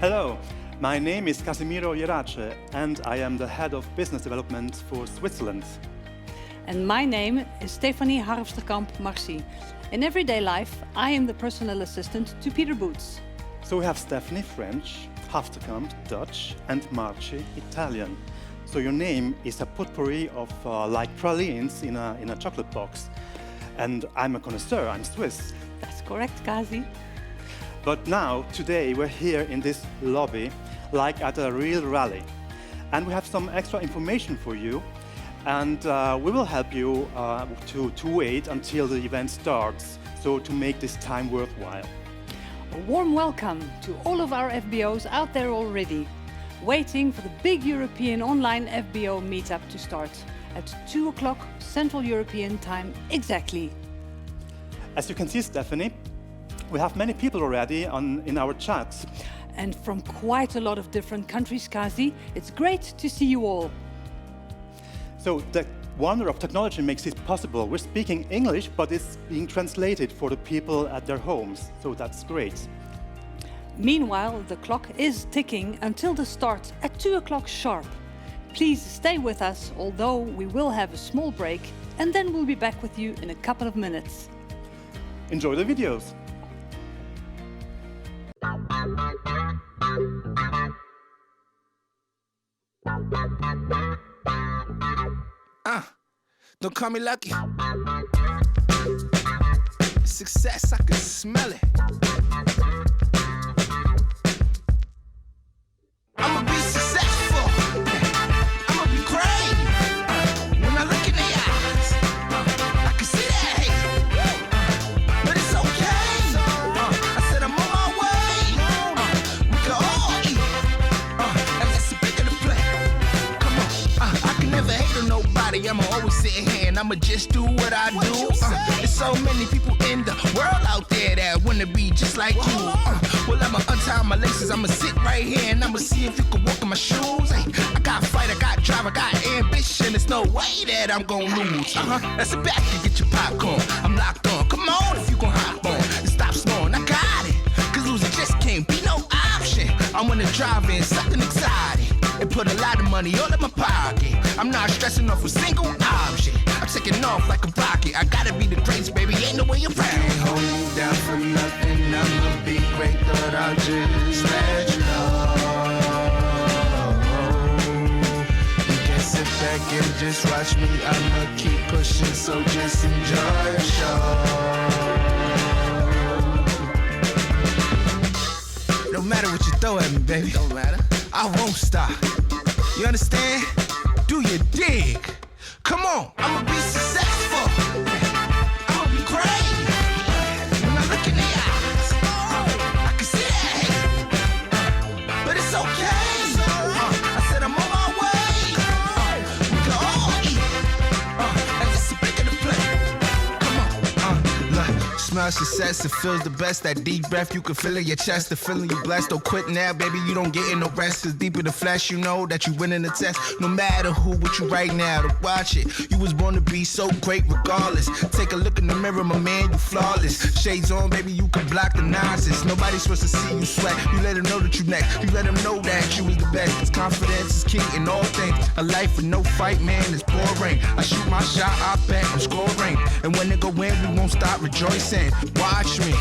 Hello, my name is Casimiro Jerace and I am the Head of Business Development for Switzerland. And my name is Stefanie Harfsterkamp-Marcy. In everyday life, I am the personal assistant to Peter Boots. So we have Stephanie, French, Harfsterkamp, Dutch, and Marci, Italian. So your name is a potpourri of like pralines in a chocolate box. And I'm a connoisseur, I'm Swiss. That's correct, Kazi. But now, today, we're here in this lobby, like at a real rally. And we have some extra information for you. And we will help you to wait until the event starts, so to make this time worthwhile. A warm welcome to all of our FBOs out there already, waiting for the big European online FBO meetup to start at 2 o'clock Central European time exactly. As you can see, Stephanie, we have many people already in our chat. And from quite a lot of different countries, Kazi. It's great to see you all. So the wonder of technology makes it possible. We're speaking English, but it's being translated for the people at their homes. So that's great. Meanwhile, the clock is ticking until the start at 2 o'clock sharp. Please stay with us, although we will have a small break, and then we'll be back with you in a couple of minutes. Enjoy the videos. Don't call me lucky. Success, I can smell it. I'ma be successful. I'ma be great. When I look in their eyes, I can see that hate. But it's okay. I said I'm on my way. We can all eat. And that's the bigger the play. Come on. I can never hate on nobody. I'ma always sit here and I'ma just do what I do. There's so many people in the world out there that wanna be just like you. Well, I'ma untie my laces, I'ma sit right here and I'ma see if you can walk in my shoes. Hey, I got fight, I got drive, I got ambition. There's no way that I'm gonna lose. That's a back and get your popcorn. I'm locked on. Come on if you gon' hop on and stop snoring. I got it. Cause losing just can't be no option. I wanna drive in something exciting and put a lot of money all in my pocket. I'm not stressing off a single object. I'm taking off like a rocket. I gotta be the greatest, baby. Ain't no way around. Can't hold me down for nothing. I'ma be great, but I'll just let you know. You can sit back and just watch me. I'ma keep pushing, so just enjoy the show. No matter what you throw at me, baby. Don't matter. I won't stop. You understand? Do your dig. Come on. I'ma be successful. I'ma be great. When I look in their eyes, I can see that hate. But it's okay. I said I'm on my way. We can all eat. And it's a bigger the play. Come on. Look, smell success, it feels the best. That deep breath, you can feel in your chest. The feeling you blessed. Don't quit now, baby. You don't get in no rest. Cause deep in the flesh, you know that you winning the test. No matter who with you right now, to watch it. You was born to be so great regardless. Take a look in the mirror, my man, you flawless. Shades on, baby, you can block the nonsense. Nobody's supposed to see you sweat. You let them know that you next. You let them know that you was the best. Cause confidence is key in all things. A life with no fight, man, is boring. I shoot my shot, I bet I'm scoring. And when they go in, we won't stop rejoicing. Watch me,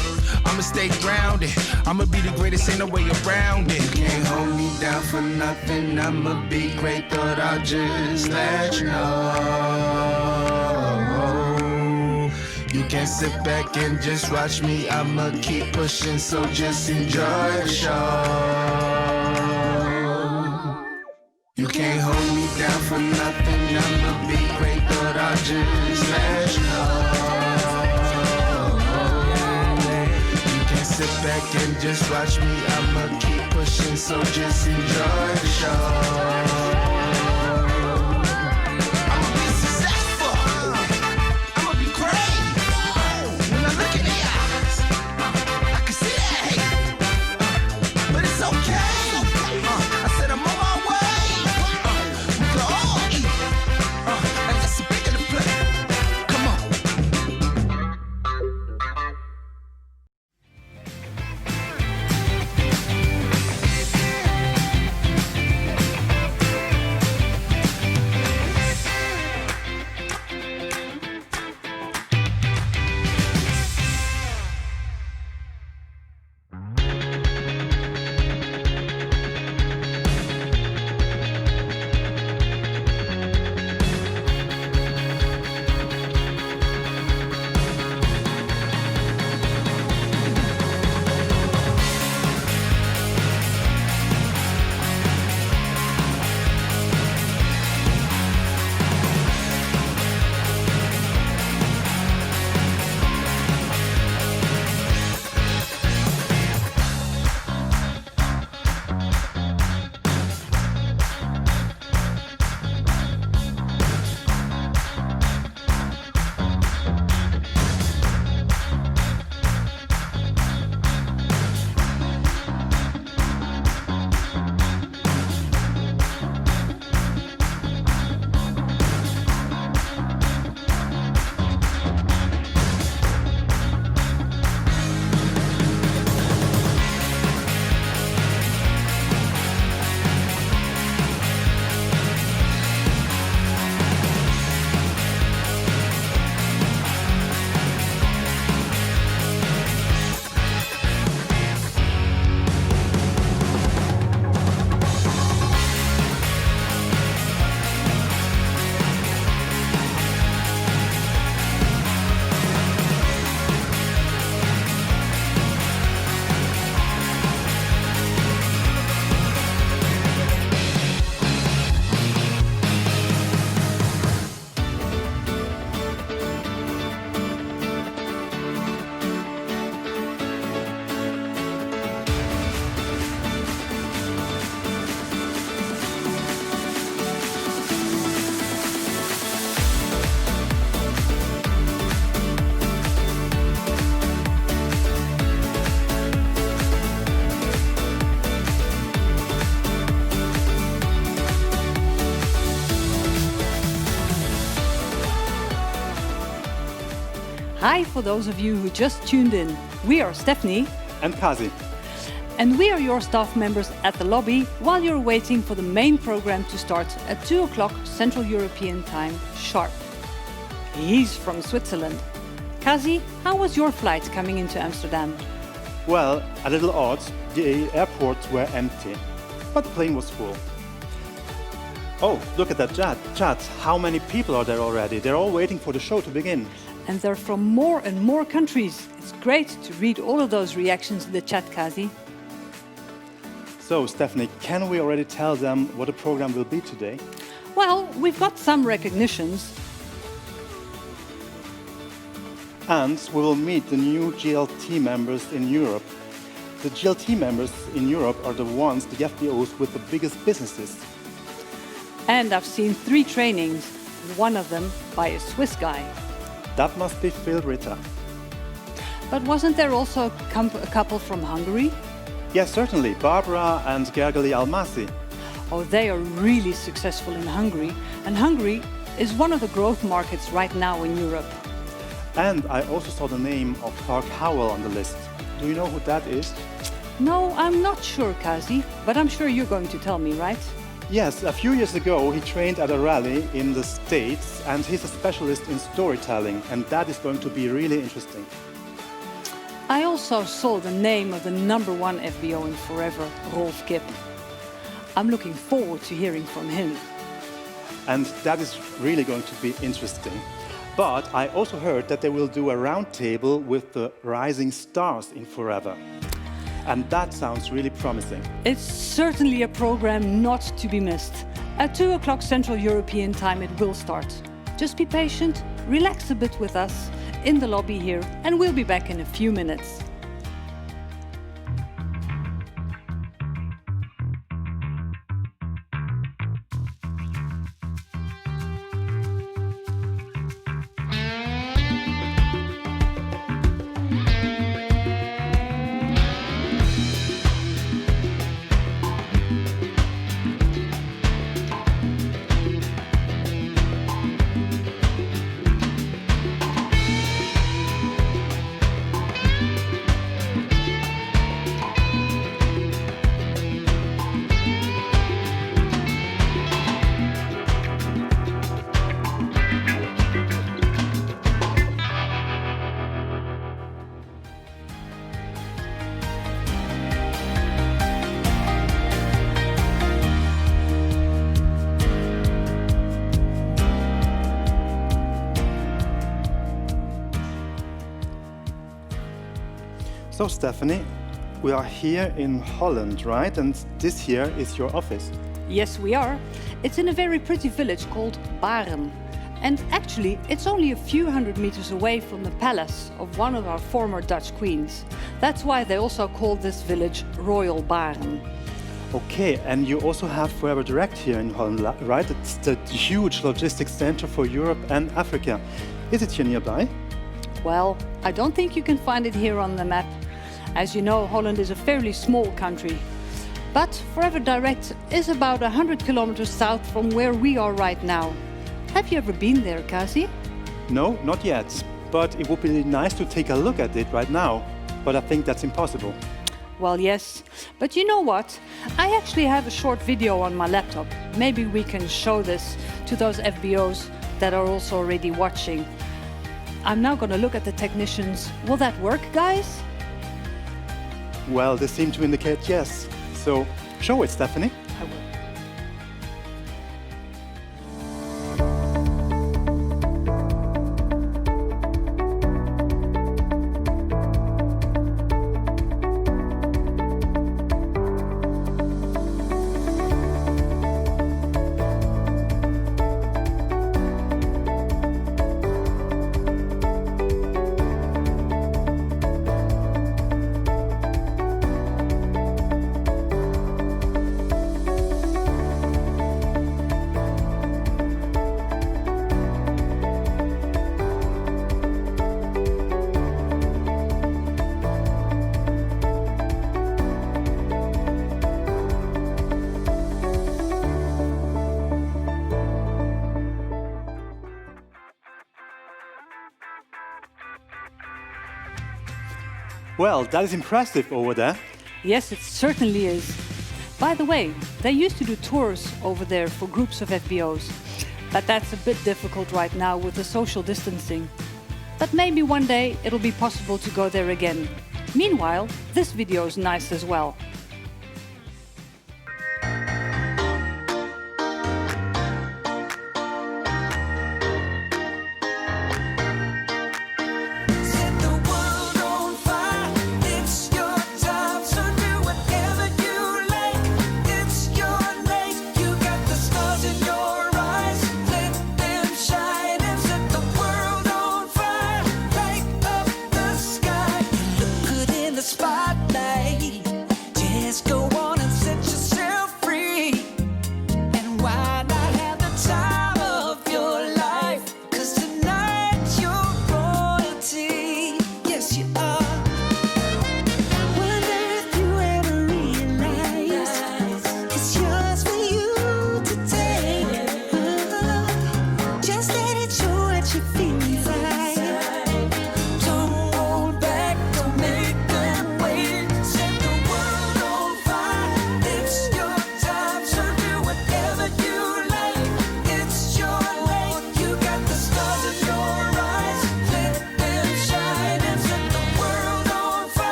I'ma stay grounded. I'ma be the greatest, ain't no way around it. Can't hold me down for nothing. I'ma be great, but I'll just let you know. You can sit back and just watch me. I'ma keep pushing, so just enjoy the show. You can't hold me down for nothing. I'ma be great, but I'll just let you know. Sit back and just watch me. I'ma keep pushing, so just enjoy the show. I'ma be successful. I'ma be great. When I look in their eyes, I can see that hate. But it's okay. I said I'm on my way. We can all eat. And that's the bigger the play. Come on. Hi for those of you who just tuned in. We are Stephanie And Kazi. and we are your staff members at the lobby while you're waiting for the main program to start at 2 o'clock Central European Time sharp. He's from Switzerland. Kazi, how was your flight coming into Amsterdam? Well, a little odd. The airports were empty, but the plane was full. Oh, look at that chat. How many people are there already? They're all waiting for the show to begin. And they're from more and more countries. It's great to read all of those reactions in the chat, Kazi. So, Stephanie, can we already tell them what the program will be today? Well, we've got some recognitions. And we will meet the new GLT members in Europe. The GLT members in Europe are the ones, the FBOs, with the biggest businesses. And I've seen 3 trainings, one of them by a Swiss guy. That must be Phil Ritter. But wasn't there also a couple from Hungary? Yes, certainly. Barbara and Gergely Almasi. Oh, they are really successful in Hungary. And Hungary is one of the growth markets right now in Europe. And I also saw the name of Clark Howell on the list. Do you know who that is? No, I'm not sure, Kazi, but I'm sure you're going to tell me, right? Yes, a few years ago he trained at a rally in the States and he's a specialist in storytelling, and that is going to be really interesting. I also saw the name of the #1 FBO in Forever, Rolf Kip. I'm looking forward to hearing from him. And that is really going to be interesting. But I also heard that they will do a roundtable with the rising stars in Forever. And that sounds really promising. It's certainly a program not to be missed. At 2 o'clock Central European Time it will start. Just be patient, relax a bit with us in the lobby here, and we'll be back in a few minutes. So, Stephanie, we are here in Holland, right? And this here is your office. Yes, we are. It's in a very pretty village called Baren. And actually, it's only a few hundred meters away from the palace of one of our former Dutch queens. That's why they also call this village Royal Baren. Okay, and you also have Forever Direct here in Holland, right? It's the huge logistics center for Europe and Africa. Is it here nearby? Well, I don't think you can find it here on the map. As you know, Holland is a fairly small country. But Forever Direct is about 100 kilometers south from where we are right now. Have you ever been there, Kazi? No, not yet. But it would be nice to take a look at it right now. But I think that's impossible. Well, yes. But you know what? I actually have a short video on my laptop. Maybe we can show this to those FBOs that are also already watching. I'm now going to look at the technicians. Will that work, guys? Well, they seem to indicate yes. So, show it, Stephanie. I will. Well, that is impressive over there. Yes, it certainly is. By the way, they used to do tours over there for groups of FBOs, but that's a bit difficult right now with the social distancing. But maybe one day it'll be possible to go there again. Meanwhile, this video is nice as well.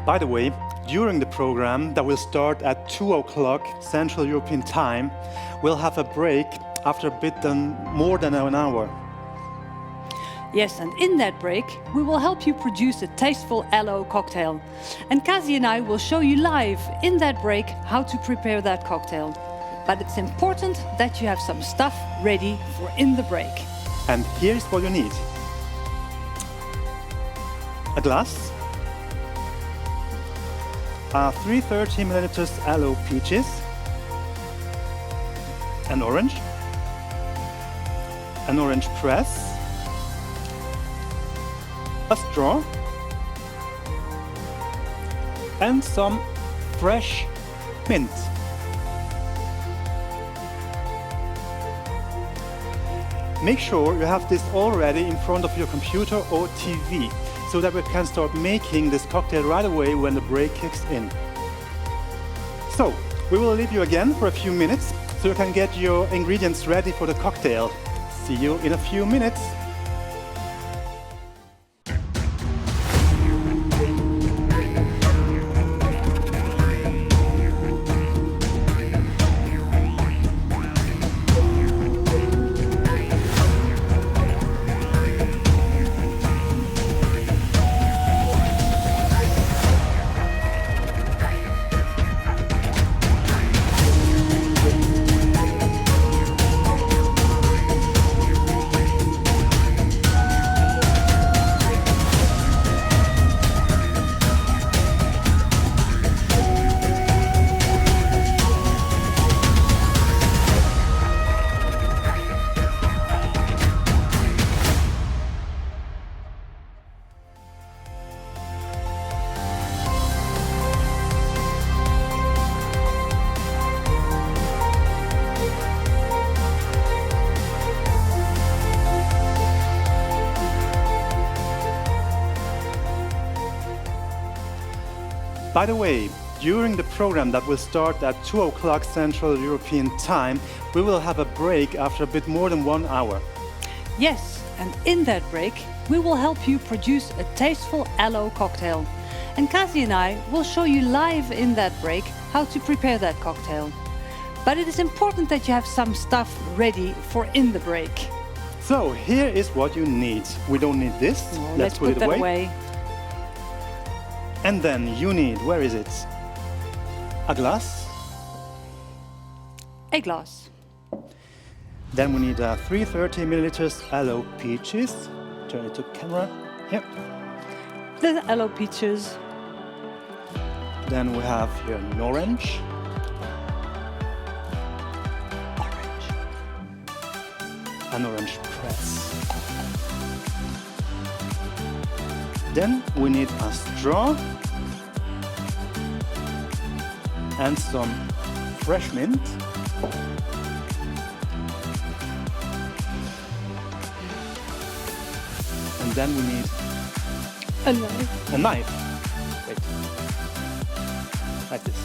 By the way, during the program that will start at 2 o'clock Central European Time, we'll have a break after a bit more than an hour. Yes, and in that break, we will help you produce a tasteful aloe cocktail. And Kazi and I will show you live in that break how to prepare that cocktail. But it's important that you have some stuff ready for in the break. And here's what you need. A glass, 330 milliliters aloe peaches, an orange press, a straw, and some fresh mint. Make sure you have this already in front of your computer or TV, so that we can start making this cocktail right away when the break kicks in. So, we will leave you again for a few minutes so you can get your ingredients ready for the cocktail. See you in a few minutes. By the way, during the program that will start at 2 o'clock Central European Time, we will have a break after a bit more than 1 hour. Yes, and in that break, we will help you produce a tasteful aloe cocktail. And Kazi and I will show you live in that break how to prepare that cocktail. But it is important that you have some stuff ready for in the break. So here is what you need. We don't need this. No, Let's put it that away. away. And then you need, where is it? A glass. A glass. Then we need 330 milliliters aloe peaches. Turn it to camera. Here. The aloe peaches. Then we have here an orange. An orange press. Then we need a straw and some fresh mint. And then we need A knife. a knife. Wait. Like this.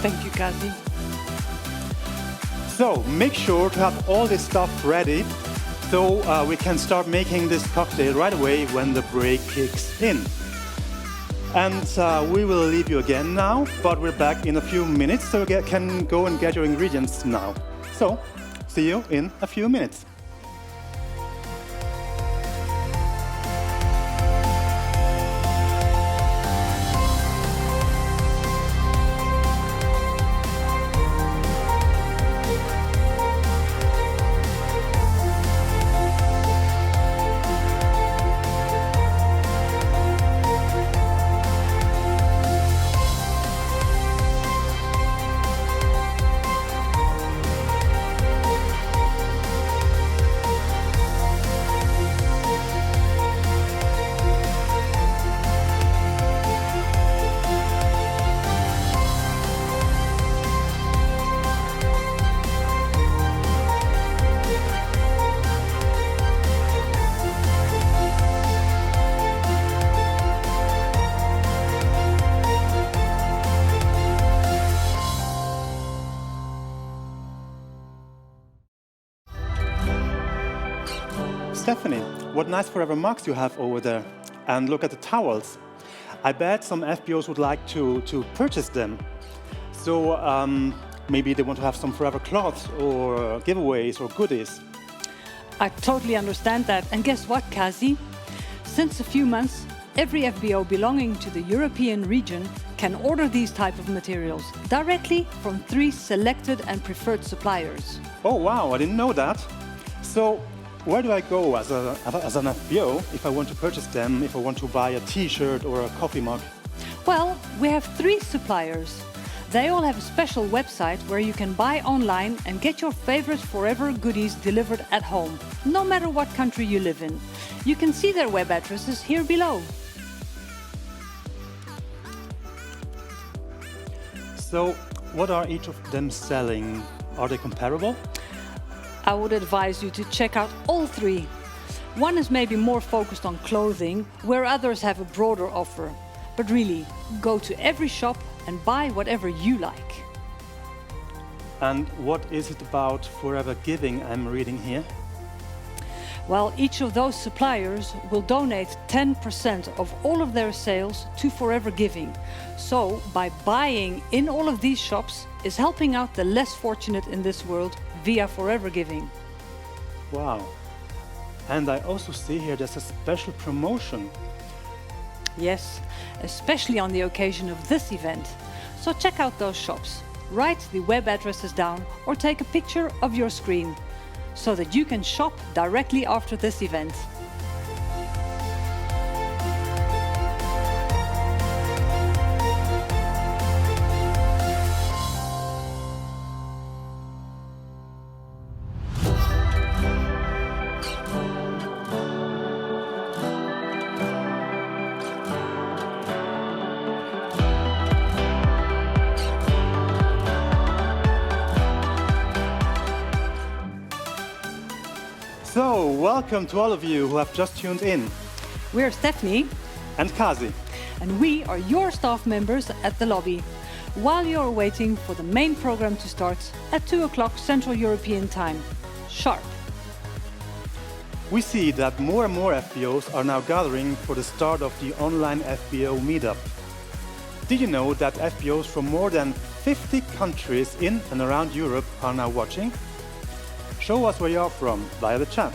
Thank you, Kazi. So make sure to have all this stuff ready so we can start making this cocktail right away when the break kicks in. And we will leave you again now, but we're back in a few minutes, so you can go and get your ingredients now. So, see you in a few minutes. Stephanie, what nice Forever mugs you have over there. And look at the towels. I bet some FBOs would like to purchase them. So maybe they want to have some Forever cloths or giveaways or goodies. I totally understand that. And guess what, Kazi? Since a few months, every FBO belonging to the European region can order these type of materials directly from 3 selected and preferred suppliers. Oh wow, I didn't know that. So where do I go as an FBO if I want to purchase them, if I want to buy a t-shirt or a coffee mug? Well, we have 3 suppliers. They all have a special website where you can buy online and get your favorite Forever goodies delivered at home, no matter what country you live in. You can see their web addresses here below. So what are each of them selling? Are they comparable? I would advise you to check out all 3. One is maybe more focused on clothing, where others have a broader offer. But really, go to every shop and buy whatever you like. And what is it about Forever Giving I'm reading here? Well, each of those suppliers will donate 10% of all of their sales to Forever Giving. So, by buying in all of these shops is helping out the less fortunate in this world via Forever Giving. Wow. And I also see here there's a special promotion. Yes, especially on the occasion of this event. So check out those shops. Write the web addresses down or take a picture of your screen so that you can shop directly after this event. So, welcome to all of you who have just tuned in. We're Stephanie, And Kazi. and we are your staff members at the lobby, while you're waiting for the main program to start at 2 o'clock Central European Time, sharp. We see that more and more FBOs are now gathering for the start of the online FBO meetup. Did you know that FBOs from more than 50 countries in and around Europe are now watching? Show us where you are from via the chat.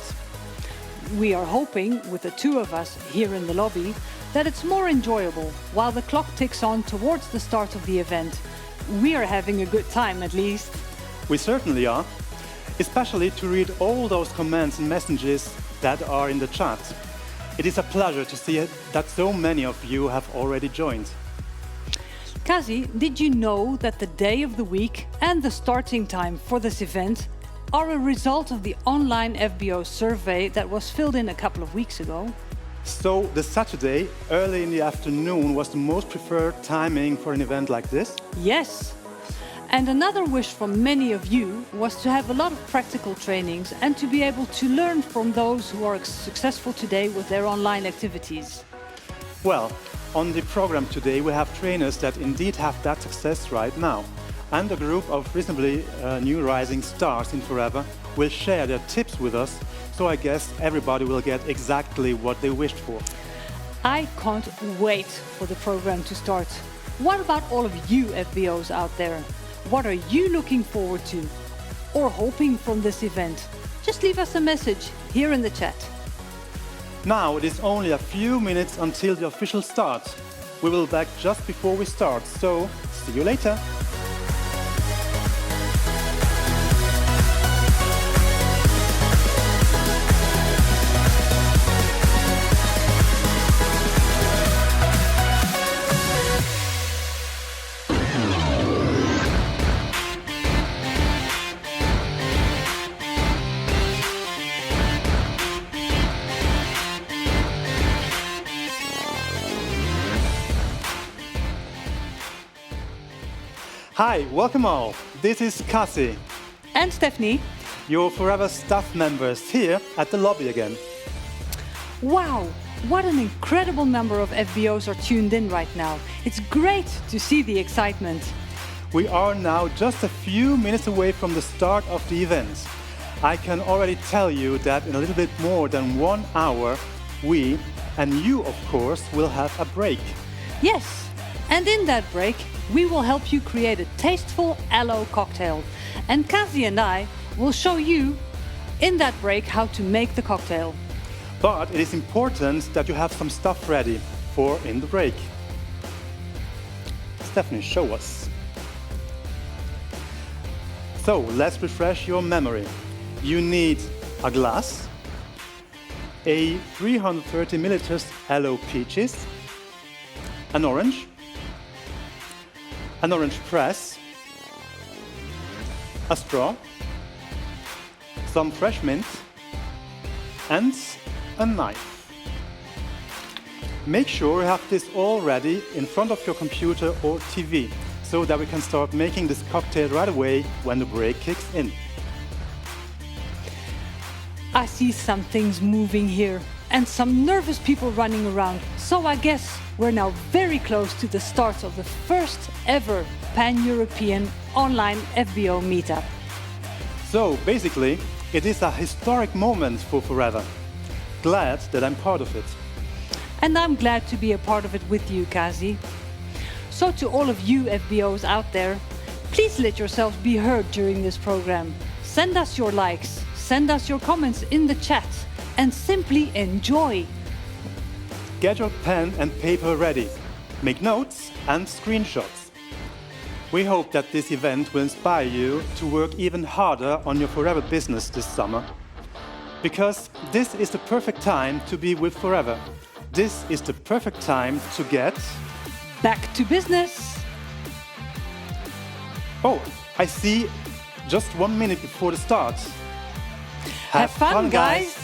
We are hoping, with the two of us here in the lobby, that it's more enjoyable while the clock ticks on towards the start of the event. We are having a good time, at least. We certainly are, especially to read all those comments and messages that are in the chat. It is a pleasure to see that so many of you have already joined. Kazi, did you know that the day of the week and the starting time for this event are a result of the online FBO survey that was filled in a couple of weeks ago? So the Saturday, early in the afternoon, was the most preferred timing for an event like this? Yes. And another wish from many of you was to have a lot of practical trainings and to be able to learn from those who are successful today with their online activities. Well, on the program today we have trainers that indeed have that success right now. And a group of reasonably new rising stars in Forever will share their tips with us, so I guess everybody will get exactly what they wished for. I can't wait for the program to start. What about all of you FBOs out there? What are you looking forward to or hoping from this event? Just leave us a message here in the chat. Now it is only a few minutes until the official start. We will be back just before we start, so see you later. Hi, welcome all. This is Kasi, And Stephanie. your Forever staff members here at the lobby again. Wow, what an incredible number of FBOs are tuned in right now. It's great to see the excitement. We are now just a few minutes away from the start of the event. I can already tell you that in a little bit more than 1 hour, we, and you of course, will have a break. Yes, and in that break, we will help you create a tasteful aloe cocktail. And Kazi and I will show you in that break how to make the cocktail. But it is important that you have some stuff ready for in the break. Stephanie, show us. So let's refresh your memory. You need a glass, a 330 milliliters aloe peaches, an orange press, a straw, some fresh mint, and a knife. Make sure you have this all ready in front of your computer or TV, so that we can start making this cocktail right away when the break kicks in. I see some things moving here and some nervous people running around. So I guess we're now very close to the start of the first ever pan-European online FBO meetup. So basically, it is a historic moment for Forever. Glad that I'm part of it. And I'm glad to be a part of it with you, Kazi. So to all of you FBOs out there, please let yourselves be heard during this program. Send us your likes, send us your comments in the chat, and simply enjoy. Get your pen and paper ready. Make notes and screenshots. We hope that this event will inspire you to work even harder on your Forever business this summer. Because this is the perfect time to be with Forever. This is the perfect time to get... Back to business. Oh, I see just 1 minute before the start. Have fun, guys.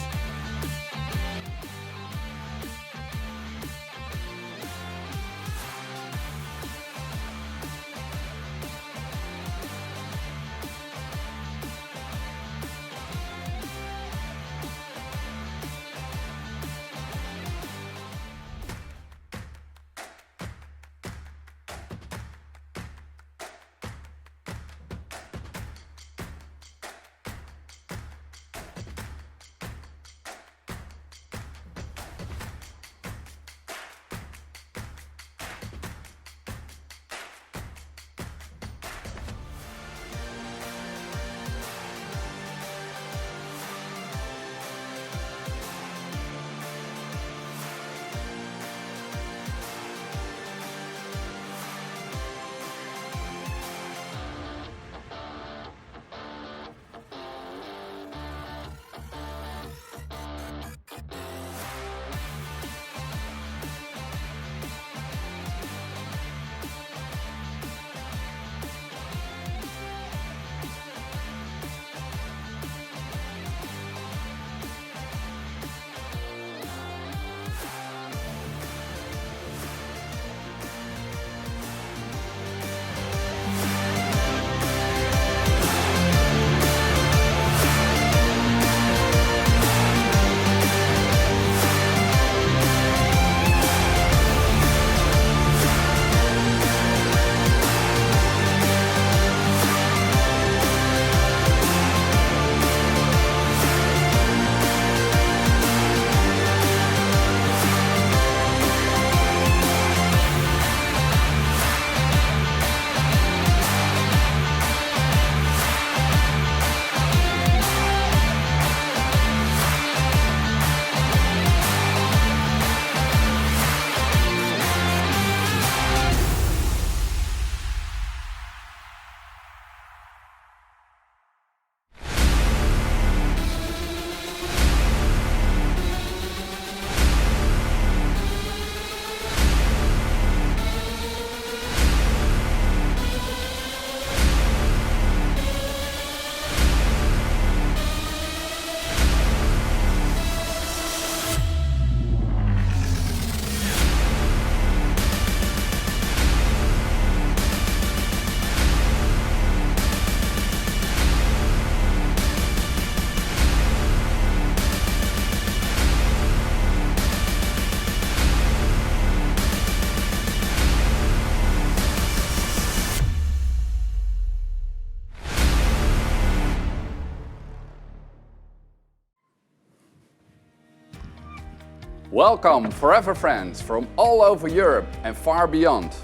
Welcome, Forever friends from all over Europe and far beyond.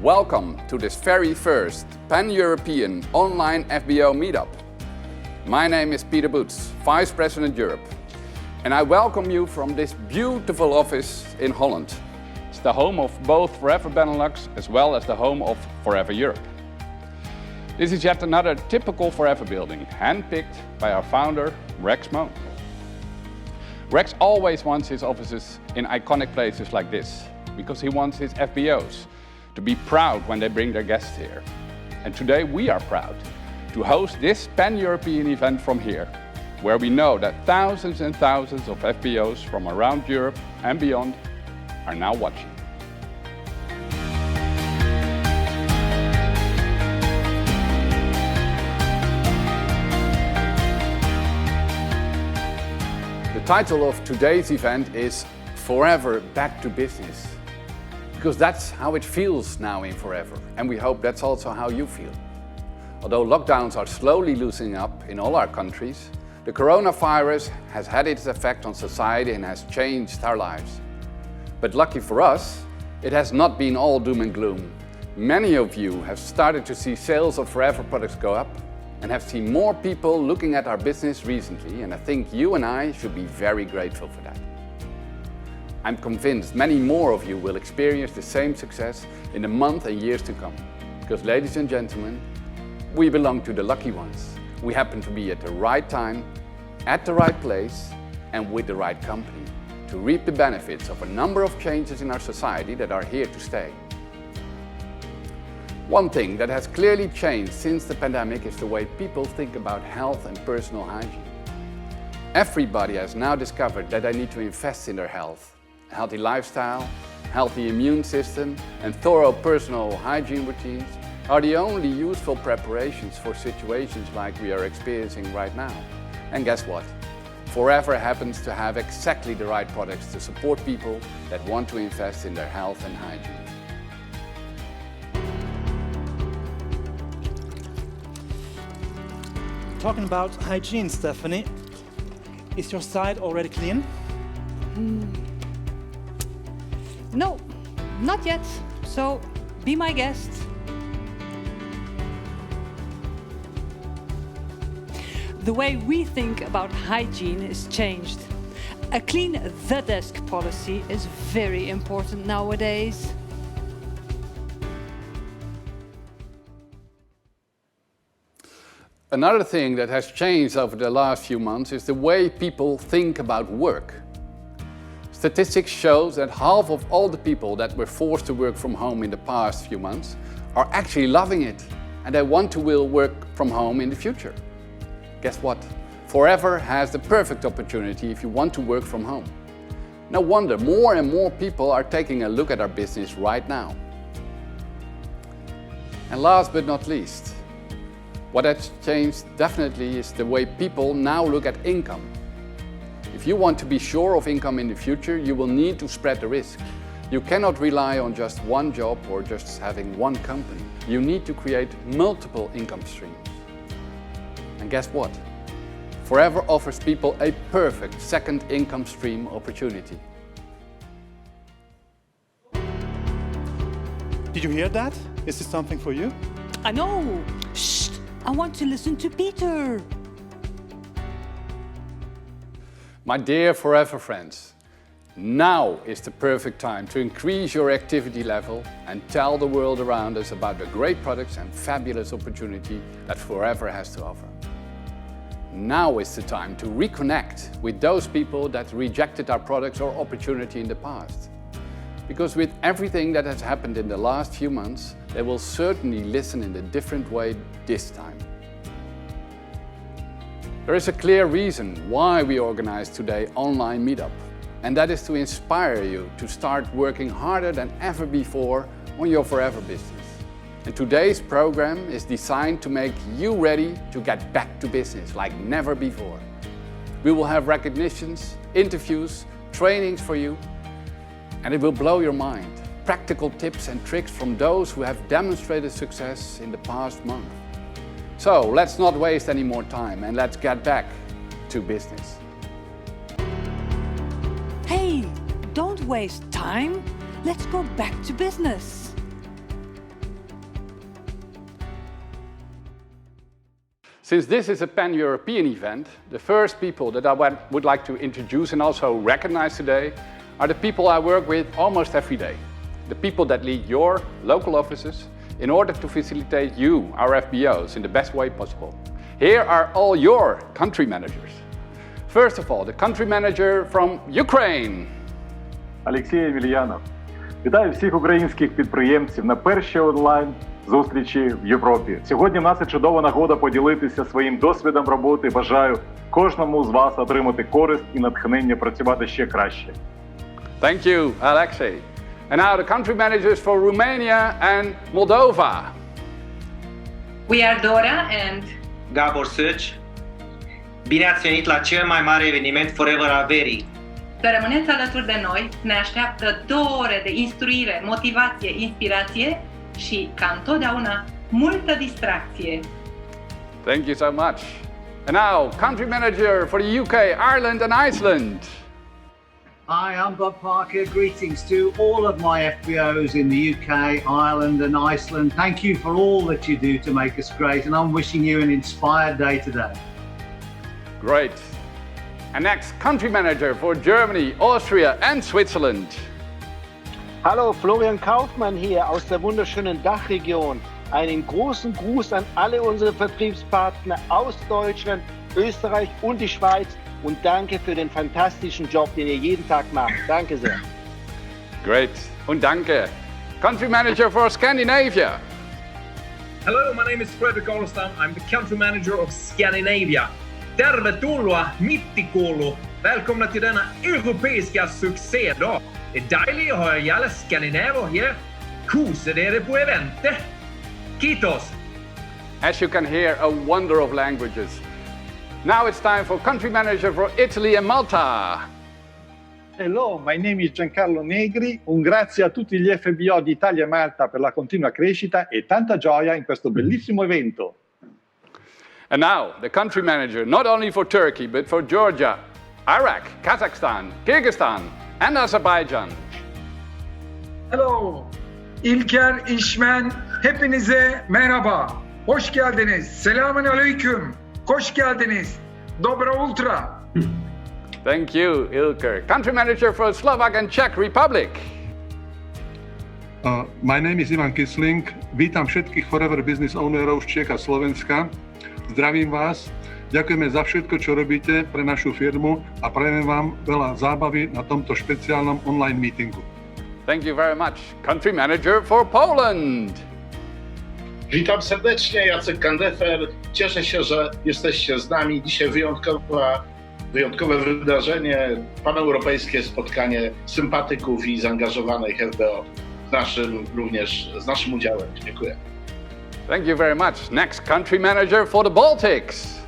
Welcome to this very first Pan-European online FBO meetup. My name is Peter Boots, Vice President Europe, and I welcome you from this beautiful office in Holland. It's the home of both Forever Benelux as well as the home of Forever Europe. This is yet another typical Forever building, handpicked by our founder, Rex Moon. Rex always wants his offices in iconic places like this, because he wants his FBOs to be proud when they bring their guests here. And today we are proud to host this Pan-European event from here, where we know that thousands and thousands of FBOs from around Europe and beyond are now watching. The title of today's event is Forever Back to Business, because that's how it feels now in Forever, and we hope that's also how you feel. Although lockdowns are slowly loosening up in all our countries, the coronavirus has had its effect on society and has changed our lives. But lucky for us, it has not been all doom and gloom. Many of you have started to see sales of Forever products go up, and have seen more people looking at our business recently, and I think you and I should be very grateful for that. I'm convinced many more of you will experience the same success in the months and years to come. Because, ladies and gentlemen, we belong to the lucky ones. We happen to be at the right time, at the right place, and with the right company to reap the benefits of a number of changes in our society that are here to stay. One thing that has clearly changed since the pandemic is the way people think about health and personal hygiene. Everybody has now discovered that they need to invest in their health. A healthy lifestyle, healthy immune system, and thorough personal hygiene routines are the only useful preparations for situations like we are experiencing right now. And guess what? Forever happens to have exactly the right products to support people that want to invest in their health and hygiene. Talking about hygiene, Stephanie, is your side already clean? No, not yet. So be my guest. The way we think about hygiene is changed. A clean the desk policy is very important nowadays. Another thing that has changed over the last few months is the way people think about work. Statistics show that half of all the people that were forced to work from home in the past few months are actually loving it, and they want to will work from home in the future. Guess what? Forever has the perfect opportunity if you want to work from home. No wonder more and more people are taking a look at our business right now. And last but not least, what has changed definitely is the way people now look at income. If you want to be sure of income in the future, you will need to spread the risk. You cannot rely on just one job or just having one company. You need to create multiple income streams. And guess what? Forever offers people a perfect second income stream opportunity. Did you hear that? Is this something for you? I know. Shh! I want to listen to Peter. My dear Forever friends, now is the perfect time to increase your activity level and tell the world around us about the great products and fabulous opportunity that Forever has to offer. Now is the time to reconnect with those people that rejected our products or opportunity in the past. Because with everything that has happened in the last few months, they will certainly listen in a different way this time. There is a clear reason why we organize today online meetup, and that is to inspire you to start working harder than ever before on your Forever business. And today's program is designed to make you ready to get back to business like never before. We will have recognitions, interviews, trainings for you, and it will blow your mind. Practical tips and tricks from those who have demonstrated success in the past month. So let's not waste any more time and let's get back to business. Hey, waste time. Let's go back to business. Since this is a pan-European event, the first people that I would like to introduce and also recognize today are the people I work with almost every day. The people that lead your local offices in order to facilitate you, our FBOs, in the best way possible. Here are all your country managers. First of all, the country manager from Ukraine. Олексій Ємельянов. Вітаю всіх українських підприємців на першій онлайн-зустрічі в Європі. Сьогодні в нас є чудова нагода поділитися своїм досвідом роботи. Бажаю кожному з вас отримати користь і натхнення працювати ще краще. Thank you, Alexei. And now the country managers for Romania and Moldova. We are Dora and Gabor Sâci. Bine ați venit la cel mai mare eveniment Forever al verii. să rămâneți alături de noi. Ne așteaptă 2 ore de instruire, motivație, inspirație și, ca întotdeauna, multă distracție. Thank you so much. And now, country manager for the UK, Ireland and Iceland. Hi, I'm Bob Parker. Greetings to all of my FBOs in the UK, Ireland and Iceland. Thank you for all that you do to make us great, and I'm wishing you an inspired day today. Great. And next, country manager for Germany, Austria and Switzerland. Hallo, Florian Kaufmann hier aus der wunderschönen Dachregion. Einen großen Gruß an alle unsere Vertriebspartner aus Deutschland, Österreich und die Schweiz und danke für den fantastischen Job, den ihr jeden Tag macht. Danke sehr. Great. Und danke. Country manager for Scandinavia. Hello, my name is Fredrik Olstam. I'm the country manager of Scandinavia. Tervetuloa mittikoulu. Välkomna till denna europeiska succédag. Det är dejligt att ha er alla skandinaver här. Koser er på eventet. Kiitos. As you can hear, a wonder of languages. Now it's time for country manager for Italy and Malta. Hello, my name is Giancarlo Negri. Un grazie a tutti gli FBO di Italia e Malta per la continua crescita e tanta gioia in questo bellissimo evento. And now, the country manager, not only for Turkey, but for Georgia, Iraq, Kazakhstan, Kyrgyzstan, and Azerbaijan. Hello, İlker İşmen, hepinize merhaba. Hoş geldiniz. Selamun aleyküm. Hoş geldiniz. Dobra ultra. Thank you, Ilker. Country manager for Slovak and Czech Republic. My name is Ivan Kisling. Vítam všetkých Forever Business ownerov z Čech a Slovenska. Zdravím vás. Ďakujeme za všetko, čo robíte pre našu firmu a prajeme vám veľa zábavy na tomto špeciálnom online meetingu. Thank you very much. Country manager for Poland. Witam serdecznie, Jacek Kandefer. Cieszę się, że jesteście z nami. Dzisiaj wyjątkowe wydarzenie, paneuropejskie spotkanie sympatyków i zaangażowanych FBO z naszym udziałem. Dziękuję. Thank you very much. Next, country manager for the Baltics.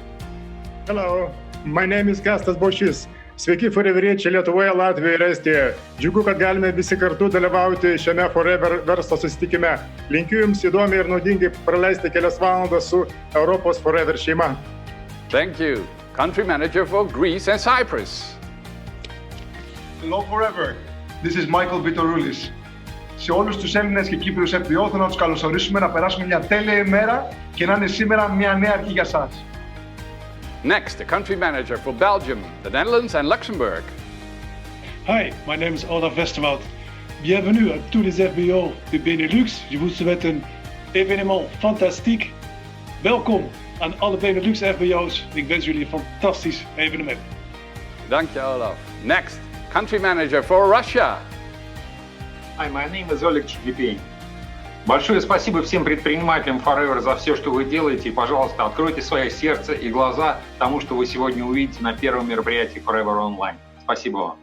Hello, my name is Kastas Bošys. Sveiki, foreveriečiai Lietuvoje, Latvijoje ir Estijoje. Džiugu, kad galime visi kartu dalyvauti šiame Forever verslo susitikime. Linkiu Jums įdomiai ir naudingai praleisti kelias valandas su Europos Forever šeima. Thank you. Country manager for Greece and Cyprus. Hello Forever. This is Michael Vitoroulis. Σε όλους τους Έλληνες και Κύπριους FBO θέλω να τους καλωσορίσουμε να περάσουμε μια τέλεια ημέρα και να είναι σήμερα μια νέα αρχή για σας. Next, the country manager for Belgium, the Netherlands and Luxembourg. Hi, my name is Olaf Westerwoud. Bienvenue à tous les FBO du Benelux. Je vous souhaite un événement fantastiek. Welkom aan alle Benelux FBO's. Ik wens jullie een fantastisch evenement. Dank je, Olaf. Next, country manager for Russia. Hi, my name is Oleg Chigipin. Большое спасибо всем предпринимателям Форевер за все, что вы делаете. И, пожалуйста, откройте свое сердце и глаза тому, что вы сегодня увидите на первом мероприятии Форевер онлайн. Спасибо вам.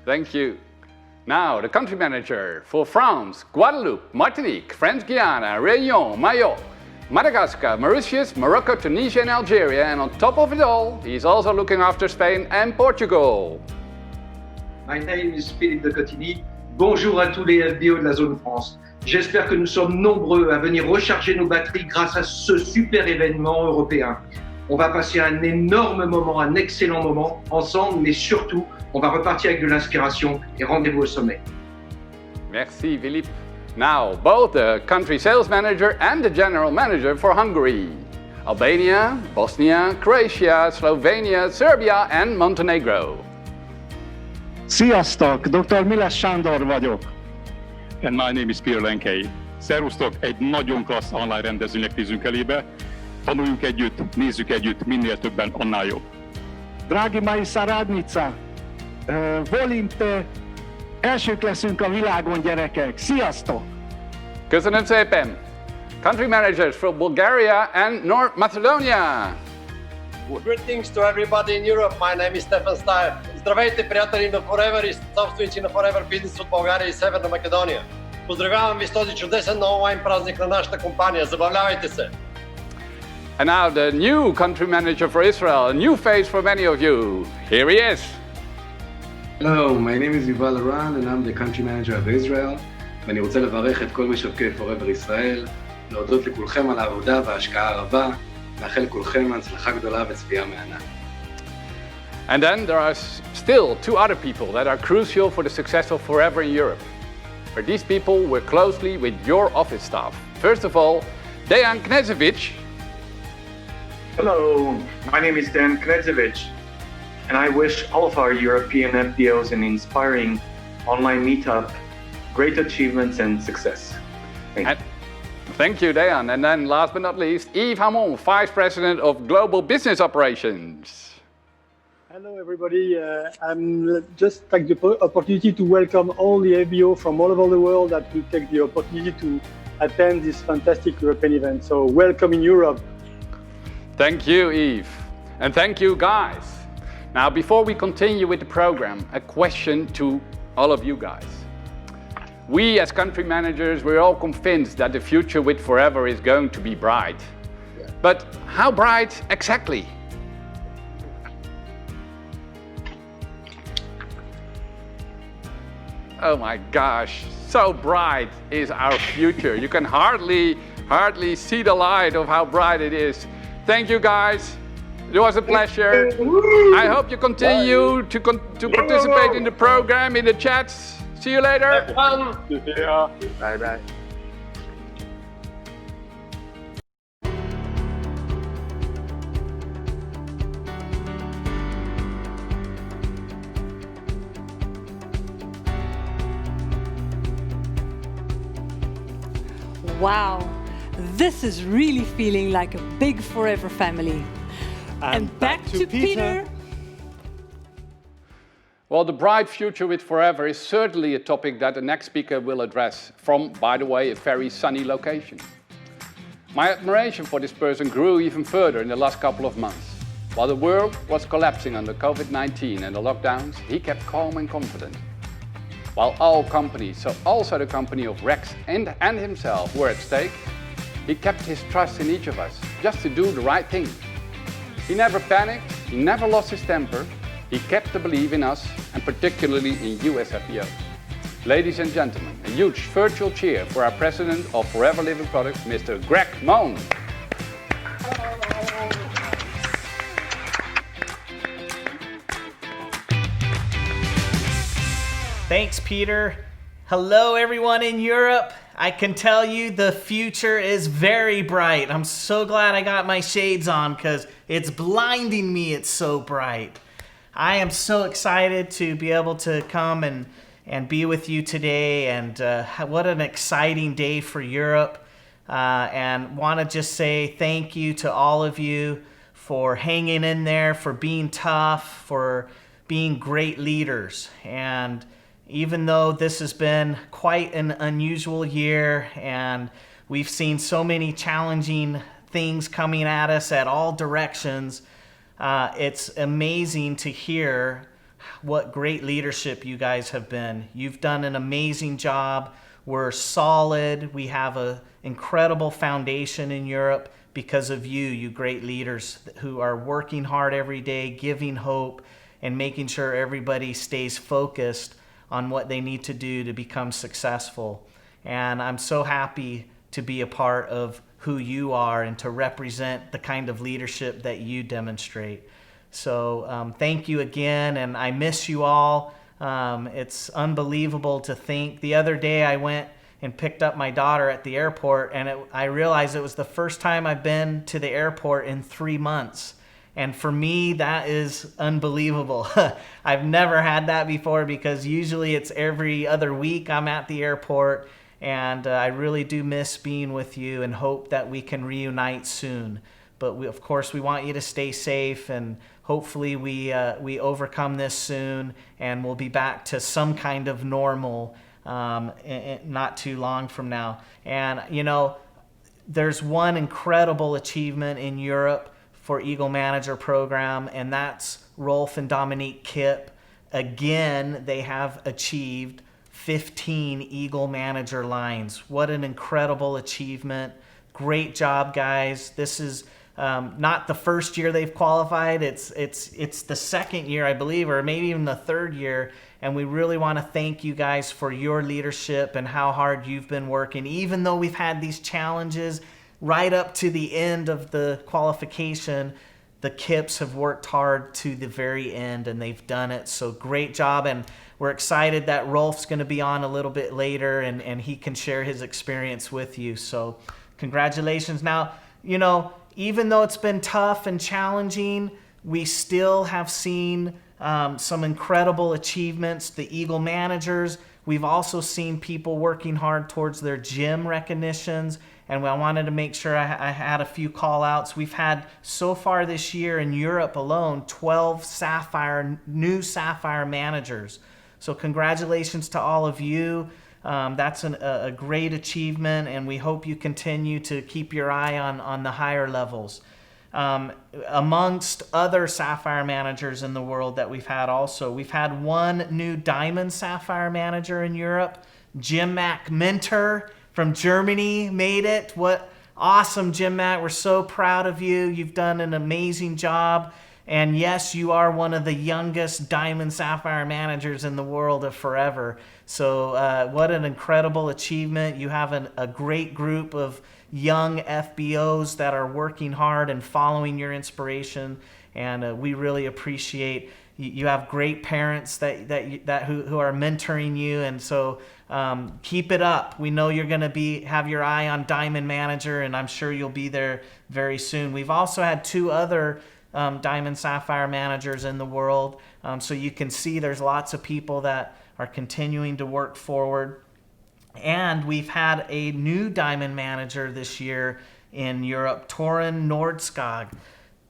Thank you. Now, the country manager for France, Guadeloupe, Martinique, French Guiana, Réunion, Mayotte, Madagascar, Mauritius, Morocco, Tunisia and Algeria. And on top of it all, he's also looking after Spain and Portugal. My name is Philippe de Cotigny. Bonjour à tous les FBO de la zone France. J'espère que nous sommes nombreux à venir recharger nos batteries grâce à ce super événement européen. On va passer un énorme moment, un excellent moment ensemble, mais surtout, On va repartir avec de l'inspiration et rendez-vous au sommet. Merci, Philippe. Now, both the country sales manager and the general manager for Hungary, Albania, Bosnia, Croatia, Slovenia, Serbia and Montenegro. Sziasztok! Dr. Miles Sándor vagyok. And my name is Pierre Lenkei. Szervusztok! Egy nagyon klassz online rendezvénynek nézünk elébe. Tanuljunk együtt, nézzük együtt, minél többen, annál jobb. Dragi Maisa Radnica, volím te, elsők leszünk a világon, gyerekek. Sziasztok! Köszönöm szépen! Country managers from Bulgaria and North Macedonia. Greetings to everybody in Europe. My name is Stefan Stajer. Здравейте, приятели на Форевер и собственици на Форевер бизнес от България и Северна Македония. Поздравявам ви с този чудесен онлайн празник на нашата компания. Забавлявайте се! And now the new country manager for Israel, a new face for many of you. Here he is. Hello, my name is Yuval Aran and I'm the country manager of Israel. ואני רוצה לברך את כל משווקי פורבר ישראל, להודות לכולכם על העבודה וההשקעה הרבה, לאחל לכולכם הצלחה גדולה וצפייה מהנה. And then there are still two other people that are crucial for the success of Forever in Europe. For these people work closely with your office staff. First of all, Dejan Knežević. Hello, my name is Dan Knežević, and I wish all of our European FBOs an inspiring online meetup great achievements and success. Thank you, Dejan. And then last but not least, Yves Hamon, Vice President of Global Business Operations. Hello, everybody. I'm just take the opportunity to welcome all the FBO from all over the world that will take the opportunity to attend this fantastic European event. So welcome in Europe. Thank you, Yves. And thank you, guys. Now, before we continue with the program, a question to all of you guys. We as country managers, we're all convinced that the future with Forever is going to be bright. Yeah. But how bright exactly? Oh my gosh, so bright is our future. You can hardly see the light of how bright it is. Thank you, guys. It was a pleasure. I hope you continue to participate in the program, in the chats. See you later. Bye-bye. Wow, this is really feeling like a big Forever family. And back to Peter. Well, the bright future with Forever is certainly a topic that the next speaker will address from, by the way, a very sunny location. My admiration for this person grew even further in the last couple of months. While the world was collapsing under COVID-19 and the lockdowns, he kept calm and confident. While all companies, so also the company of Rex and himself, were at stake, he kept his trust in each of us, just to do the right thing. He never panicked, he never lost his temper, he kept the belief in us, and particularly in US FBO. Ladies and gentlemen, a huge virtual cheer for our president of Forever Living Products, Mr. Greg Moon. Thanks, Peter. Hello, everyone in Europe. I can tell you the future is very bright. I'm so glad I got my shades on because it's blinding me. It's so bright. I am so excited to be able to come and be with you today, and what an exciting day for Europe. And want to just say thank you to all of you for hanging in there, for being tough, for being great leaders. And even though this has been quite an unusual year and we've seen so many challenging things coming at us at all directions, it's amazing to hear what great leadership you guys have been. You've done an amazing job. We're solid. We have an incredible foundation in Europe because of you, you great leaders who are working hard every day, giving hope, and making sure everybody stays focused on what they need to do to become successful. And I'm so happy to be a part of who you are and to represent the kind of leadership that you demonstrate. So thank you again, and I miss you all. It's unbelievable to think. The other day I went and picked up my daughter at the airport, and I realized it was the first time I've been to the airport in 3 months. And for me, that is unbelievable. I've never had that before, because usually it's every other week I'm at the airport, and I really do miss being with you and hope that we can reunite soon. But of course, we want you to stay safe, and hopefully we overcome this soon, and we'll be back to some kind of normal not too long from now. And you know, there's one incredible achievement in Europe for Eagle Manager Program, and that's Rolf and Dominique Kipp. Again, they have achieved 15 Eagle Manager lines. What an incredible achievement. Great job, guys. This is not the first year they've qualified. It's the second year, I believe, or maybe even the third year. And we really want to thank you guys for your leadership and how hard you've been working. Even though we've had these challenges right up to the end of the qualification, the Kipps have worked hard to the very end, and they've done it. So great job. And we're excited that Rolf's going to be on a little bit later, and he can share his experience with you. So congratulations. Now, you know, even though it's been tough and challenging, we still have seen some incredible achievements. The Eagle Managers, we've also seen people working hard towards their gym recognitions, and I wanted to make sure I had a few call outs. We've had so far this year in Europe alone 12 new Sapphire managers. So congratulations to all of you. That's a great achievement, and we hope you continue to keep your eye on the higher levels. Amongst other Sapphire managers in the world that we've had also, we've had one new Diamond Sapphire manager in Europe. Jim Mack Minter from Germany made it. What awesome, Jim Mack. We're so proud of you. You've done an amazing job. And yes, you are one of the youngest Diamond Sapphire managers in the world of Forever. So what an incredible achievement. You have a great group of young FBOs that are working hard and following your inspiration. And we really appreciate you have great parents who are mentoring you. And so keep it up. We know you're going to have your eye on Diamond Manager, and I'm sure you'll be there very soon. We've also had 2 other Diamond Sapphire managers in the world. So you can see there's lots of people that are continuing to work forward. And we've had a new Diamond manager this year in Europe, Torun Nordskog.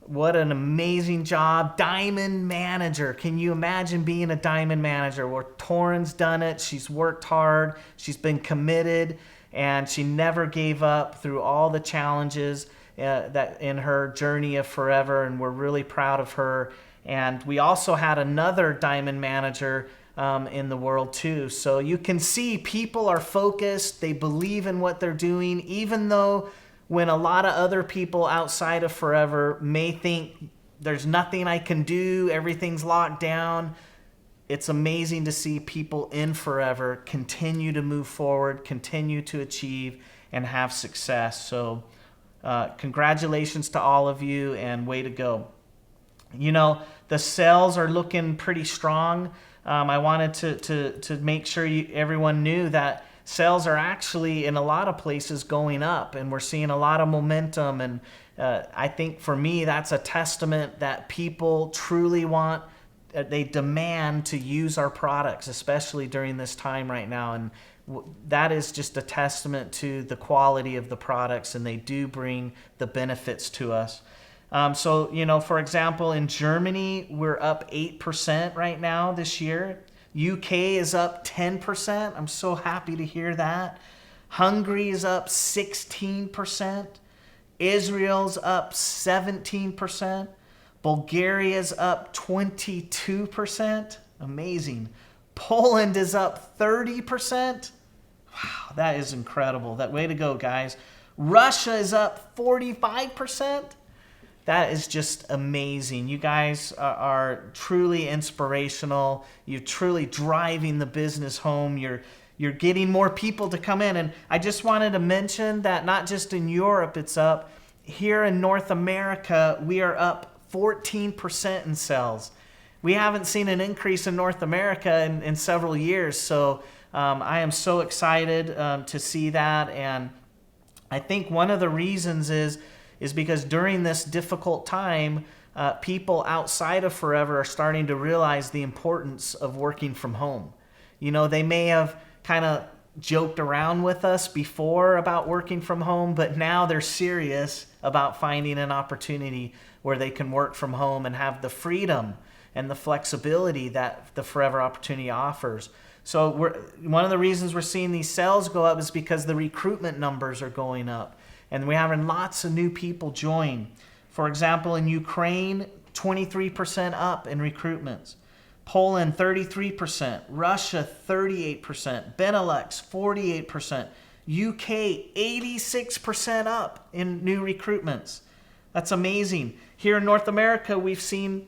What an amazing job. Diamond manager. Can you imagine being a Diamond manager? Well, Torun's done it. She's worked hard. She's been committed, and she never gave up through all the challenges that in her journey of Forever, and we're really proud of her. And we also had another Diamond manager in the world too. So you can see people are focused. They believe in what they're doing, even though when a lot of other people outside of Forever may think there's nothing I can do, everything's locked down. It's amazing to see people in Forever continue to move forward, continue to achieve, and have success. So congratulations to all of you, and way to go. You know, the sales are looking pretty strong. I wanted to make sure everyone knew that sales are actually in a lot of places going up, and we're seeing a lot of momentum. And I think for me, that's a testament that people truly want, they demand to use our products, especially during this time right now. And that is just a testament to the quality of the products, and they do bring the benefits to us. So, you know, for example, in Germany, we're up 8% right now this year. UK is up 10%. I'm so happy to hear that. Hungary is up 16%. Israel's up 17%. Bulgaria's up 22%. Amazing. Poland is up 30%. Wow, that is incredible. That way to go, guys. Russia is up 45%. That is just amazing. You guys are truly inspirational. You're truly driving the business home. You're getting more people to come in. And I just wanted to mention that not just in Europe it's up. Here in North America, we are up 14% in sales. We haven't seen an increase in North America in several years, so I am so excited to see that. And I think one of the reasons is because during this difficult time, people outside of Forever are starting to realize the importance of working from home. You know, they may have kind of joked around with us before about working from home, but now they're serious about finding an opportunity where they can work from home and have the freedom and the flexibility that the Forever opportunity offers. So one of the reasons we're seeing these sales go up is because the recruitment numbers are going up, and we're having lots of new people join. For example, in Ukraine, 23% up in recruitments. Poland, 33%. Russia, 38%. Benelux, 48%. UK, 86% up in new recruitments. That's amazing. Here in North America, we've seen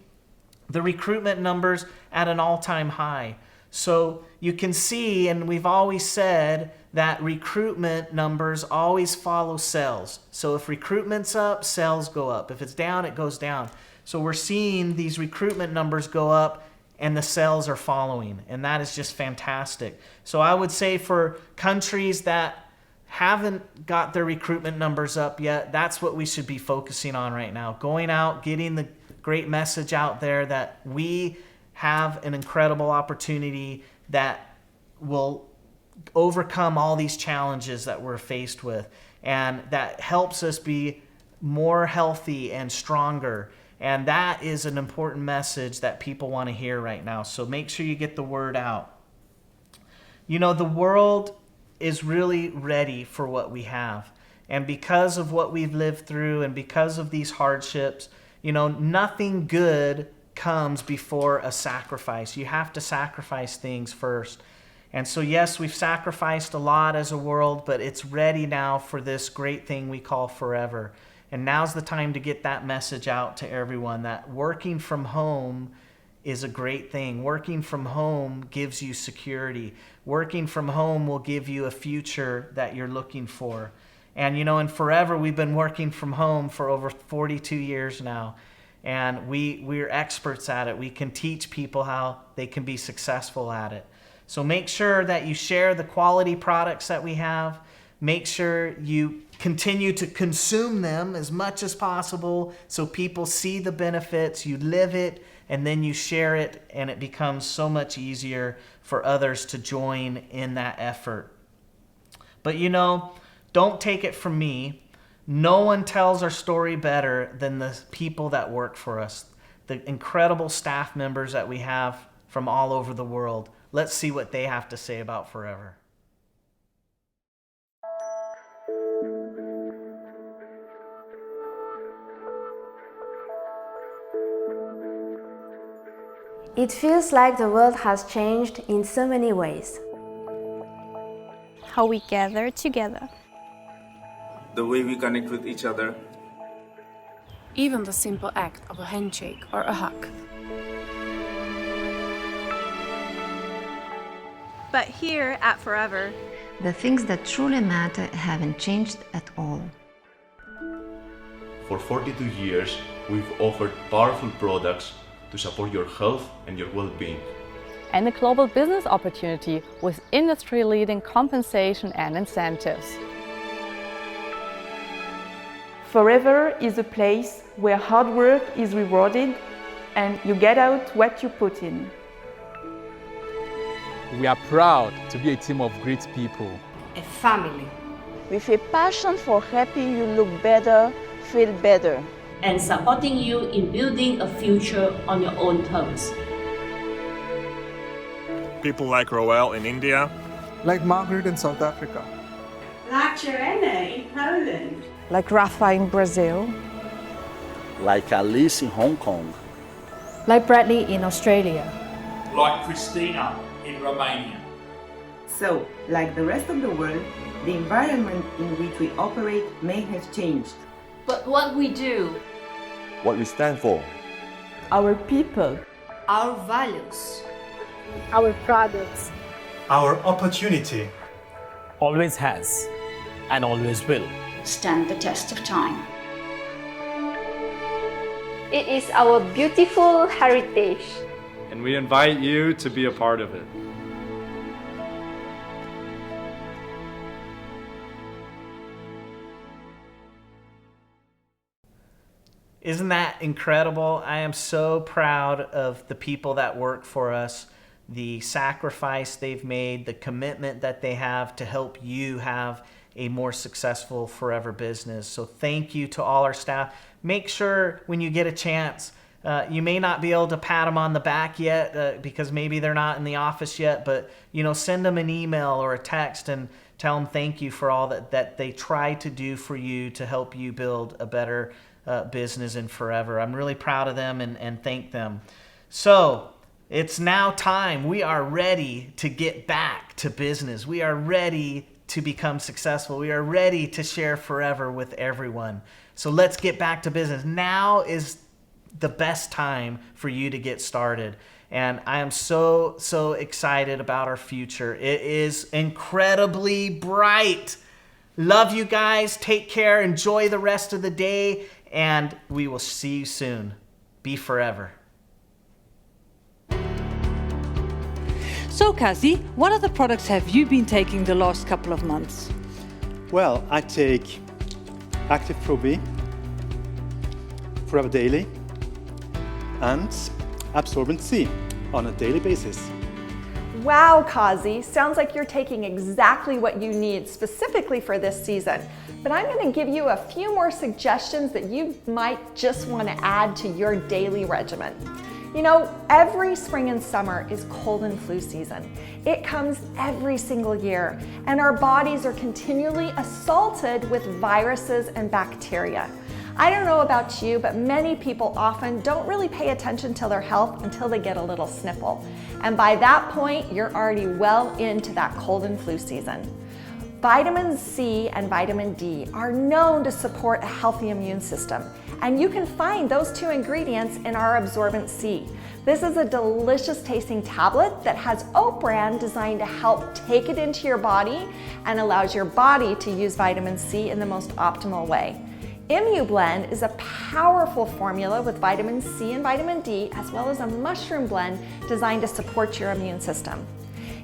the recruitment numbers at an all-time high. So you can see, and we've always said that recruitment numbers always follow sales. So if recruitment's up, sales go up. If it's down, it goes down. So we're seeing these recruitment numbers go up and the sales are following, and that is just fantastic. So I would say for countries that haven't got their recruitment numbers up yet, that's what we should be focusing on right now. Going out, getting the great message out there that we have an incredible opportunity that will overcome all these challenges that we're faced with, and that helps us be more healthy and stronger. And that is an important message that people want to hear right now. So make sure you get the word out. You know, the world is really ready for what we have. And because of what we've lived through and because of these hardships, you know, nothing good comes before a sacrifice. You have to sacrifice things first. And so, yes, we've sacrificed a lot as a world, but it's ready now for this great thing we call Forever. And now's the time to get that message out to everyone that working from home is a great thing. Working from home gives you security. Working from home will give you a future that you're looking for. And, you know, in Forever, we've been working from home for over 42 years now. And we're experts at it. We can teach people how they can be successful at it. So make sure that you share the quality products that we have. Make sure you continue to consume them as much as possible so people see the benefits, you live it, and then you share it, and it becomes so much easier for others to join in that effort. But you know, don't take it from me. No one tells our story better than the people that work for us, the incredible staff members that we have from all over the world. Let's see what they have to say about Forever. It feels like the world has changed in so many ways. How we gather together. The way we connect with each other. Even the simple act of a handshake or a hug. But here at Forever, the things that truly matter haven't changed at all. For 42 years, we've offered powerful products to support your health and your well-being. And a global business opportunity with industry-leading compensation and incentives. Forever is a place where hard work is rewarded and you get out what you put in. We are proud to be a team of great people. A family. With a passion for helping you look better, feel better. And supporting you in building a future on your own terms. People like Roel in India. Like Margaret in South Africa. Like Joanna in Poland. Like Rafa in Brazil. Like Alice in Hong Kong. Like Bradley in Australia. Like Christina in Romania. So, like the rest of the world, the environment in which we operate may have changed. But what we do, what we stand for, our people, our values, our products, our opportunity, always has and always will stand the test of time. It is our beautiful heritage. And we invite you to be a part of it. Isn't that incredible? I am so proud of the people that work for us, the sacrifice they've made, the commitment that they have to help you have a more successful Forever business. So thank you to all our staff. Make sure when you get a chance, you may not be able to pat them on the back yet because maybe they're not in the office yet, but send them an email or a text and tell them thank you for all that they try to do for you to help you build a better business in Forever. I'm really proud of them and thank them. So it's now time. We are ready to get back to business. We are ready to become successful. We are ready to share Forever with everyone. So let's get back to business. Now is the best time for you to get started. And I am so excited about our future. It is incredibly bright. Love you guys. Take care. Enjoy the rest of the day. And we will see you soon. Be Forever. So Kazi, what other products have you been taking the last couple of months? Well, I take Active Pro B, Forever Daily, and Absorbent C on a daily basis. Wow, Kazi, sounds like you're taking exactly what you need specifically for this season. But I'm going to give you a few more suggestions that you might just want to add to your daily regimen. Every spring and summer is cold and flu season. It comes every single year, and our bodies are continually assaulted with viruses and bacteria. I don't know about you, but many people often don't really pay attention to their health until they get a little sniffle. And by that point, you're already well into that cold and flu season. Vitamin C and vitamin D are known to support a healthy immune system, and you can find those two ingredients in our Absorbent C. This is a delicious tasting tablet that has oat bran designed to help take it into your body and allows your body to use vitamin C in the most optimal way. ImmuBlend is a powerful formula with vitamin C and vitamin D, as well as a mushroom blend designed to support your immune system.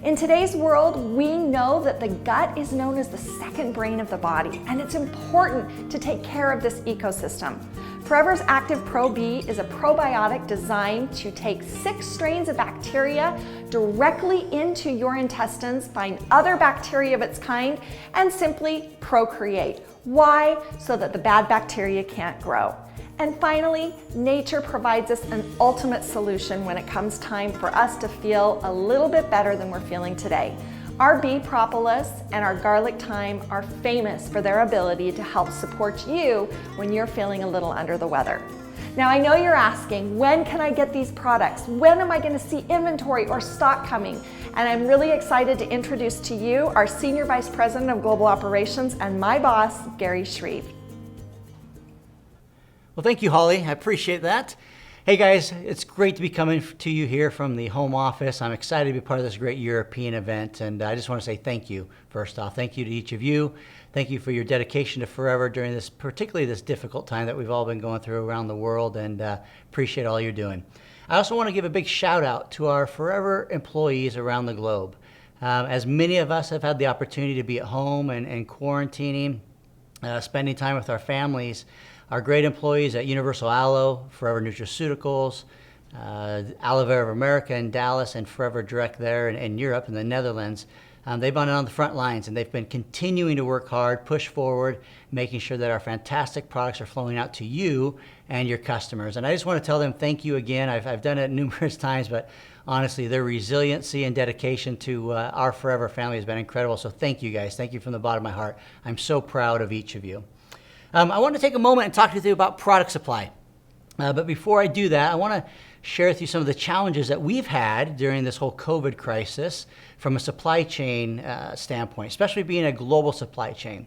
In today's world, we know that the gut is known as the second brain of the body, and it's important to take care of this ecosystem. Forever's Active Pro B is a probiotic designed to take 6 strains of bacteria directly into your intestines, find other bacteria of its kind, and simply procreate. Why? So that the bad bacteria can't grow. And finally, nature provides us an ultimate solution when it comes time for us to feel a little bit better than we're feeling today. Our bee propolis and our garlic thyme are famous for their ability to help support you when you're feeling a little under the weather. Now, I know you're asking, when can I get these products? When am I going to see inventory or stock coming? And I'm really excited to introduce to you our Senior Vice President of Global Operations and my boss, Gary Shreve. Well, thank you, Holly. I appreciate that. Hey guys, it's great to be coming to you here from the home office. I'm excited to be part of this great European event, and I just want to say thank you, first off. Thank you to each of you. Thank you for your dedication to Forever during this, particularly this difficult time that we've all been going through around the world, and appreciate all you're doing. I also want to give a big shout out to our Forever employees around the globe. As many of us have had the opportunity to be at home and quarantining, spending time with our families, our great employees at Universal Aloe, Forever Nutraceuticals, Aloe Vera of America in Dallas, and Forever Direct there in Europe, in the Netherlands, they've been on the front lines, and they've been continuing to work hard, push forward, making sure that our fantastic products are flowing out to you and your customers. And I just want to tell them thank you again. I've done it numerous times, but honestly, their resiliency and dedication to our Forever family has been incredible. So thank you guys. Thank you from the bottom of my heart. I'm so proud of each of you. I want to take a moment and talk to you about product supply. But before I do that, I want to share with you some of the challenges that we've had during this whole COVID crisis from a supply chain standpoint, especially being a global supply chain.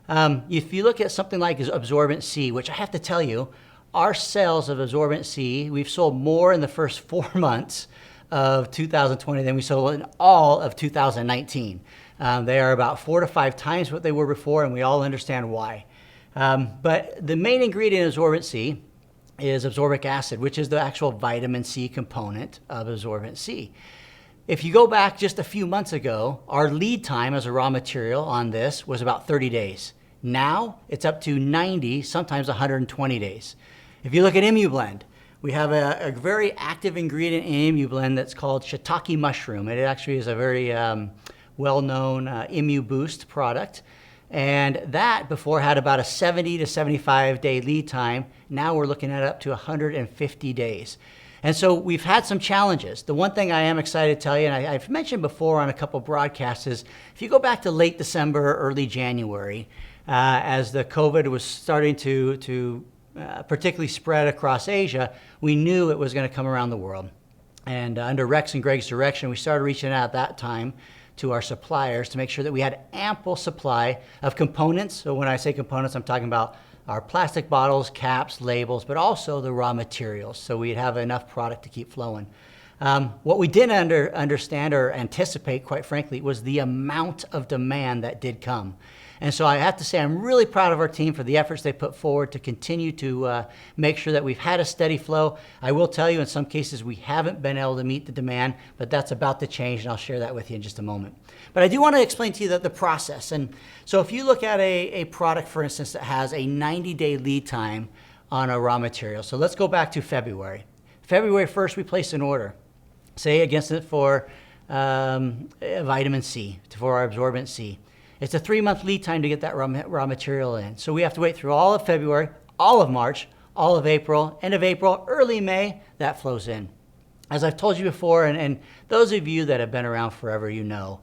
If you look at something like Absorbent C, which I have to tell you, our sales of Absorbent C, we've sold more in the first 4 months of 2020 than we sold in all of 2019. They are about 4 to 5 times what they were before, and we all understand why. But the main ingredient in Absorbent C is ascorbic acid, which is the actual vitamin C component of ascorbate C. If you go back just a few months ago, our lead time as a raw material on this was about 30 days. Now it's up to 90, sometimes 120 days. If you look at ImmuBlend, we have a very active ingredient in ImmuBlend that's called shiitake mushroom. It actually is a very well-known ImmuBoost product. And that before had about a 70 to 75 day lead time. Now we're looking at up to 150 days. And so we've had some challenges. The one thing I am excited to tell you, and I've mentioned before on a couple broadcasts, is if you go back to late December, early January, as the COVID was starting to particularly spread across Asia, we knew it was going to come around the world. And under Rex and Greg's direction, we started reaching out at that time to our suppliers to make sure that we had ample supply of components. So when I say components, I'm talking about our plastic bottles, caps, labels, but also the raw materials. So we'd have enough product to keep flowing. What we didn't understand or anticipate, quite frankly, was the amount of demand that did come. And so I have to say I'm really proud of our team for the efforts they put forward to continue to make sure that we've had a steady flow. I will tell you in some cases we haven't been able to meet the demand, but that's about to change, and I'll share that with you in just a moment. But I do want to explain to you the process. And so if you look at a product, for instance, that has a 90-day lead time on a raw material. So let's go back to February. February 1st, we placed an order, say against it for vitamin C, for our ascorbate C. It's a 3-month lead time to get that raw material in. So we have to wait through all of February, all of March, all of April, end of April, early May, that flows in. As I've told you before, and those of you that have been around forever, you know,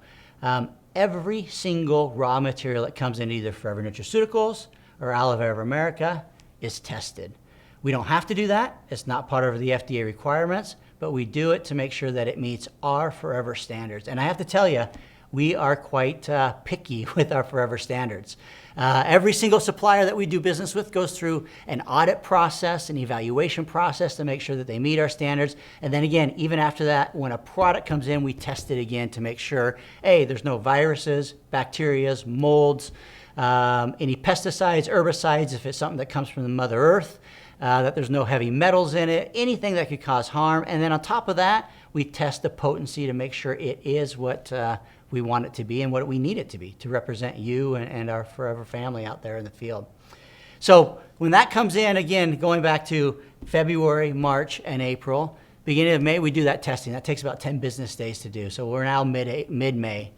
every single raw material that comes in either Forever Nutraceuticals or Aloe Vera America is tested. We don't have to do that. It's not part of the FDA requirements, but we do it to make sure that it meets our Forever standards. And I have to tell you, we are quite picky with our Forever standards. Every single supplier that we do business with goes through an audit process, an evaluation process to make sure that they meet our standards. And then again, even after that, when a product comes in, we test it again to make sure, A, there's no viruses, bacteria, molds, any pesticides, herbicides, if it's something that comes from the Mother Earth, that there's no heavy metals in it, anything that could cause harm. And then on top of that, we test the potency to make sure it is what we want it to be and what we need it to be to represent you and our Forever family out there in the field. So when that comes in, again, going back to February, March, and April, beginning of May, we do that testing. That takes about 10 business days to do. So we're now mid-May.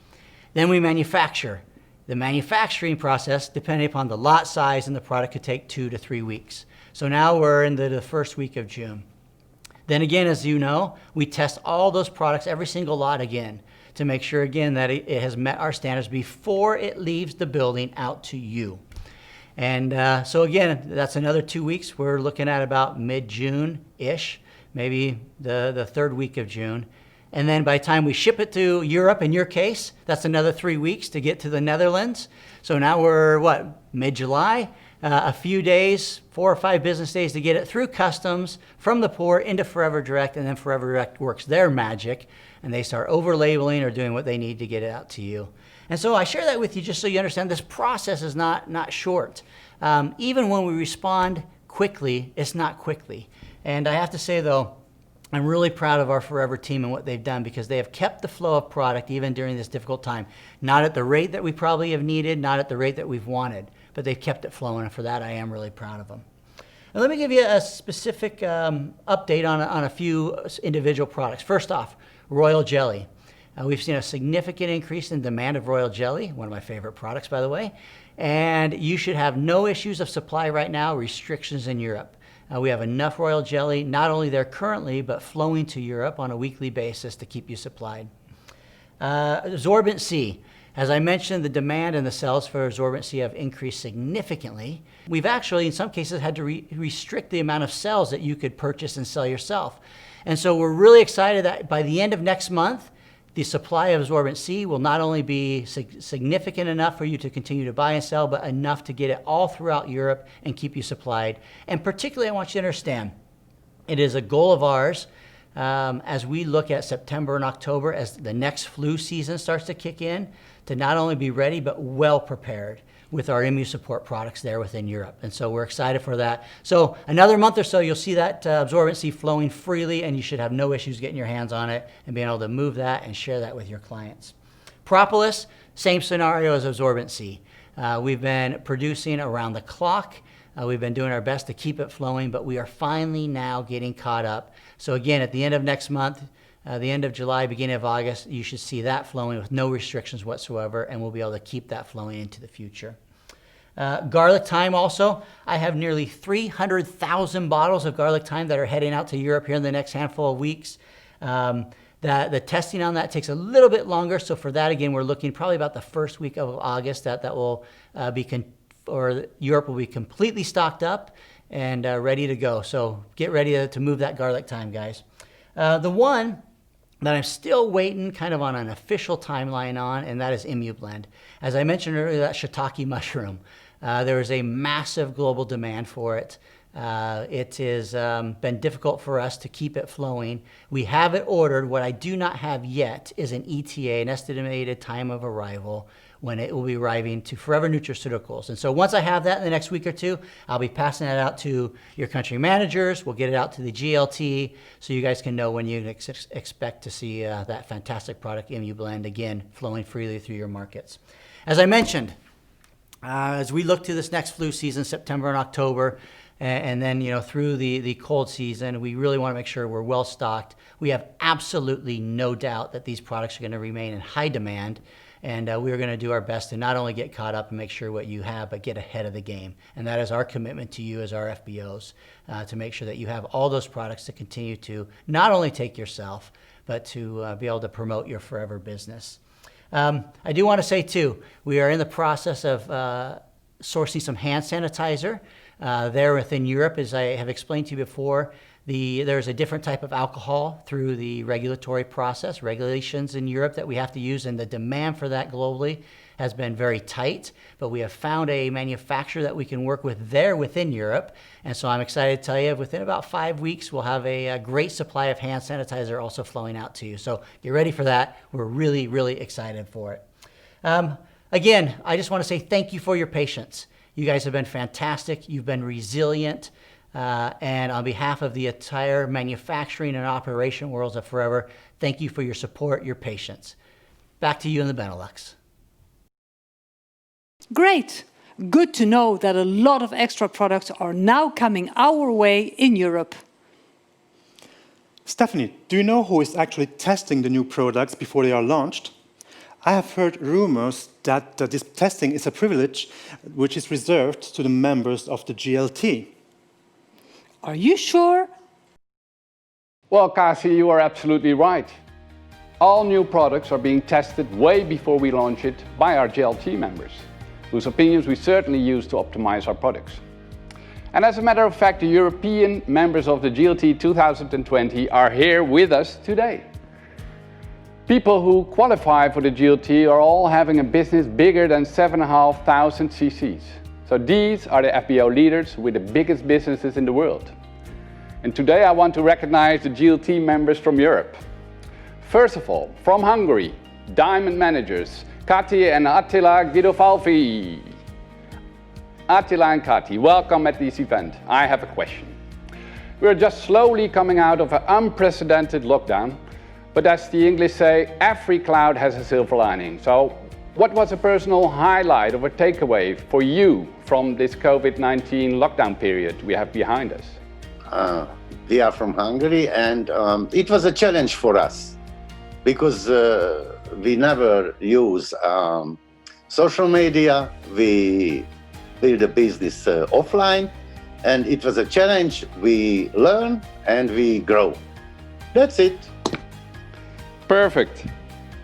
Then we manufacture. The manufacturing process, depending upon the lot size and the product, could take 2 to 3 weeks. So now we're in the first week of June. Then again, as you know, we test all those products, every single lot again, to make sure again that it has met our standards before it leaves the building out to you. And so again, that's another 2 weeks. We're looking at about mid-June-ish, maybe the third week of June. And then by the time we ship it to Europe, in your case, that's another 3 weeks to get to the Netherlands. So now we're, mid-July? A few days, 4 or 5 business days to get it through customs, from the port into Forever Direct, and then Forever Direct works their magic, and they start over-labeling or doing what they need to get it out to you. And so I share that with you just so you understand this process is not short. Even when we respond quickly, it's not quickly. And I have to say, though, I'm really proud of our Forever team and what they've done, because they have kept the flow of product even during this difficult time. Not at the rate that we probably have needed, not at the rate that we've wanted, but they've kept it flowing, and for that I am really proud of them. Now let me give you a specific update on a few individual products. First off, Royal Jelly. We've seen a significant increase in demand of Royal Jelly, one of my favorite products, by the way, and you should have no issues of supply right now, restrictions in Europe. We have enough Royal Jelly, not only there currently, but flowing to Europe on a weekly basis to keep you supplied. Ascorbate C. As I mentioned, the demand and the sales for ascorbate C have increased significantly. We've actually, in some cases, had to restrict the amount of cells that you could purchase and sell yourself. And so we're really excited that by the end of next month, the supply of ascorbate C will not only be significant enough for you to continue to buy and sell, but enough to get it all throughout Europe and keep you supplied. And particularly, I want you to understand, it is a goal of ours as we look at September and October, as the next flu season starts to kick in, to not only be ready, but well prepared. with our immune support products there within Europe. And so we're excited for that. So another month or so, you'll see that absorbency flowing freely, and you should have no issues getting your hands on it and being able to move that and share that with your clients. Propolis, same scenario as absorbency. We've been producing around the clock. We've been doing our best to keep it flowing, but we are finally now getting caught up. So again, at the end of next month, the end of July, beginning of August, you should see that flowing with no restrictions whatsoever, and we'll be able to keep that flowing into the future. Garlic thyme also, I have nearly 300,000 bottles of garlic thyme that are heading out to Europe here in the next handful of weeks. The testing on that takes a little bit longer, so for that, again, we're looking probably about the first week of August that will Europe will be completely stocked up and ready to go. So get ready to move that garlic thyme, guys. The one that I'm still waiting kind of on an official timeline on, and that is ImmuBlend. As I mentioned earlier, that shiitake mushroom. There is a massive global demand for it. It has been difficult for us to keep it flowing. We have it ordered. What I do not have yet is an ETA, an estimated time of arrival, when it will be arriving to Forever Nutraceuticals. And so once I have that in the next week or two, I'll be passing that out to your country managers. We'll get it out to the GLT so you guys can know when you expect to see that fantastic product, ImmuBlend, again, flowing freely through your markets. As I mentioned, as we look to this next flu season, September and October, and then through the cold season, we really want to make sure we're well stocked. We have absolutely no doubt that these products are going to remain in high demand. And we're going to do our best to not only get caught up and make sure what you have, but get ahead of the game. And that is our commitment to you as our FBOs, to make sure that you have all those products to continue to not only take yourself, but to be able to promote your forever business. I do want to say, too, we are in the process of sourcing some hand sanitizer there within Europe. As I have explained to you before, there's a different type of alcohol through the regulatory process, regulations in Europe that we have to use, and the demand for that globally has been very tight, but we have found a manufacturer that we can work with there within Europe, and so I'm excited to tell you within about 5 weeks we'll have a great supply of hand sanitizer also flowing out to you. So get ready for that. We're really, really excited for it. Again, I just want to say thank you for your patience. You guys have been fantastic. You've been resilient. And on behalf of the entire manufacturing and operation worlds of Forever, thank you for your support, your patience. Back to you in the Benelux. Great. Good to know that a lot of extra products are now coming our way in Europe. Stephanie, do you know who is actually testing the new products before they are launched? I have heard rumors that this testing is a privilege which is reserved to the members of the GLT. Are you sure? Well, Kasi, you are absolutely right. All new products are being tested way before we launch it by our GLT members, whose opinions we certainly use to optimize our products. And as a matter of fact, the European members of the GLT 2020 are here with us today. People who qualify for the GLT are all having a business bigger than 7,500 cc's. So these are the FBO leaders with the biggest businesses in the world. And today I want to recognize the GLT members from Europe. First of all, from Hungary, Diamond Managers, Kati and Attila Gidofalfi. Attila and Kati, welcome at this event. I have a question. We're just slowly coming out of an unprecedented lockdown, but as the English say, every cloud has a silver lining. So what was a personal highlight or a takeaway for you from this COVID-19 lockdown period we have behind us? We are from Hungary, and it was a challenge for us because we never use social media. We build a business offline, and it was a challenge. We learn and we grow. That's it. Perfect.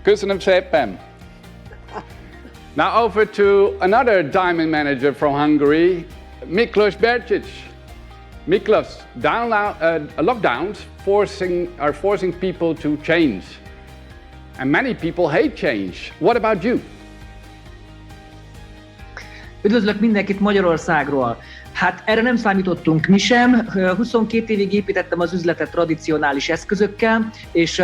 Köszönöm szépen. Now over to another diamond manager from Hungary, Miklos Bercic. Miklos, lockdowns are forcing people to change. And many people hate change. What about you? Üdvözlök mindenkit Magyarországról! Hát erre nem számítottunk mi sem. 22 évig építettem az üzletet tradicionális eszközökkel, és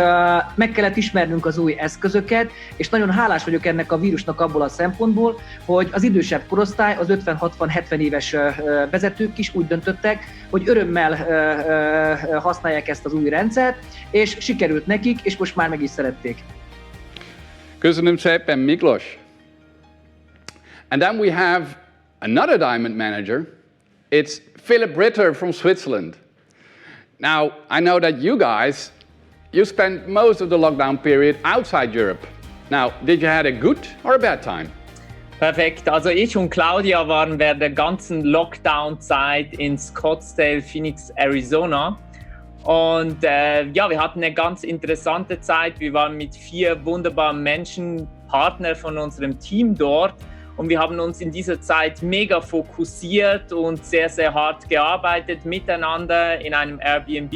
meg kellett ismernünk az új eszközöket, és nagyon hálás vagyok ennek a vírusnak abból a szempontból, hogy az idősebb korosztály, az 50-60-70 éves vezetők is úgy döntöttek, hogy örömmel használják ezt az új rendszert, és sikerült nekik, és most már meg is szerették. Köszönöm szépen, Miklos. And then we have another diamond manager. It's Philip Ritter from Switzerland. Now, I know that you guys, you spent most of the lockdown period outside Europe. Now, did you have a good or a bad time? Perfekt. Also ich und Claudia waren während der ganzen Lockdown-Zeit in Scottsdale, Phoenix, Arizona. Und ja, wir hatten eine ganz interessante Zeit. Wir waren mit 4 wunderbaren Menschen, Partner von unserem Team dort. Und wir haben uns in dieser Zeit mega fokussiert und sehr, sehr hart gearbeitet miteinander in einem Airbnb,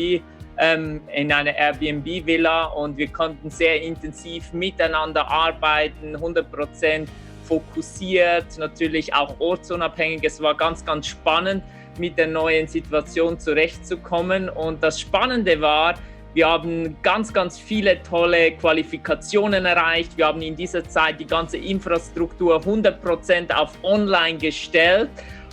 in einer Airbnb-Villa. Und wir konnten sehr intensiv miteinander arbeiten, 100% fokussiert, natürlich auch ortsunabhängig. Es war ganz, ganz spannend, mit der neuen Situation zurechtzukommen. Und das Spannende war, wir haben ganz, ganz viele tolle Qualifikationen erreicht. Wir haben in dieser Zeit die ganze Infrastruktur 100% auf Online gestellt.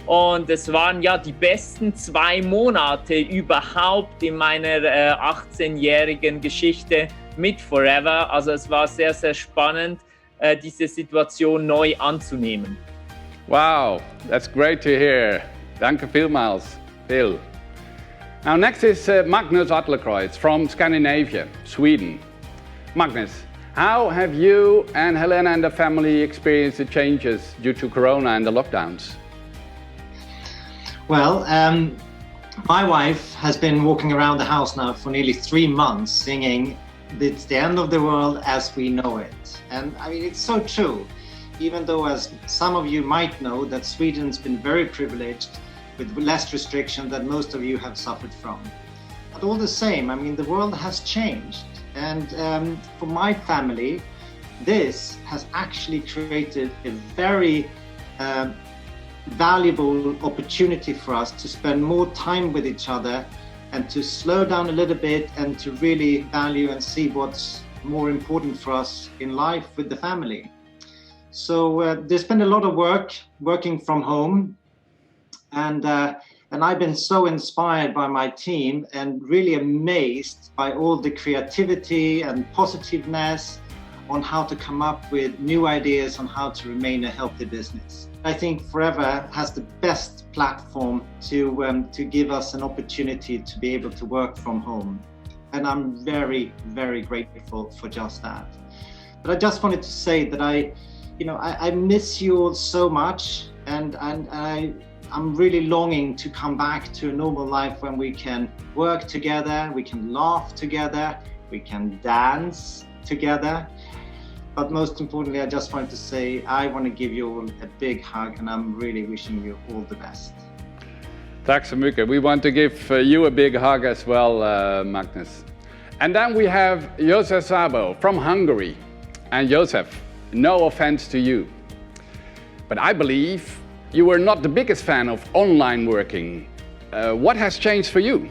Und es waren ja die besten 2 Monate überhaupt in meiner 18-jährigen Geschichte mit Forever. Also es war sehr, sehr spannend, diese Situation neu anzunehmen. Wow, that's great to hear. Danke vielmals, Phil. Now next is Magnus Adlerkreuz from Scandinavia, Sweden. Magnus, how have you and Helena and the family experienced the changes due to Corona and the lockdowns? Well, my wife has been walking around the house now for nearly 3 months singing "It's the end of the world as we know it." And I mean, it's so true. Even though, as some of you might know, that Sweden's been very privileged with less restriction than most of you have suffered from. But all the same, I mean, the world has changed. And for my family, this has actually created a very valuable opportunity for us to spend more time with each other and to slow down a little bit and to really value and see what's more important for us in life with the family. So there's been a lot of working from home, and I've been so inspired by my team and really amazed by all the creativity and positiveness on how to come up with new ideas on how to remain a healthy business. I think Forever has the best platform to give us an opportunity to be able to work from home. And I'm very, very grateful for just that. But I just wanted to say that I miss you all so much, and I'm really longing to come back to a normal life when we can work together, we can laugh together, we can dance together. But most importantly, I just wanted to say I want to give you all a big hug, and I'm really wishing you all the best. Tack så mycket. We want to give you a big hug as well, Magnus. And then we have Josef Szabo from Hungary. And Josef, no offense to you, but I believe you were not the biggest fan of online working. What has changed for you?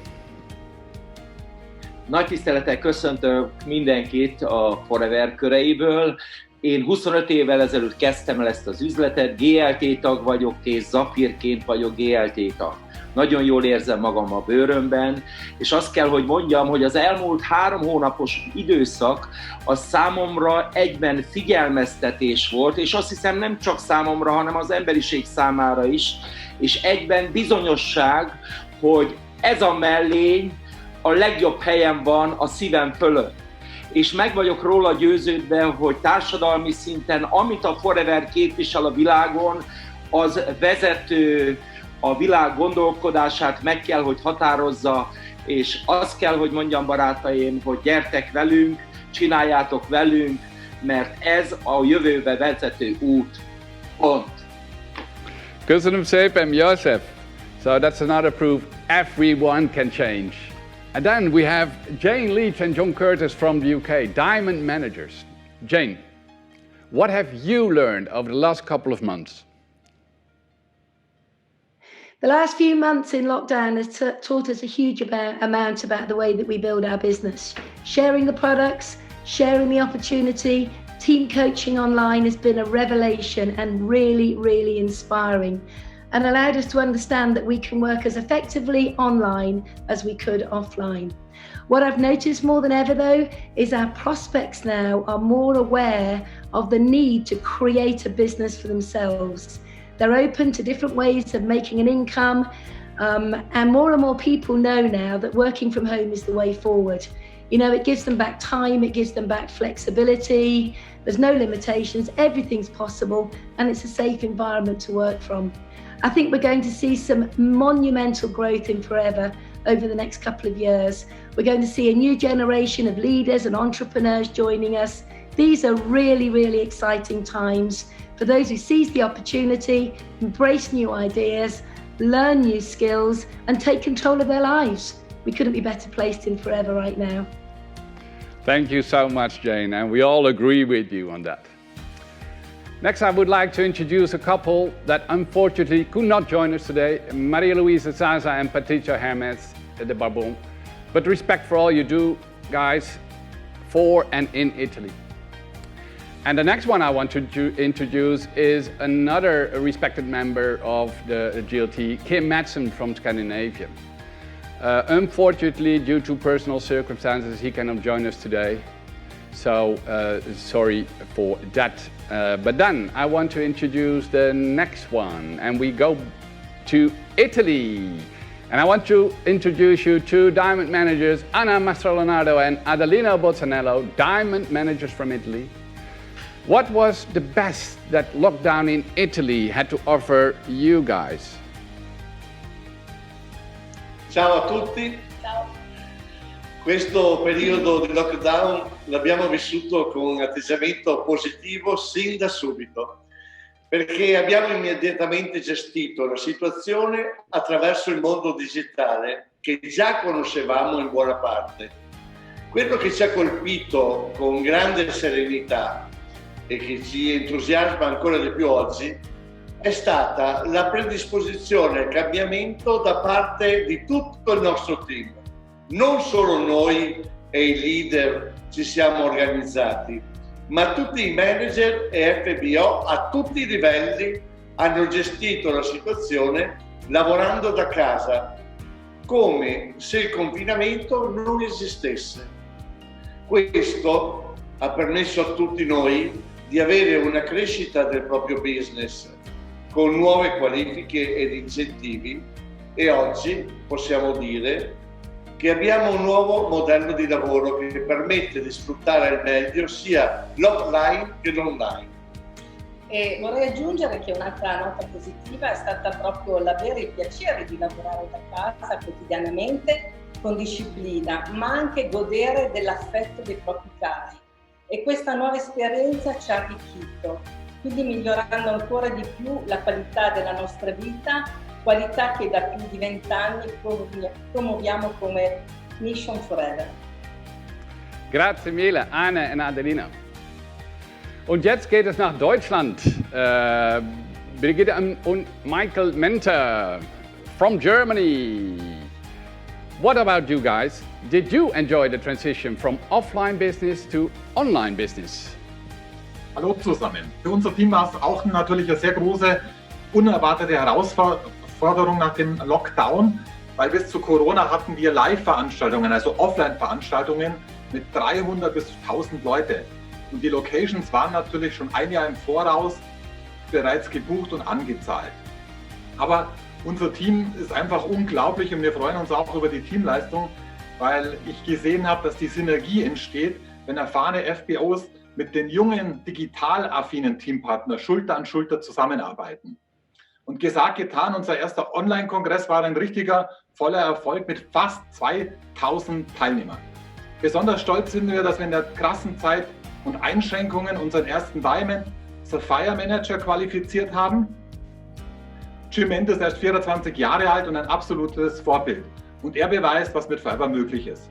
Nagy tisztelettel köszöntök mindenkit a Forever köreiből. Én 25 évvel ezelőtt kezdtem el ezt az üzletet, GLT tag vagyok és Zafirként vagyok GLT tag. Nagyon jól érzem magam a bőrömben, és azt kell, hogy mondjam, hogy az elmúlt 3 hónapos időszak az számomra egyben figyelmeztetés volt, és azt hiszem nem csak számomra, hanem az emberiség számára is, és egyben bizonyosság, hogy ez a mellény a legjobb helyen van a szívem fölött. És meg vagyok róla győződve, hogy társadalmi szinten, amit a Forever képvisel a világon, az vezető, a világ gondolkodását meg kell, hogy határozza, és azt kell, hogy mondjam, barátaim, hogy gyertek velünk, csináljátok velünk, mert ez a jövőbe vezető út. Pont. Köszönöm szépen, Josef. So that's another proof everyone can change. And then we have Jane Leach and John Curtis from the UK, Diamond Managers. Jane, what have you learned over the last couple of months? The last few months in lockdown has taught us a huge amount about the way that we build our business. Sharing the products, sharing the opportunity, team coaching online has been a revelation and really, really inspiring, and allowed us to understand that we can work as effectively online as we could offline. What I've noticed more than ever though is our prospects now are more aware of the need to create a business for themselves. They're open to different ways of making an income, and more people know now that working from home is the way forward. You know, it gives them back time, it gives them back flexibility, there's no limitations, everything's possible, and it's a safe environment to work from. I think we're going to see some monumental growth in Forever over the next couple of years. We're going to see a new generation of leaders and entrepreneurs joining us. These are really, really exciting times for those who seize the opportunity, embrace new ideas, learn new skills, and take control of their lives. We couldn't be better placed in Forever right now. Thank you so much, Jane, and we all agree with you on that. Next, I would like to introduce a couple that unfortunately could not join us today, Maria Luisa Zaza and Patricia Hermes de Barbon. But respect for all you do, guys, for and in Italy. And the next one I want to introduce is another respected member of the GLT, Kim Madsen from Scandinavia. Unfortunately, due to personal circumstances, he cannot join us today. So sorry for that. But then I want to introduce the next one, and we go to Italy. And I want to introduce you to diamond managers Anna Mastrolonardo and Adelina Bozzanello, diamond managers from Italy. What was the best that lockdown in Italy had to offer you guys? Ciao a tutti. Ciao. Questo periodo di lockdown l'abbiamo vissuto con un atteggiamento positivo sin da subito, perché abbiamo immediatamente gestito la situazione attraverso il mondo digitale che già conoscevamo in buona parte. Quello che ci ha colpito con grande serenità e che ci entusiasma ancora di più oggi è stata la predisposizione al cambiamento da parte di tutto il nostro team. Non solo noi e i leader ci siamo organizzati, ma tutti i manager e FBO a tutti i livelli hanno gestito la situazione lavorando da casa, come se il confinamento non esistesse. Questo ha permesso a tutti noi di avere una crescita del proprio business con nuove qualifiche ed incentivi, e oggi possiamo dire che abbiamo un nuovo modello di lavoro che permette di sfruttare al meglio sia l'offline che l'online. E vorrei aggiungere che un'altra nota positiva è stata proprio l'avere il piacere di lavorare da casa quotidianamente con disciplina, ma anche godere dell'affetto dei propri cari. E questa nuova esperienza ci ha arricchito, quindi migliorando ancora di più la qualità della nostra vita, qualità che da più di 20 anni promuoviamo come Mission Forever. Grazie mille, Anne und Adelina. Und jetzt geht es nach Deutschland. Brigitte und Michael Menter from Germany. What about you guys? Did you enjoy the transition from offline business to online business? Hallo zusammen. Für unser Team war es auch natürlich eine sehr große, unerwartete Herausforderung nach dem Lockdown, weil bis zu Corona hatten wir Live-Veranstaltungen, also Offline-Veranstaltungen mit 300 bis 1000 Leute. Und die Locations waren natürlich schon ein Jahr im Voraus bereits gebucht und angezahlt. Aber unser Team ist einfach unglaublich und wir freuen uns auch über die Teamleistung, weil ich gesehen habe, dass die Synergie entsteht, wenn erfahrene FBOs mit den jungen, digital affinen Teampartnern Schulter an Schulter zusammenarbeiten. Und gesagt, getan, unser erster Online-Kongress war ein richtiger, voller Erfolg mit fast 2000 Teilnehmern. Besonders stolz sind wir, dass wir in der krassen Zeit und Einschränkungen unseren ersten Diamond Sapphire Manager qualifiziert haben. Jim Mente ist erst 24 Jahre alt und ein absolutes Vorbild. Und er beweist, was mit Forever möglich ist.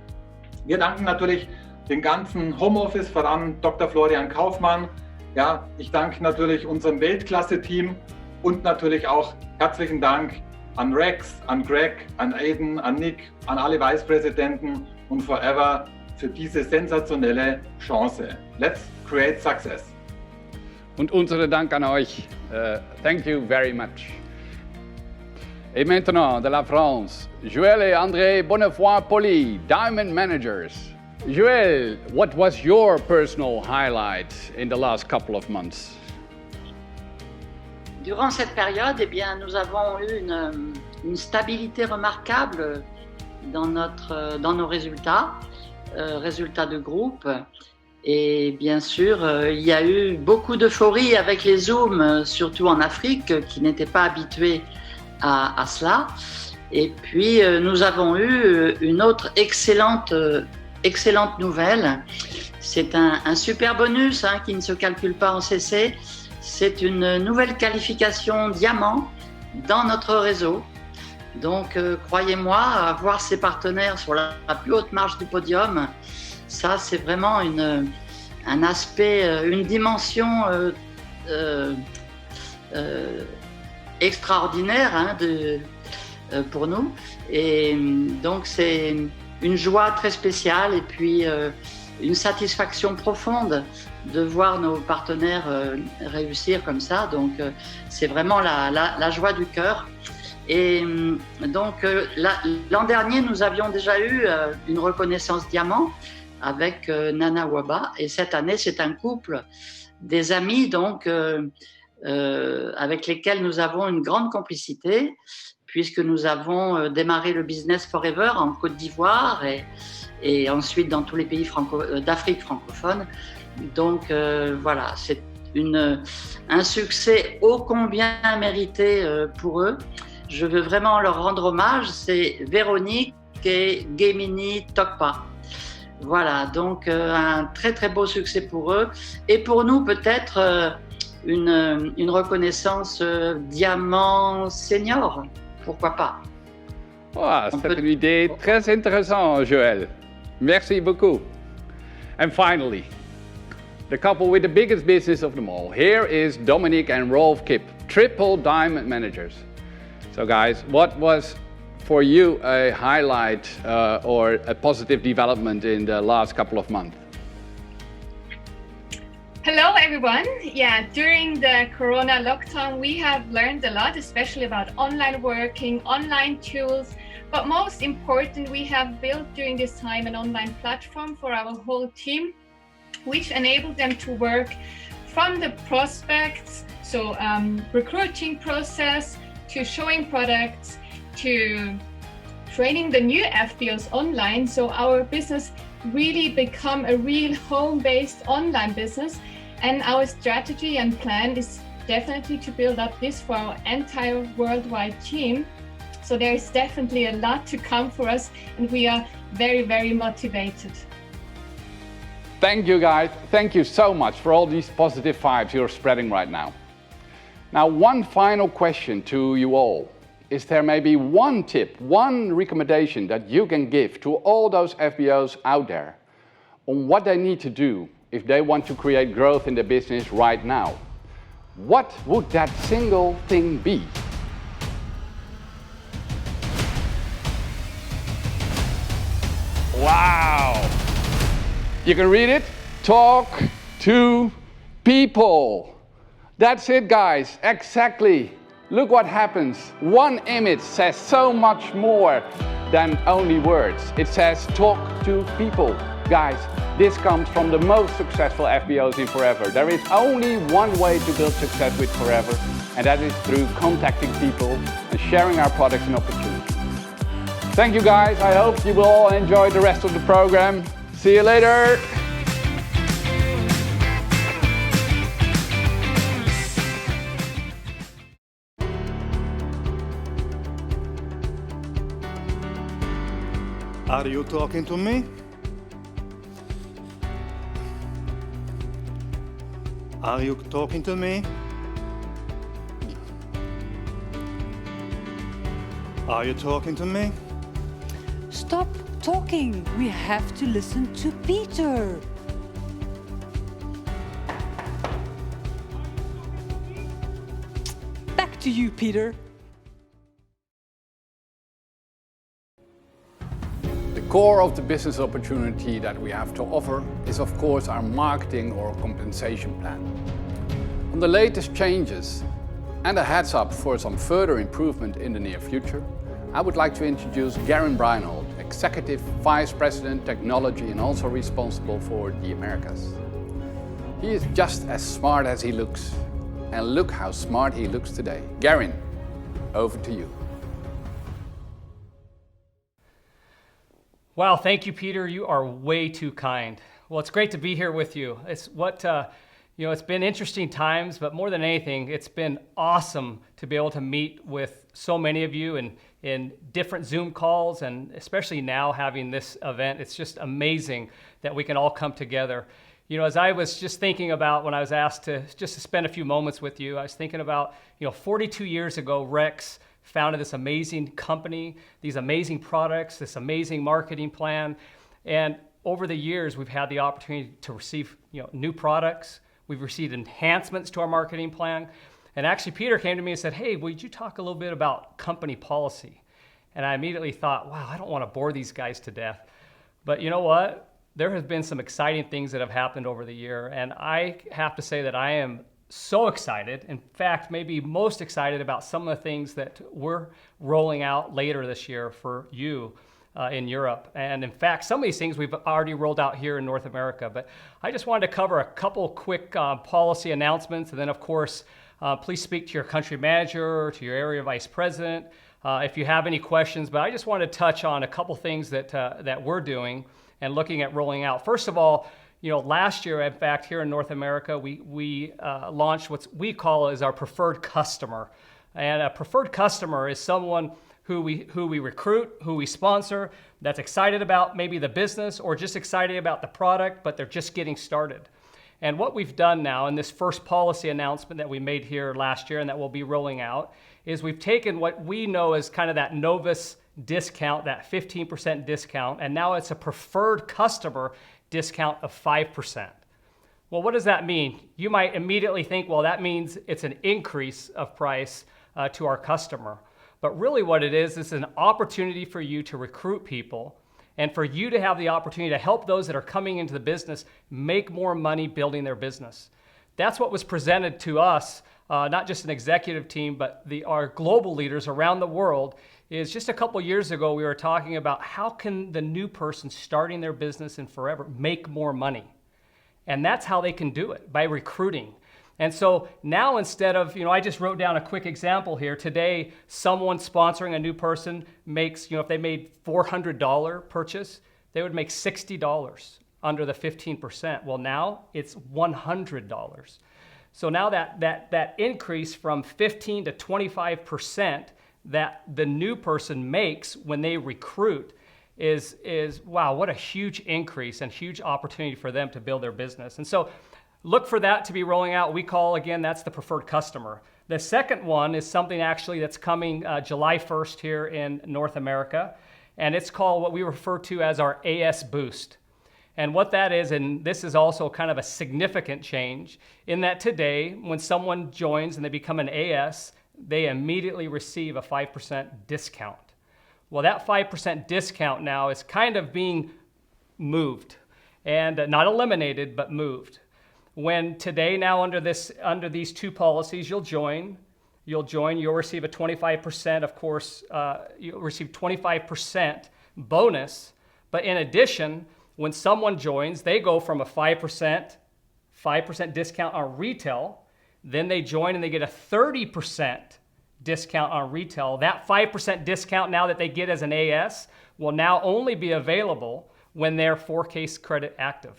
Wir danken natürlich den ganzen Homeoffice, voran Dr. Florian Kaufmann. Ja, ich danke natürlich unserem Weltklasse-Team und natürlich auch herzlichen Dank an Rex, an Greg, an Aiden, an Nick, an alle Vicepräsidenten und Forever für diese sensationelle Chance. Let's create success. Und unsere Dank an euch. Thank you very much. Et maintenant, de la France, Joël et André Bonnefoy-Poli, Diamond Managers. Joël, what was your personal highlight in the last couple of months? Durant cette période, eh bien, nous avons eu une stabilité remarquable dans nos résultats de groupe. Et bien sûr, il y a eu beaucoup d'euphorie avec les Zooms, surtout en Afrique, qui n'étaient pas habitués à cela. Et puis, nous avons eu une autre excellente nouvelle. C'est un super bonus qui ne se calcule pas en CC. C'est une nouvelle qualification diamant dans notre réseau. Donc, croyez-moi, avoir ces partenaires sur la plus haute marche du podium, ça, c'est vraiment un aspect, une dimension extraordinaire pour nous. Et donc, c'est une joie très spéciale et puis une satisfaction profonde de voir nos partenaires réussir comme ça. Donc, c'est vraiment la joie du cœur. Et donc, l'an dernier, nous avions déjà eu une reconnaissance diamant avec Nana Waba. Et cette année, c'est un couple, des amis, donc, avec lesquels nous avons une grande complicité, puisque nous avons démarré le business Forever en Côte d'Ivoire et ensuite dans tous les pays d'Afrique francophone. Donc voilà, c'est un succès ô combien mérité pour eux. Je veux vraiment leur rendre hommage, c'est Véronique et Gemini Tokpa. Voilà, donc un très très beau succès pour eux. Et pour nous, peut-être une reconnaissance diamant senior, pourquoi pas. C'est une idée très intéressante, Joël. Merci beaucoup. And finally, the couple with the biggest business of them all. Here is Dominic and Rolf Kipp, triple diamond managers. So guys, what was for you a highlight or a positive development in the last couple of months? Hello everyone. Yeah, during the Corona lockdown, we have learned a lot, especially about online working, online tools. But most important, we have built during this time an online platform for our whole team, which enabled them to work from the prospects, so recruiting process, to showing products, to training the new FBOs online. So our business really become a real home-based online business. And our strategy and plan is definitely to build up this for our entire worldwide team. So there is definitely a lot to come for us, and we are very, very motivated. Thank you guys. Thank you so much for all these positive vibes you're spreading right now. Now, one final question to you all. Is there maybe one tip, one recommendation that you can give to all those FBOs out there on what they need to do if they want to create growth in their business right now? What would that single thing be? Wow! You can read it. Talk to people. That's it, guys. Exactly. Look what happens. One image says so much more than only words. It says talk to people. Guys, this comes from the most successful FBOs in Forever. There is only one way to build success with Forever, and that is through contacting people and sharing our products and opportunities. Thank you guys. I hope you will all enjoy the rest of the program. See you later. Are you talking to me? Are you talking to me? Are you talking to me? Stop talking. We have to listen to Peter. Back to you, Peter. core of the business opportunity that we have to offer is of course our marketing or compensation plan. On the latest changes and a heads up for some further improvement in the near future, I would like to introduce Garin Breinholt, Executive Vice President Technology and also responsible for the Americas. He is just as smart as he looks, and look how smart he looks today. Garin, over to you. Wow, thank you, Peter. You are way too kind. Well, it's great to be here with you. It's it's been interesting times, but more than anything, it's been awesome to be able to meet with so many of you in different Zoom calls, and especially now having this event. It's just amazing that we can all come together. You know, as I was just thinking about when I was asked to spend a few moments with you, I was thinking about, 42 years ago, Rex founded this amazing company, these amazing products, this amazing marketing plan. And over the years, we've had the opportunity to receive, new products. We've received enhancements to our marketing plan. And actually, Peter came to me and said, hey, would you talk a little bit about company policy? And I immediately thought, wow, I don't want to bore these guys to death. But you know what? There have been some exciting things that have happened over the year. And I have to say that I am so excited. In fact, maybe most excited about some of the things that we're rolling out later this year for you in Europe. And in fact, some of these things we've already rolled out here in North America. But I just wanted to cover a couple quick policy announcements. And then, of course, please speak to your country manager or to your area vice president if you have any questions. But I just wanted to touch on a couple things that we're doing and looking at rolling out. First of all, last year, in fact, here in North America, we launched what we call as our preferred customer. And a preferred customer is someone who we recruit, who we sponsor, that's excited about maybe the business or just excited about the product, but they're just getting started. And what we've done now in this first policy announcement that we made here last year and that we'll be rolling out is we've taken what we know as kind of that novice discount, that 15% discount, and now it's a preferred customer discount of 5%. Well, what does that mean? You might immediately think, well, that means it's an increase of price to our customer. But really what it is an opportunity for you to recruit people and for you to have the opportunity to help those that are coming into the business make more money building their business. That's what was presented to us, not just an executive team, but our global leaders around the world. Is just a couple years ago, we were talking about how can the new person starting their business in Forever make more money? And that's how they can do it, by recruiting. And so now instead of, I just wrote down a quick example here. Today, someone sponsoring a new person makes, if they made $400 purchase, they would make $60 under the 15%. Well, now it's $100. So now that increase from 15 to 25% that the new person makes when they recruit is wow, what a huge increase and huge opportunity for them to build their business. And so look for that to be rolling out. We call, again, that's the preferred customer. The second one is something actually that's coming July 1st here in North America, and it's called what we refer to as our AS Boost. And what that is, and this is also kind of a significant change, in that today, when someone joins and they become an AS, they immediately receive a 5% discount. Well, that 5% discount now is kind of being moved, and not eliminated, but moved. When today, now under these two policies, you'll receive a 25%, of course, you'll receive 25% bonus. But in addition, when someone joins, they go from a 5% discount on retail, then they join and they get a 30% discount on retail. That 5% discount now that they get as an AS will now only be available when they're 4K credit active.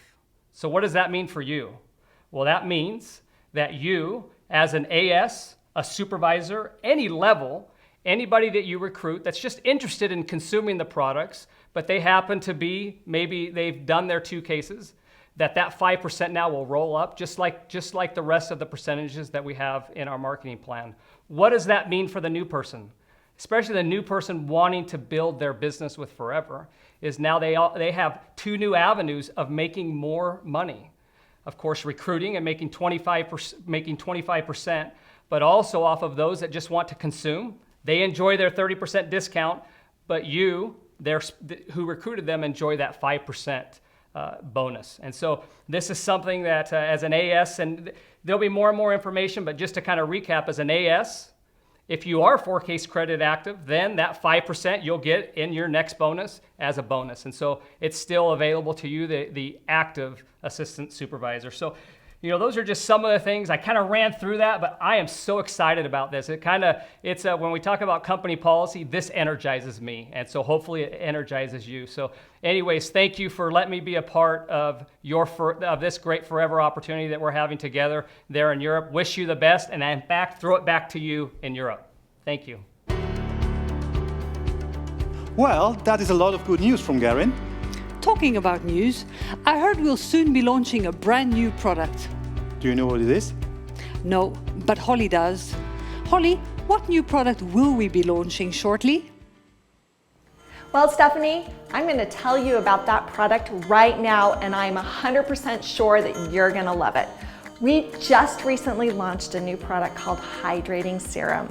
So what does that mean for you? Well, that means that you, as an AS, a supervisor, any level, anybody that you recruit that's just interested in consuming the products, but they happen to be, maybe they've done their 2 cases, that 5% now will roll up just like the rest of the percentages that we have in our marketing plan. What does that mean for the new person? Especially the new person wanting to build their business with Forever, is now they have 2 new avenues of making more money. Of course, recruiting and making 25%, but also off of those that just want to consume. They enjoy their 30% discount, but you, who recruited them enjoy that 5% bonus. And so this is something that as an AS, and there'll be more and more information, but just to kind of recap, as an AS, if you are 4Case credit active, then that 5% you'll get in your next bonus as a bonus. And so it's still available to you, the active assistant supervisor. So, you know, those are just some of the things. I kind of ran through that, but I am so excited about this. It's when we talk about company policy, this energizes me. And so hopefully it energizes you. So anyways, thank you for letting me be a part of of this great Forever opportunity that we're having together there in Europe. Wish you the best, and in fact, throw it back to you in Europe. Thank you. Well, that is a lot of good news from Garin. Talking about news, I heard we'll soon be launching a brand new product. Do you know what it is? No, but Holly does. Holly, what new product will we be launching shortly? Well, Stephanie, I'm going to tell you about that product right now, and I'm 100% sure that you're going to love it. We just recently launched a new product called Hydrating Serum.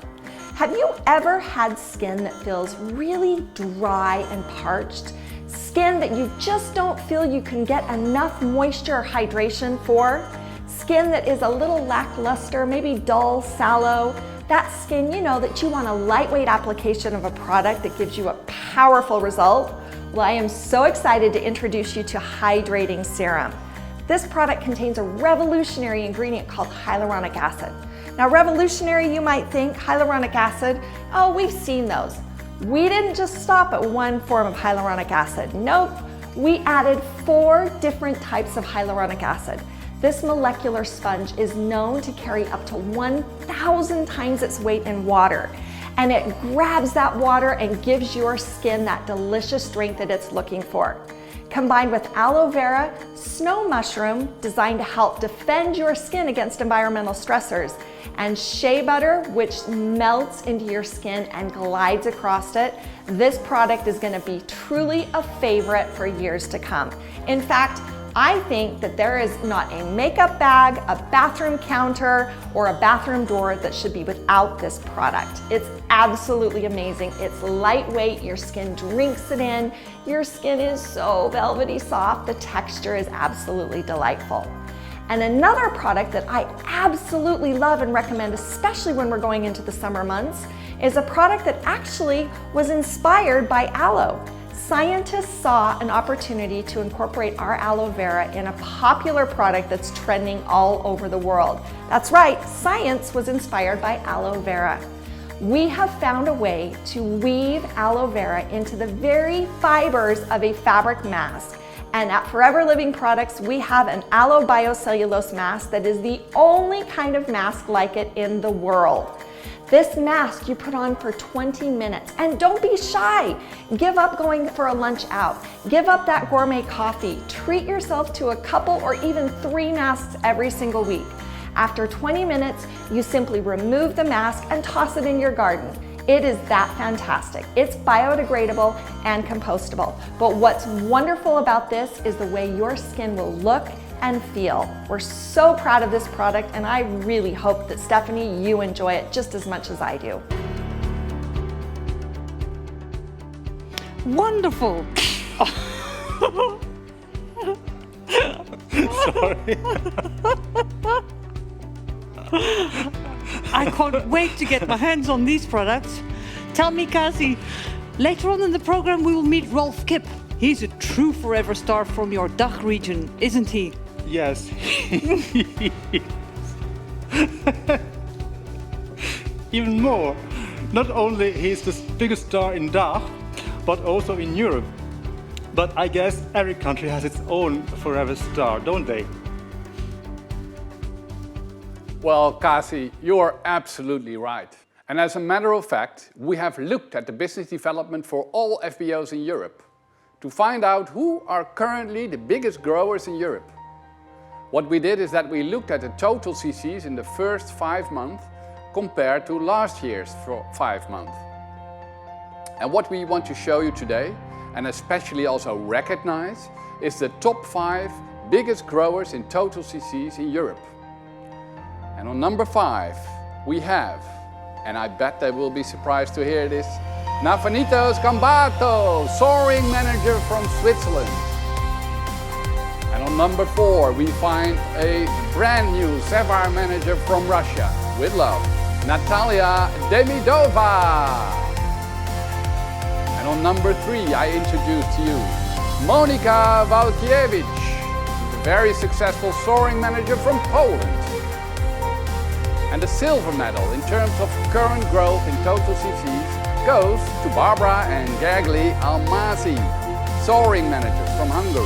Have you ever had skin that feels really dry and parched? Skin that you just don't feel you can get enough moisture or hydration for? Skin that is a little lackluster, maybe dull, sallow? That skin, you know, that you want a lightweight application of a product that gives you a powerful result? Well, I am so excited to introduce you to Hydrating Serum. This product contains a revolutionary ingredient called hyaluronic acid. Now, revolutionary, you might think, hyaluronic acid, oh, we've seen those. We didn't just stop at one form of hyaluronic acid. Nope, we added 4 different types of hyaluronic acid. This molecular sponge is known to carry up to 1,000 times its weight in water. And it grabs that water and gives your skin that delicious strength that it's looking for. Combined with aloe vera, snow mushroom, designed to help defend your skin against environmental stressors, and shea butter, which melts into your skin and glides across it, this product is going to be truly a favorite for years to come. In fact, I think that there is not a makeup bag, a bathroom counter, or a bathroom door that should be without this product. It's absolutely amazing. It's lightweight, your skin drinks it in, your skin is so velvety soft, the texture is absolutely delightful. And another product that I absolutely love and recommend, especially when we're going into the summer months, is a product that actually was inspired by aloe. Scientists saw an opportunity to incorporate our aloe vera in a popular product that's trending all over the world. That's right, science was inspired by aloe vera. We have found a way to weave aloe vera into the very fibers of a fabric mask. And at Forever Living Products, we have an aloe biocellulose mask that is the only kind of mask like it in the world. This mask you put on for 20 minutes, and don't be shy. Give up going for a lunch out. Give up that gourmet coffee. Treat yourself to a couple or even 3 masks every single week. After 20 minutes, you simply remove the mask and toss it in your garden. It is that fantastic. It's biodegradable and compostable. But what's wonderful about this is the way your skin will look and feel. We're so proud of this product, and I really hope that, Stephanie, you enjoy it just as much as I do. Wonderful. Sorry. I can't wait to get my hands on these products. Tell me, Kazi, later on in the program we will meet Rolf Kip. He's a true Forever star from your DACH region, isn't he? Yes. Even more. Not only he's the biggest star in DACH, but also in Europe. But I guess every country has its own Forever star, don't they? Well, Kasi, you are absolutely right. And as a matter of fact, we have looked at the business development for all FBOs in Europe to find out who are currently the biggest growers in Europe. What we did is that we looked at the total CCs in the first 5 months compared to last year's 5 months. And what we want to show you today, and especially also recognize, is the top 5 biggest growers in total CCs in Europe. And on number 5, we have, and I bet they will be surprised to hear this, Nafanitos Cambato, soaring manager from Switzerland. And on number 4, we find a brand new Sapphire manager from Russia. With love, Natalia Demidova. And on number 3, I introduce to you Monika Walkiewicz, the very successful soaring manager from Poland. And the silver medal in terms of current growth in total CCs goes to Barbara and Gagli Almasi, soaring managers from Hungary.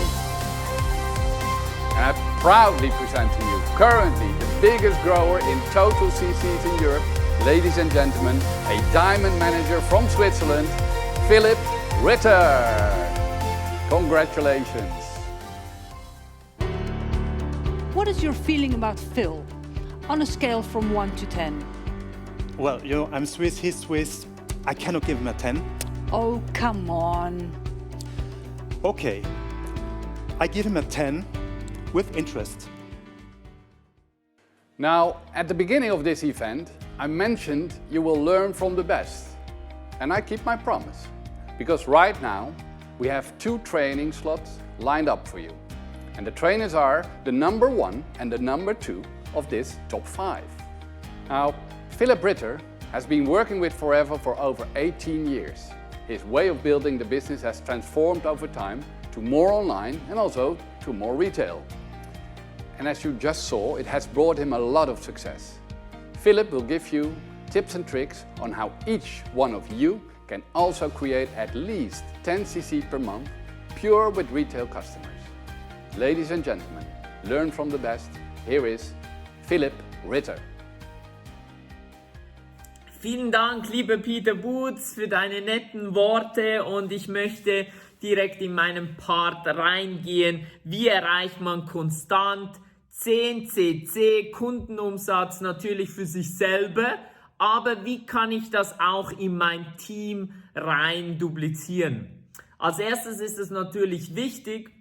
And I proudly present to you currently the biggest grower in total CCs in Europe, ladies and gentlemen, a diamond manager from Switzerland, Philip Ritter. Congratulations. What is your feeling about Phil on a scale from 1 to 10? Well, you know, I'm Swiss, he's Swiss. I cannot give him a 10. Oh, come on. Okay, I give him a 10 with interest. Now, at the beginning of this event, I mentioned you will learn from the best. And I keep my promise. Because right now, we have 2 training slots lined up for you. And the trainers are the number 1 and the number 2 of this top 5. Now, Philip Ritter has been working with Forever for over 18 years. His way of building the business has transformed over time to more online and also to more retail. And as you just saw, it has brought him a lot of success. Philip will give you tips and tricks on how each one of you can also create at least 10 cc per month, pure with retail customers. Ladies and gentlemen, learn from the best. Here is Philip Ritter. Vielen Dank, lieber Peter Boots, für deine netten Worte und ich möchte direkt in meinen Part reingehen. Wie erreicht man konstant 10 CC Kundenumsatz natürlich für sich selber, aber wie kann ich das auch in mein Team rein duplizieren? Als erstes ist es natürlich wichtig,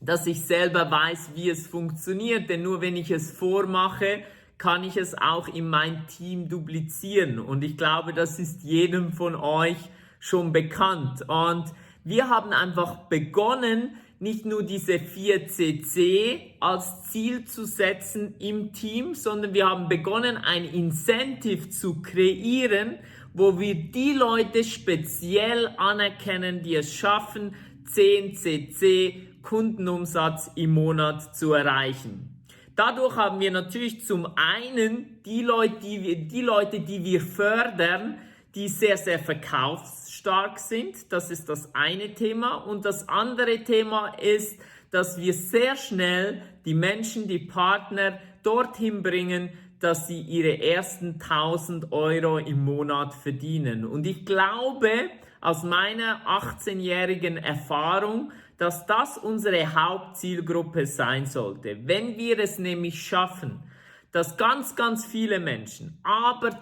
dass ich selber weiß, wie es funktioniert, denn nur wenn ich es vormache, kann ich es auch in mein Team duplizieren. Und ich glaube, das ist jedem von euch schon bekannt. Und wir haben einfach begonnen, nicht nur diese 4 CC als Ziel zu setzen im Team, sondern wir haben begonnen, ein Incentive zu kreieren, wo wir die Leute speziell anerkennen, die es schaffen, 10 CC Kundenumsatz im Monat zu erreichen. Dadurch haben wir natürlich zum einen die Leute, die wir fördern, die sehr, sehr verkaufsstark sind. Das ist das eine Thema. Und das andere Thema ist, dass wir sehr schnell die Menschen, die Partner dorthin bringen, dass sie ihre ersten 1.000 Euro im Monat verdienen. Und ich glaube, aus meiner 18-jährigen Erfahrung, dass das unsere Hauptzielgruppe sein sollte. Wenn wir es nämlich schaffen, dass ganz, ganz viele Menschen, aber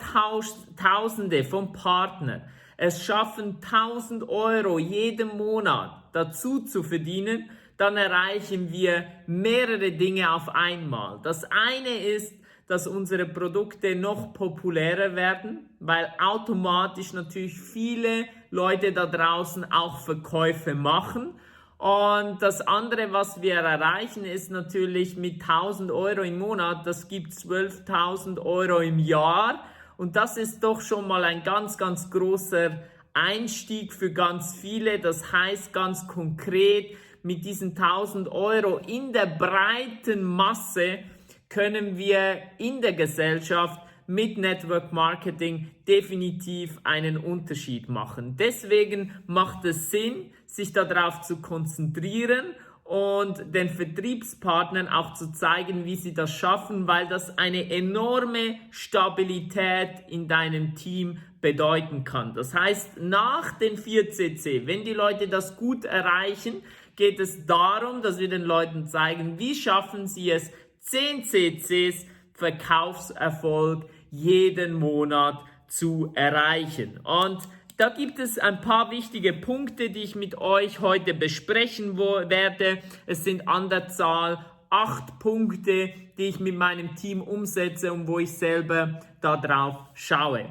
Tausende von Partnern es schaffen, 1.000 Euro jeden Monat dazu zu verdienen, dann erreichen wir mehrere Dinge auf einmal. Das eine ist, dass unsere Produkte noch populärer werden, weil automatisch natürlich viele Leute da draußen auch Verkäufe machen. Und das andere, was wir erreichen, ist natürlich mit 1.000 Euro im Monat, das gibt 12.000 Euro im Jahr. Und das ist doch schon mal ein ganz, ganz großer Einstieg für ganz viele. Das heißt ganz konkret, mit diesen 1.000 Euro in der breiten Masse können wir in der Gesellschaft mit Network Marketing definitiv einen Unterschied machen. Deswegen macht es Sinn, sich darauf zu konzentrieren und den Vertriebspartnern auch zu zeigen, wie sie das schaffen, weil das eine enorme Stabilität in deinem Team bedeuten kann. Das heißt, nach den 4 CC, wenn die Leute das gut erreichen, geht es darum, dass wir den Leuten zeigen, wie schaffen sie es, 10 CCs Verkaufserfolg jeden Monat zu erreichen. Und da gibt es ein paar wichtige Punkte, die ich mit euch heute besprechen werde. Es sind an der Zahl 8 Punkte, die ich mit meinem Team umsetze und wo ich selber darauf schaue.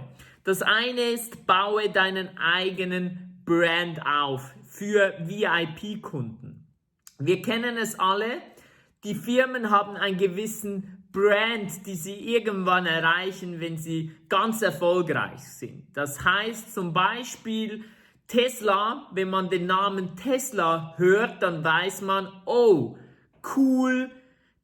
Das eine ist, baue deinen eigenen Brand auf für VIP-Kunden. Wir kennen es alle, die Firmen haben einen gewissen Brand, die sie irgendwann erreichen, wenn sie ganz erfolgreich sind. Das heißt zum Beispiel Tesla, wenn man den Namen Tesla hört, dann weiß man, oh, cool,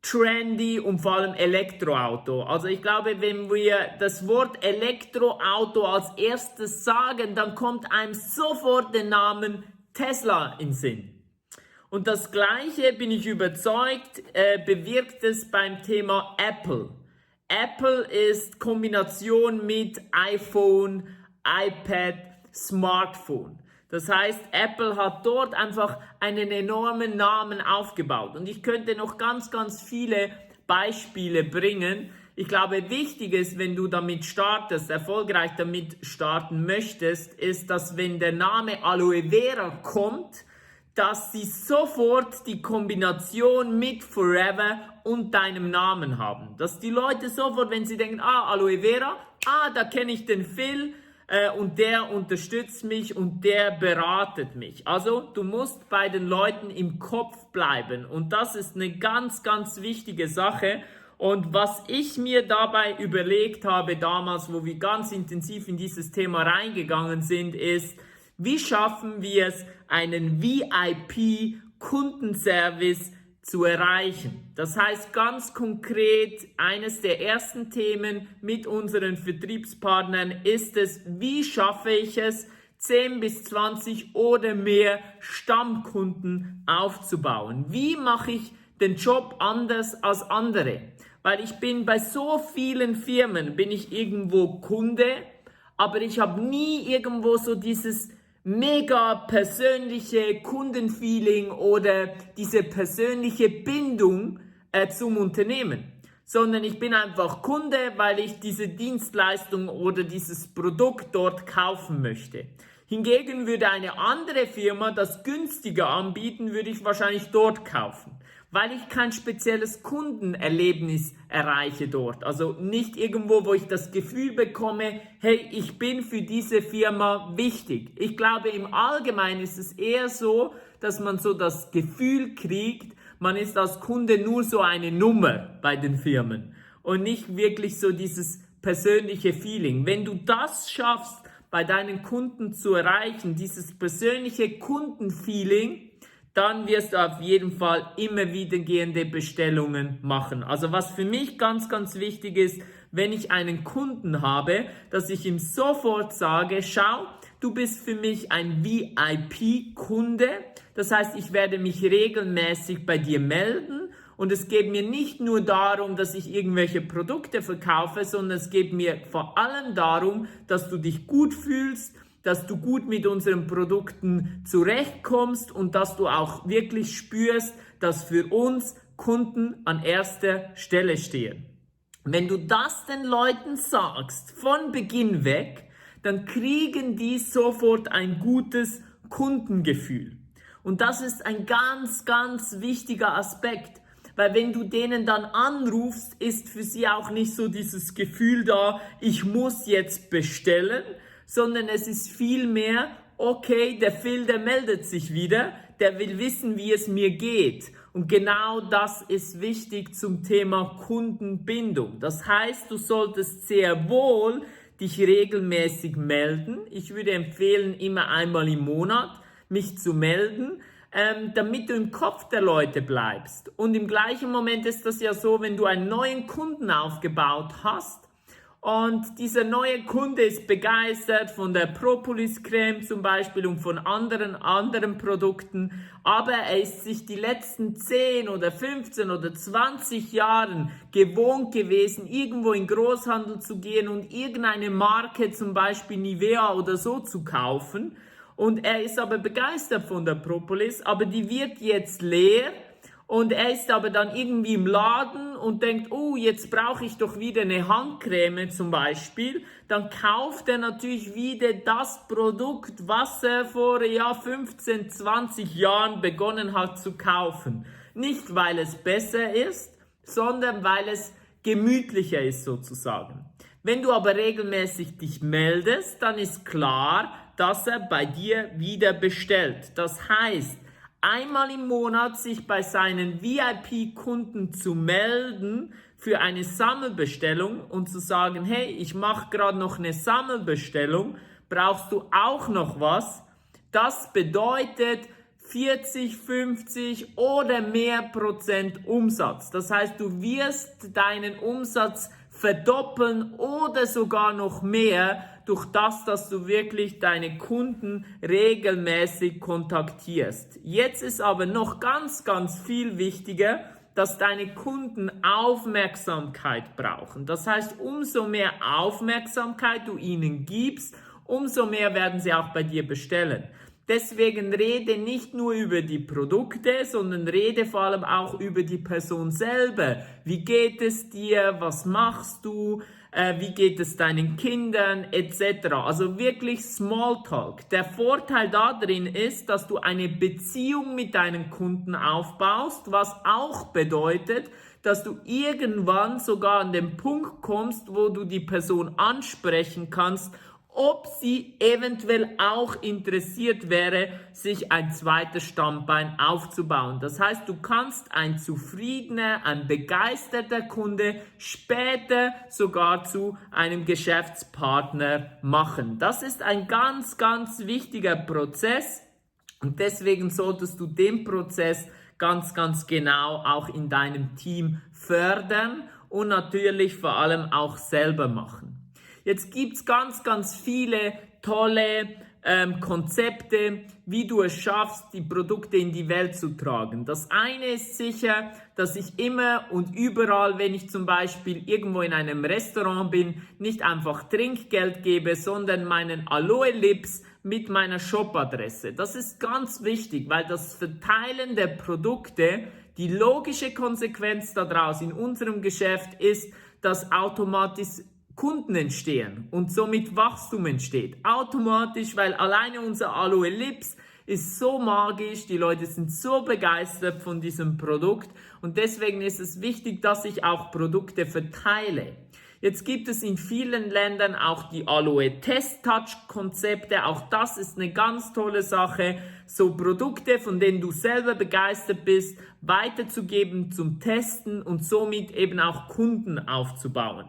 trendy und vor allem Elektroauto. Also ich glaube, wenn wir das Wort Elektroauto als erstes sagen, dann kommt einem sofort der Name Tesla in den Sinn. Und das Gleiche, bin ich überzeugt, bewirkt es beim Thema Apple. Apple ist Kombination mit iPhone, iPad, Smartphone. Das heißt, Apple hat dort einfach einen enormen Namen aufgebaut. Und ich könnte noch ganz, ganz viele Beispiele bringen. Ich glaube, wichtig ist, wenn du damit startest, erfolgreich damit starten möchtest, ist, dass wenn der Name Aloe Vera kommt, dass sie sofort die Kombination mit Forever und deinem Namen haben. Dass die Leute sofort, wenn sie denken, Aloe Vera, da kenne ich den Phil, und der unterstützt mich und der beratet mich. Also du musst bei den Leuten im Kopf bleiben und das ist eine ganz, ganz wichtige Sache. Und was ich mir dabei überlegt habe damals, wo wir ganz intensiv in dieses Thema reingegangen sind, ist, wie schaffen wir es, einen VIP-Kundenservice zu erreichen. Das heißt ganz konkret, eines der ersten Themen mit unseren Vertriebspartnern ist es, wie schaffe ich es, 10 bis 20 oder mehr Stammkunden aufzubauen? Wie mache ich den Job anders als andere? Weil ich bin bei so vielen Firmen, bin ich irgendwo Kunde, aber ich habe nie irgendwo so dieses mega persönliche Kundenfeeling oder diese persönliche Bindung zum Unternehmen, sondern ich bin einfach Kunde, weil ich diese Dienstleistung oder dieses Produkt dort kaufen möchte. Hingegen würde eine andere Firma das günstiger anbieten, würde ich wahrscheinlich dort kaufen, weil ich kein spezielles Kundenerlebnis erreiche dort. Also nicht irgendwo, wo ich das Gefühl bekomme, hey, ich bin für diese Firma wichtig. Ich glaube, im Allgemeinen ist es eher so, dass man so das Gefühl kriegt, man ist als Kunde nur so eine Nummer bei den Firmen und nicht wirklich so dieses persönliche Feeling. Wenn du das schaffst, bei deinen Kunden zu erreichen, dieses persönliche Kundenfeeling, dann wirst du auf jeden Fall immer wiedergehende Bestellungen machen. Also was für mich ganz, ganz wichtig ist, wenn ich einen Kunden habe, dass ich ihm sofort sage, schau, du bist für mich ein VIP-Kunde. Das heißt, ich werde mich regelmäßig bei dir melden und es geht mir nicht nur darum, dass ich irgendwelche Produkte verkaufe, sondern es geht mir vor allem darum, dass du dich gut fühlst, dass du gut mit unseren Produkten zurechtkommst und dass du auch wirklich spürst, dass für uns Kunden an erster Stelle stehen. Wenn du das den Leuten sagst, von Beginn weg, dann kriegen die sofort ein gutes Kundengefühl. Und das ist ein ganz, ganz wichtiger Aspekt, weil wenn du denen dann anrufst, ist für sie auch nicht so dieses Gefühl da, ich muss jetzt bestellen, sondern es ist vielmehr, okay, der Phil, der meldet sich wieder, der will wissen, wie es mir geht. Und genau das ist wichtig zum Thema Kundenbindung. Das heißt, du solltest sehr wohl dich regelmäßig melden. Ich würde empfehlen, immer einmal im Monat mich zu melden, damit du im Kopf der Leute bleibst. Und im gleichen Moment ist das ja so, wenn du einen neuen Kunden aufgebaut hast, und dieser neue Kunde ist begeistert von der Propolis-Creme zum Beispiel und von anderen Produkten, aber er ist sich die letzten 10 oder 15 oder 20 Jahren gewohnt gewesen, irgendwo in Großhandel zu gehen und irgendeine Marke, zum Beispiel Nivea oder so, zu kaufen. Und er ist aber begeistert von der Propolis, aber die wird jetzt leer. Und er ist aber dann irgendwie im Laden und denkt, oh, jetzt brauche ich doch wieder eine Handcreme zum Beispiel. Dann kauft er natürlich wieder das Produkt, was er vor 15, 20 Jahren begonnen hat zu kaufen. Nicht, weil es besser ist, sondern weil es gemütlicher ist sozusagen. Wenn du aber regelmäßig dich meldest, dann ist klar, dass er bei dir wieder bestellt. Das heißt, einmal im Monat sich bei seinen VIP-Kunden zu melden für eine Sammelbestellung und zu sagen, hey, ich mache gerade noch eine Sammelbestellung, brauchst du auch noch was? Das bedeutet 40, 50 oder mehr Prozent Umsatz. Das heißt, du wirst deinen Umsatz verdoppeln oder sogar noch mehr durch das, dass du wirklich deine Kunden regelmäßig kontaktierst. Jetzt ist aber noch ganz, ganz viel wichtiger, dass deine Kunden Aufmerksamkeit brauchen. Das heißt, umso mehr Aufmerksamkeit du ihnen gibst, umso mehr werden sie auch bei dir bestellen. Deswegen rede nicht nur über die Produkte, sondern rede vor allem auch über die Person selber. Wie geht es dir? Was machst du? Wie geht es deinen Kindern? Etc. Also wirklich Smalltalk. Der Vorteil darin ist, dass du eine Beziehung mit deinen Kunden aufbaust, was auch bedeutet, dass du irgendwann sogar an den Punkt kommst, wo du die Person ansprechen kannst, ob sie eventuell auch interessiert wäre, sich ein zweites Standbein aufzubauen. Das heißt, du kannst ein zufriedener, ein begeisterter Kunde später sogar zu einem Geschäftspartner machen. Das ist ein ganz, ganz wichtiger Prozess und deswegen solltest du den Prozess ganz, ganz genau auch in deinem Team fördern und natürlich vor allem auch selber machen. Jetzt gibt's ganz, ganz viele tolle Konzepte, wie du es schaffst, die Produkte in die Welt zu tragen. Das eine ist sicher, dass ich immer und überall, wenn ich zum Beispiel irgendwo in einem Restaurant bin, nicht einfach Trinkgeld gebe, sondern meinen Aloe Lips mit meiner Shop-Adresse. Das ist ganz wichtig, weil das Verteilen der Produkte, die logische Konsequenz daraus in unserem Geschäft ist, dass automatisch Kunden entstehen und somit Wachstum entsteht. Automatisch, weil alleine unser Aloe Lips ist so magisch, die Leute sind so begeistert von diesem Produkt und deswegen ist es wichtig, dass ich auch Produkte verteile. Jetzt gibt es in vielen Ländern auch die Aloe Test Touch Konzepte, auch das ist eine ganz tolle Sache, so Produkte, von denen du selber begeistert bist, weiterzugeben zum Testen und somit eben auch Kunden aufzubauen.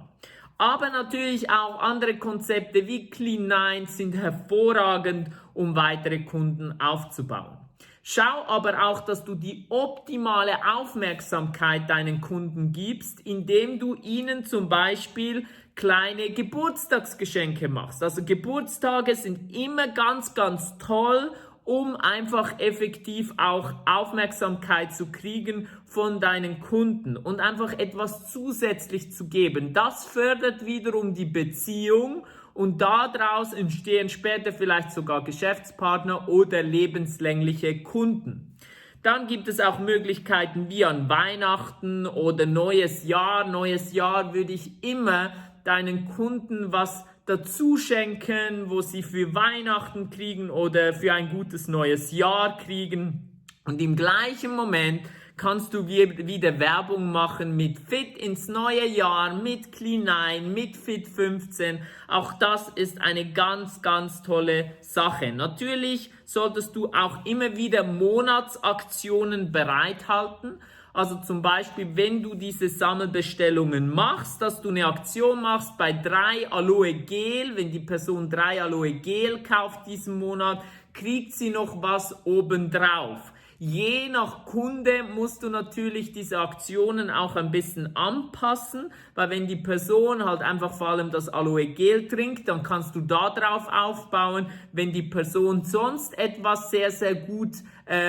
Aber natürlich auch andere Konzepte wie Clean9 sind hervorragend, um weitere Kunden aufzubauen. Schau aber auch, dass du die optimale Aufmerksamkeit deinen Kunden gibst, indem du ihnen zum Beispiel kleine Geburtstagsgeschenke machst. Also Geburtstage sind immer ganz, ganz toll, um einfach effektiv auch Aufmerksamkeit zu kriegen von deinen Kunden und einfach etwas zusätzlich zu geben. Das fördert wiederum die Beziehung und daraus entstehen später vielleicht sogar Geschäftspartner oder lebenslängliche Kunden. Dann gibt es auch Möglichkeiten wie an Weihnachten oder Neues Jahr. Neues Jahr würde ich immer deinen Kunden was dazu schenken, wo sie für Weihnachten kriegen oder für ein gutes neues Jahr kriegen. Und im gleichen Moment kannst du wieder Werbung machen mit Fit ins neue Jahr, mit Clean9, mit Fit 15. Auch das ist eine ganz, ganz tolle Sache. Natürlich solltest du auch immer wieder Monatsaktionen bereithalten. Also zum Beispiel, wenn du diese Sammelbestellungen machst, dass du eine Aktion machst bei 3 Aloe Gel, wenn die Person 3 Aloe Gel kauft diesen Monat, kriegt sie noch was obendrauf. Je nach Kunde musst du natürlich diese Aktionen auch ein bisschen anpassen, weil wenn die Person halt einfach vor allem das Aloe Gel trinkt, dann kannst du da drauf aufbauen. Wenn die Person sonst etwas sehr, sehr gut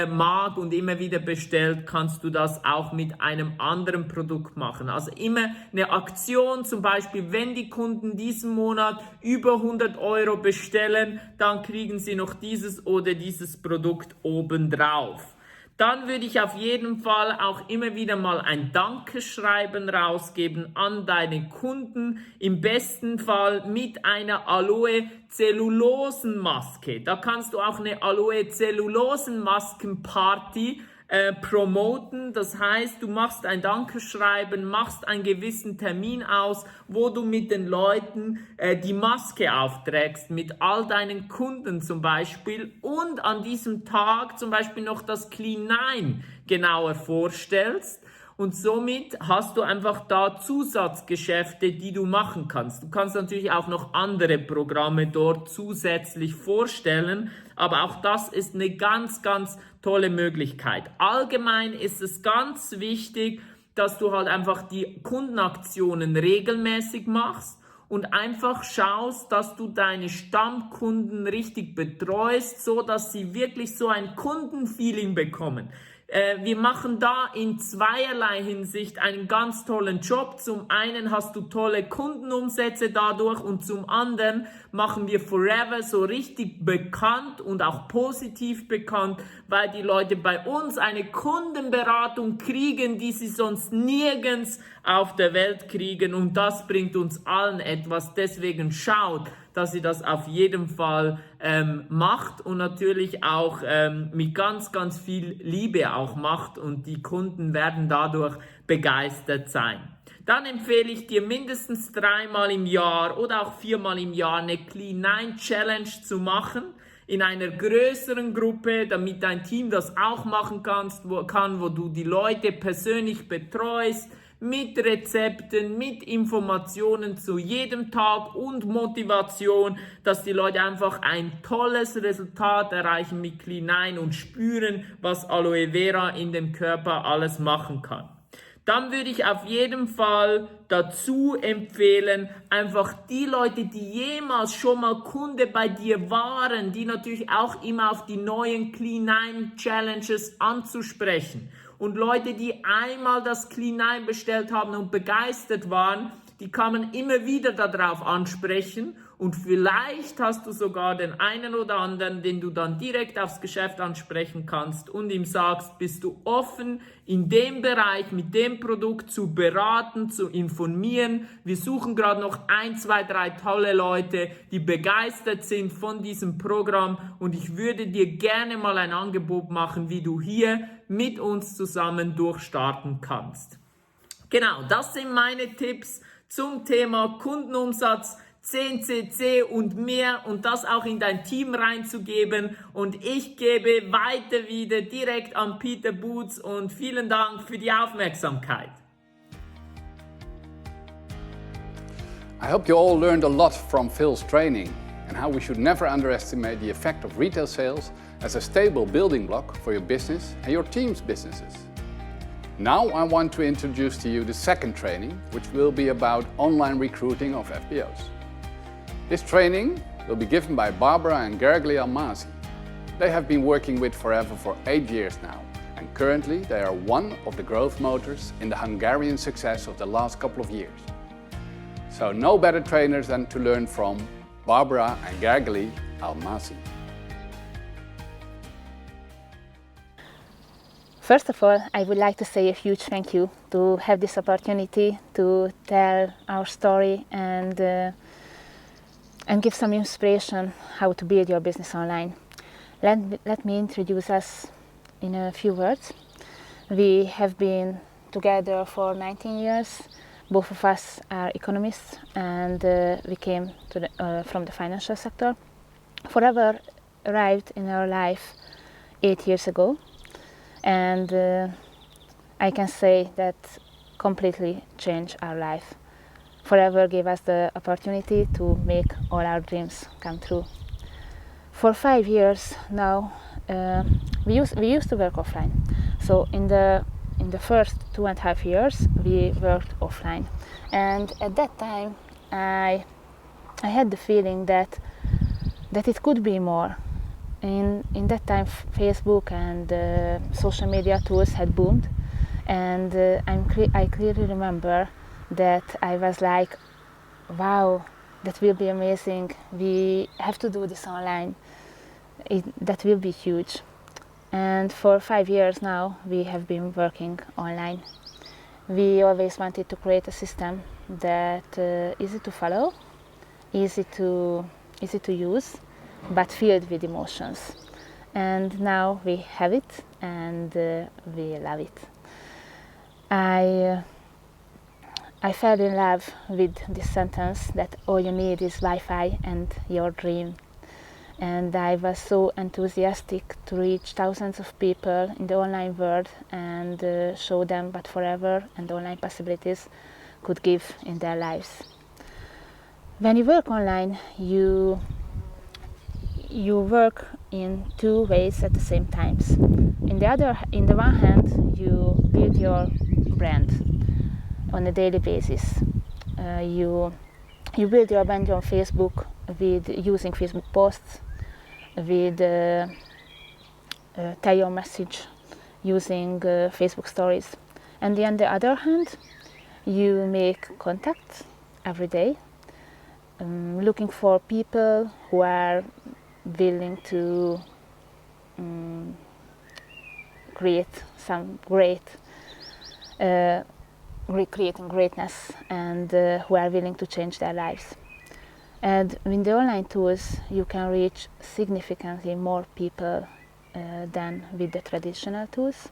mag und immer wieder bestellt, kannst du das auch mit einem anderen Produkt machen. Also immer eine Aktion, zum Beispiel, wenn die Kunden diesen Monat über 100 € bestellen, dann kriegen sie noch dieses oder dieses Produkt obendrauf. Dann würde ich auf jeden Fall auch immer wieder mal ein Dankeschreiben rausgeben an deine Kunden. Im besten Fall mit einer Aloe-Zellulosen-Maske. Da kannst du auch eine Aloe-Zellulosen-Masken-Party promoten. Das heißt, du machst ein Dankeschreiben, machst einen gewissen Termin aus, wo du mit den Leuten die Maske aufträgst, mit all deinen Kunden zum Beispiel, und an diesem Tag zum Beispiel noch das Clean 9 genauer vorstellst. Und somit hast du einfach da Zusatzgeschäfte, die du machen kannst. Du kannst natürlich auch noch andere Programme dort zusätzlich vorstellen, aber auch das ist eine ganz, ganz tolle Möglichkeit. Allgemein ist es ganz wichtig, dass du halt einfach die Kundenaktionen regelmäßig machst und einfach schaust, dass du deine Stammkunden richtig betreust, so dass sie wirklich so ein Kundenfeeling bekommen. Wir machen da in zweierlei Hinsicht einen ganz tollen Job. Zum einen hast du tolle Kundenumsätze dadurch und zum anderen machen wir Forever so richtig bekannt und auch positiv bekannt, weil die Leute bei uns eine Kundenberatung kriegen, die sie sonst nirgends auf der Welt kriegen, und das bringt uns allen etwas. Deswegen schaut, dass ihr das auf jeden Fall macht und natürlich auch mit ganz, ganz viel Liebe auch macht, und die Kunden werden dadurch begeistert sein. Dann empfehle ich dir mindestens 3-mal im Jahr oder auch 4-mal im Jahr eine Clean 9 Challenge zu machen, in einer größeren Gruppe, damit dein Team das auch machen kann, wo du die Leute persönlich betreust, mit Rezepten, mit Informationen zu jedem Tag und Motivation, dass die Leute einfach ein tolles Resultat erreichen mit Clean 9 und spüren, was Aloe Vera in dem Körper alles machen kann. Dann würde ich auf jeden Fall dazu empfehlen, einfach die Leute, die jemals schon mal Kunde bei dir waren, die natürlich auch immer auf die neuen Clean 9 Challenges anzusprechen. Und Leute, die einmal das Clean 9 bestellt haben und begeistert waren, die kann man immer wieder darauf ansprechen, und vielleicht hast du sogar den einen oder anderen, den du dann direkt aufs Geschäft ansprechen kannst und ihm sagst, bist du offen, in dem Bereich mit dem Produkt zu beraten, zu informieren. Wir suchen gerade noch 1, 2, 3 tolle Leute, die begeistert sind von diesem Programm, und ich würde dir gerne mal ein Angebot machen, wie du hier mit uns zusammen durchstarten kannst. Genau, das sind meine Tipps zum Thema Kundenumsatz, 10cc und mehr, und das auch in dein Team reinzugeben. Und ich gebe weiter wieder direkt an Peter Boots, und vielen Dank für die Aufmerksamkeit. I hope you all learned a lot from Phil's training and how we should never underestimate the effect of retail sales as a stable building block for your business and your team's businesses. Now I want to introduce to you the second training, which will be about online recruiting of FBOs. This training will be given by Barbara and Gergely Almasi. They have been working with Forever for 8 years now, and currently they are one of the growth motors in the Hungarian success of the last couple of years. So no better trainers than to learn from Barbara and Gergely Almasi. First of all, I would like to say a huge thank you to have this opportunity to tell our story and give some inspiration how to build your business online. Let me introduce us in a few words. We have been together for 19 years. Both of us are economists, and we came from the financial sector. Forever arrived in our life 8 years ago, and I can say that completely changed our life. Forever gave us the opportunity to make all our dreams come true. For 5 years now, we used to work offline. So in the first 2.5 years, we worked offline, and at that time, I had the feeling that it could be more. In that time, Facebook and social media tools had boomed, and I clearly remember that I was like, wow, that will be amazing. We have to do this online. That will be huge. And for 5 years now, we have been working online. We always wanted to create a system that easy to follow, easy to use, but filled with emotions. And now we have it, and we love it. I fell in love with this sentence that all you need is Wi-Fi and your dream. And I was so enthusiastic to reach thousands of people in the online world and show them what Forever and online possibilities could give in their lives. When you work online, you work in two ways at the same time. In the one hand, you build your brand on a daily basis. You build your brand on Facebook with using Facebook posts, with tell your message using Facebook stories. And on the other hand, you make contacts every day, looking for people who are willing to create some creating greatness, and who are willing to change their lives. And with the online tools, you can reach significantly more people than with the traditional tools.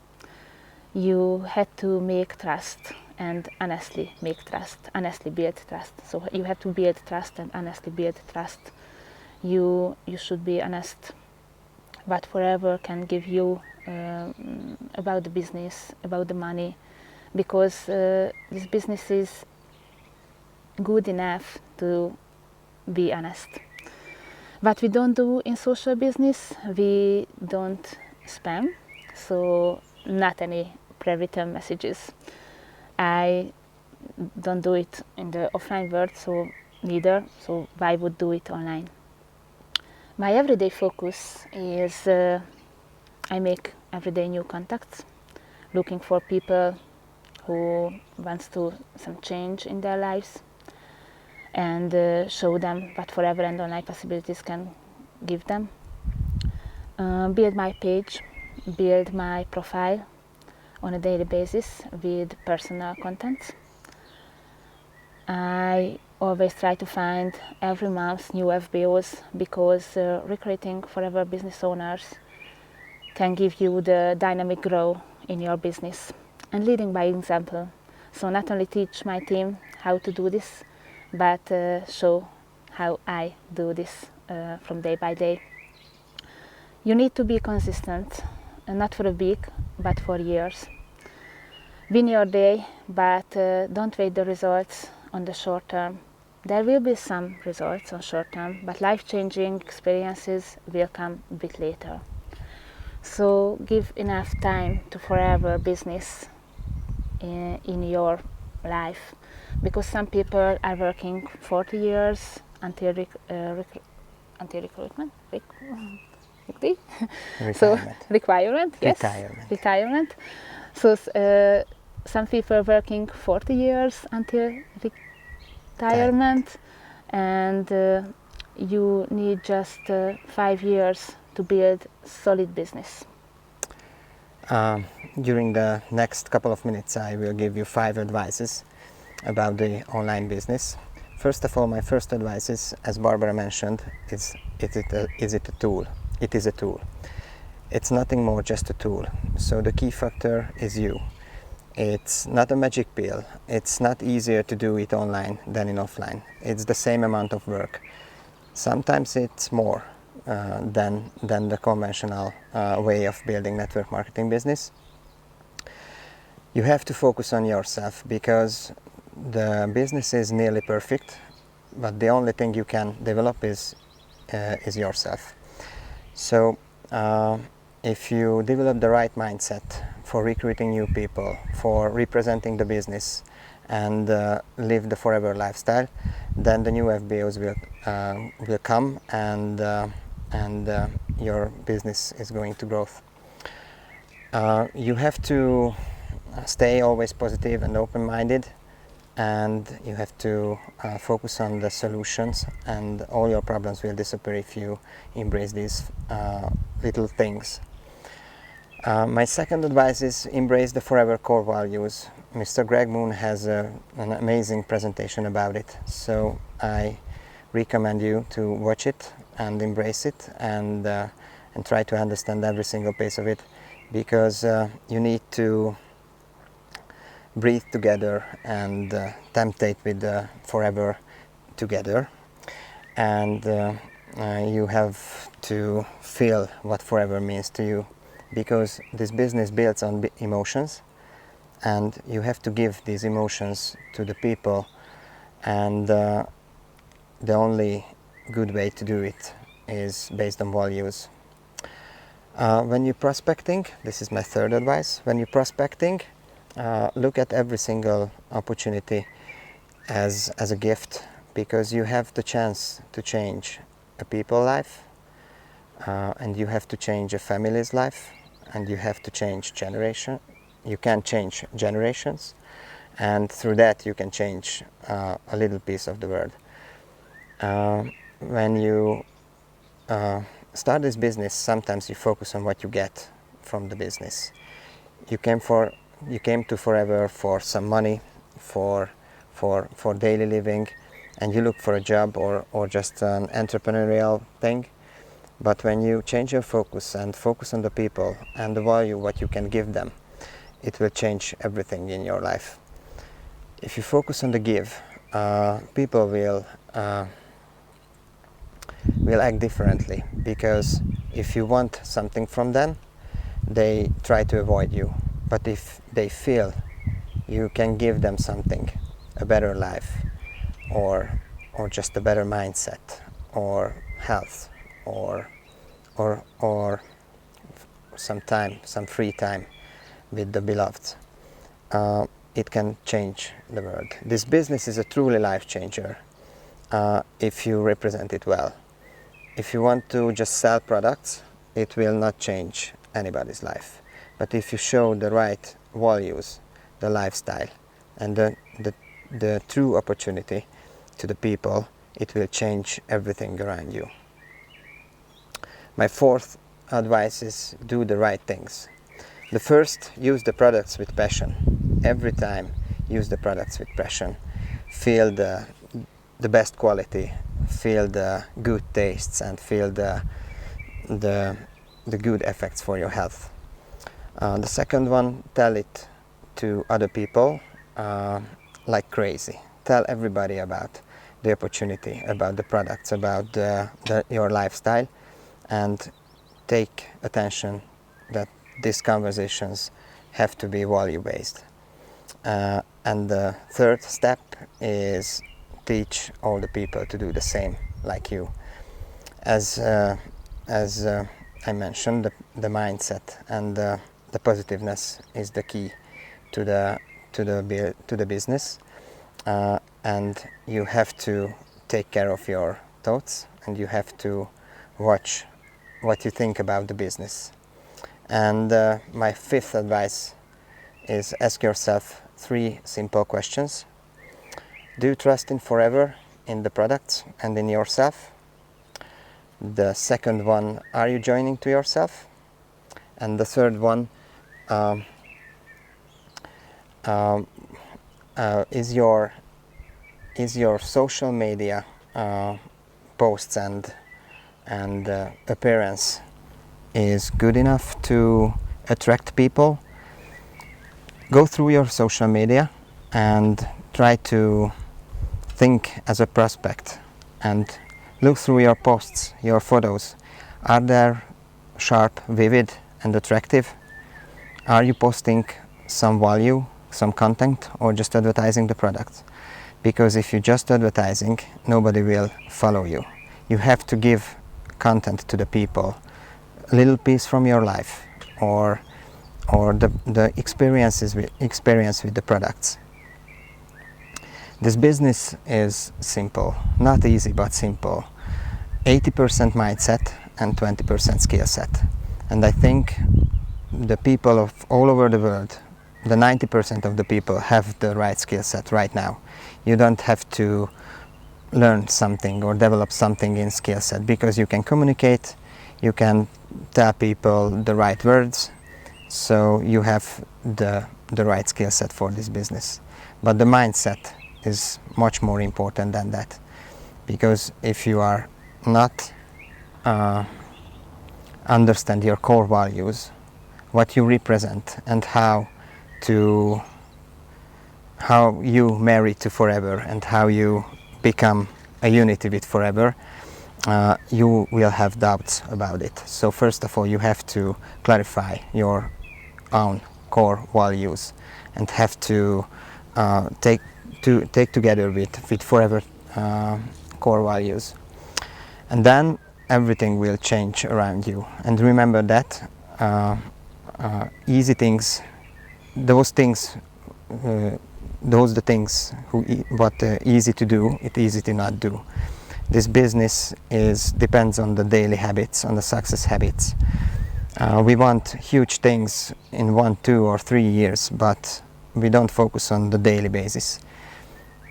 You had to make trust and honestly make trust, honestly build trust. So you have to build trust and honestly build trust. You should be honest. What Forever can give you about the business, about the money, because this business is good enough to be honest. What we don't do in social business, we don't spam, so not any pre-written messages. I don't do it in the offline world, so neither, so why would do it online? My everyday focus is I make everyday new contacts, looking for people who wants to some change in their lives, and show them what Forever and online possibilities can give them. Build my page, build my profile on a daily basis with personal content. I always try to find every month new FBOs, because recruiting Forever business owners can give you the dynamic growth in your business, and leading by example. So not only teach my team how to do this, but show how I do this from day by day. You need to be consistent, not for a week, but for years. Win your day, but don't wait the results on the short term. There will be some results on short term, but life-changing experiences will come a bit later. So give enough time to Forever business in your life, because some people are working 40 years until recruitment. So requirement, yes, retirement. So some people are working 40 years until retirement, and you need just 5 years to build solid business. During the next couple of minutes, I will give you 5 advices about the online business. First of all, my first advice is, as Barbara mentioned, is it a tool? It is a tool. It's nothing more, just a tool. So the key factor is you. It's not a magic pill. It's not easier to do it online than in offline. It's the same amount of work. Sometimes it's more than the conventional way of building network marketing business. You have to focus on yourself, because the business is nearly perfect, but the only thing you can develop is yourself. So if you develop the right mindset for recruiting new people, for representing the business, and live the Forever lifestyle, then the new FBOs will come, and your business is going to grow. You have to stay always positive and open-minded, and you have to focus on the solutions, and all your problems will disappear if you embrace these little things. My second advice is embrace the Forever core values. Mr. Greg Moon has an amazing presentation about it, so I recommend you to watch it and embrace it, and try to understand every single piece of it. because you need to breathe together and temptate with Forever together, and you have to feel what Forever means to you, because this business builds on emotions, and you have to give these emotions to the people, and the only good way to do it is based on values. When you're prospecting, this is my third advice, when you're prospecting, look at every single opportunity as a gift, because you have the chance to change a people's life, and you have to change a family's life, and you have to change generation. You can change generations, and through that you can change a little piece of the world. When you start this business, sometimes you focus on what you get from the business. You came to Forever for some money, for daily living, and you look for a job or just an entrepreneurial thing. But when you change your focus and focus on the people and the value what you can give them, it will change everything in your life. If you focus on the give, people will act differently, because if you want something from them, they try to avoid you. But if they feel you can give them something, a better life, or just a better mindset, or health, or some time, some free time with the beloved, it can change the world. This business is a truly life changer if you represent it well. If you want to just sell products, it will not change anybody's life. But if you show the right values, the lifestyle, and the true opportunity to the people, it will change everything around you. My fourth advice is do the right things. The first, use the products with passion. Every time, use the products with passion. Feel the best quality, feel the good tastes, and feel the good effects for your health. The second one, tell it to other people like crazy. Tell everybody about the opportunity, about the products, about your lifestyle, and take attention that these conversations have to be value-based. And the third step is teach all the people to do the same like you. As I mentioned, the mindset and the positiveness is the key to the business, and you have to take care of your thoughts, and you have to watch what you think about the business. And my fifth advice is ask yourself 3 simple questions. Do you trust in Forever, in the products and in yourself? The second one, are you joining to yourself? And the third one, is your social media posts and appearance is good enough to attract people? Go through your social media and try to think as a prospect and look through your posts, your photos. Are they sharp, vivid and attractive? Are you posting some value, some content, or just advertising the product? Because if you're just advertising, nobody will follow you. You have to give content to the people, a little piece from your life, or the experience with the products. This business is simple, not easy, but simple. 80% mindset and 20% skill set. And I think the people of all over the world, the 90% of the people have the right skill set right now. You don't have to learn something or develop something in skill set, because you can communicate, you can tell people the right words, so you have the right skill set for this business. But the mindset is much more important than that, because if you are not understand your core values, what you represent and how you marry to Forever and how you become a unity with Forever, you will have doubts about it. So first of all, you have to clarify your own core values and have to take together with Forever core values. And then everything will change around you. And remember that easy things, those the things what easy to do, it's easy to not do. This business depends on the daily habits, on the success habits. We want huge things in 1, 2 or 3 years, but we don't focus on the daily basis.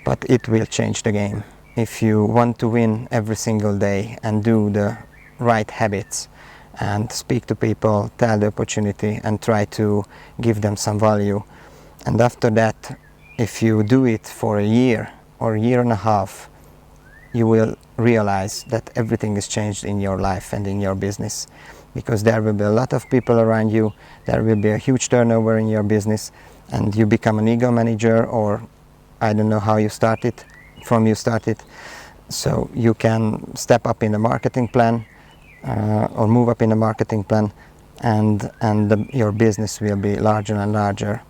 But it will change the game. If you want to win every single day and do the right habits and speak to people, tell the opportunity and try to give them some value. And after that, if you do it for a year or a year and a half, you will realize that everything is changed in your life and in your business, because there will be a lot of people around you, there will be a huge turnover in your business, and you become an ego manager, or I don't know how you started, so you can step up in the marketing plan or move up in the marketing plan, and your business will be larger and larger.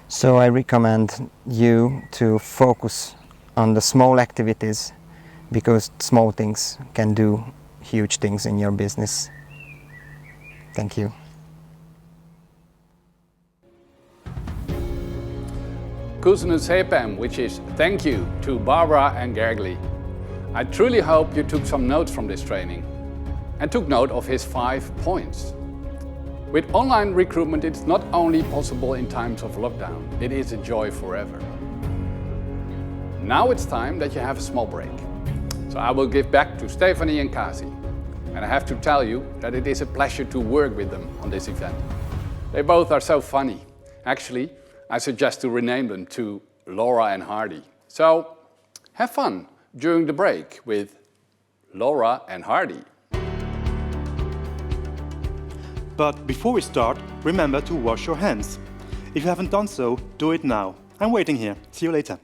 So I recommend you to focus on the small activities, because small things can do huge things in your business. Thank you. Köszönöm szépen, which is thank you to Barbara and Gergely. I truly hope you took some notes from this training and took note of his 5 points. With online recruitment, it's not only possible in times of lockdown, it is a joy forever. Now it's time that you have a small break. So I will give back to Stephanie and Kasi. And I have to tell you that it is a pleasure to work with them on this event. They both are so funny. Actually, I suggest to rename them to Laura and Hardy. So have fun during the break with Laura and Hardy. But before we start, remember to wash your hands. If you haven't done so, do it now. I'm waiting here. See you later.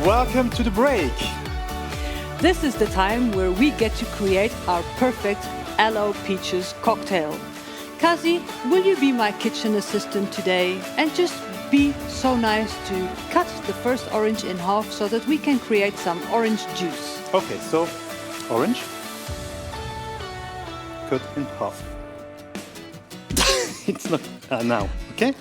Welcome to the break. This is the time where we get to create our perfect Aloe Peaches cocktail. Kazi, will you be my kitchen assistant today and just be so nice to cut the first orange in half so that we can create some orange juice? Okay, so orange, cut in half. It's not now, okay?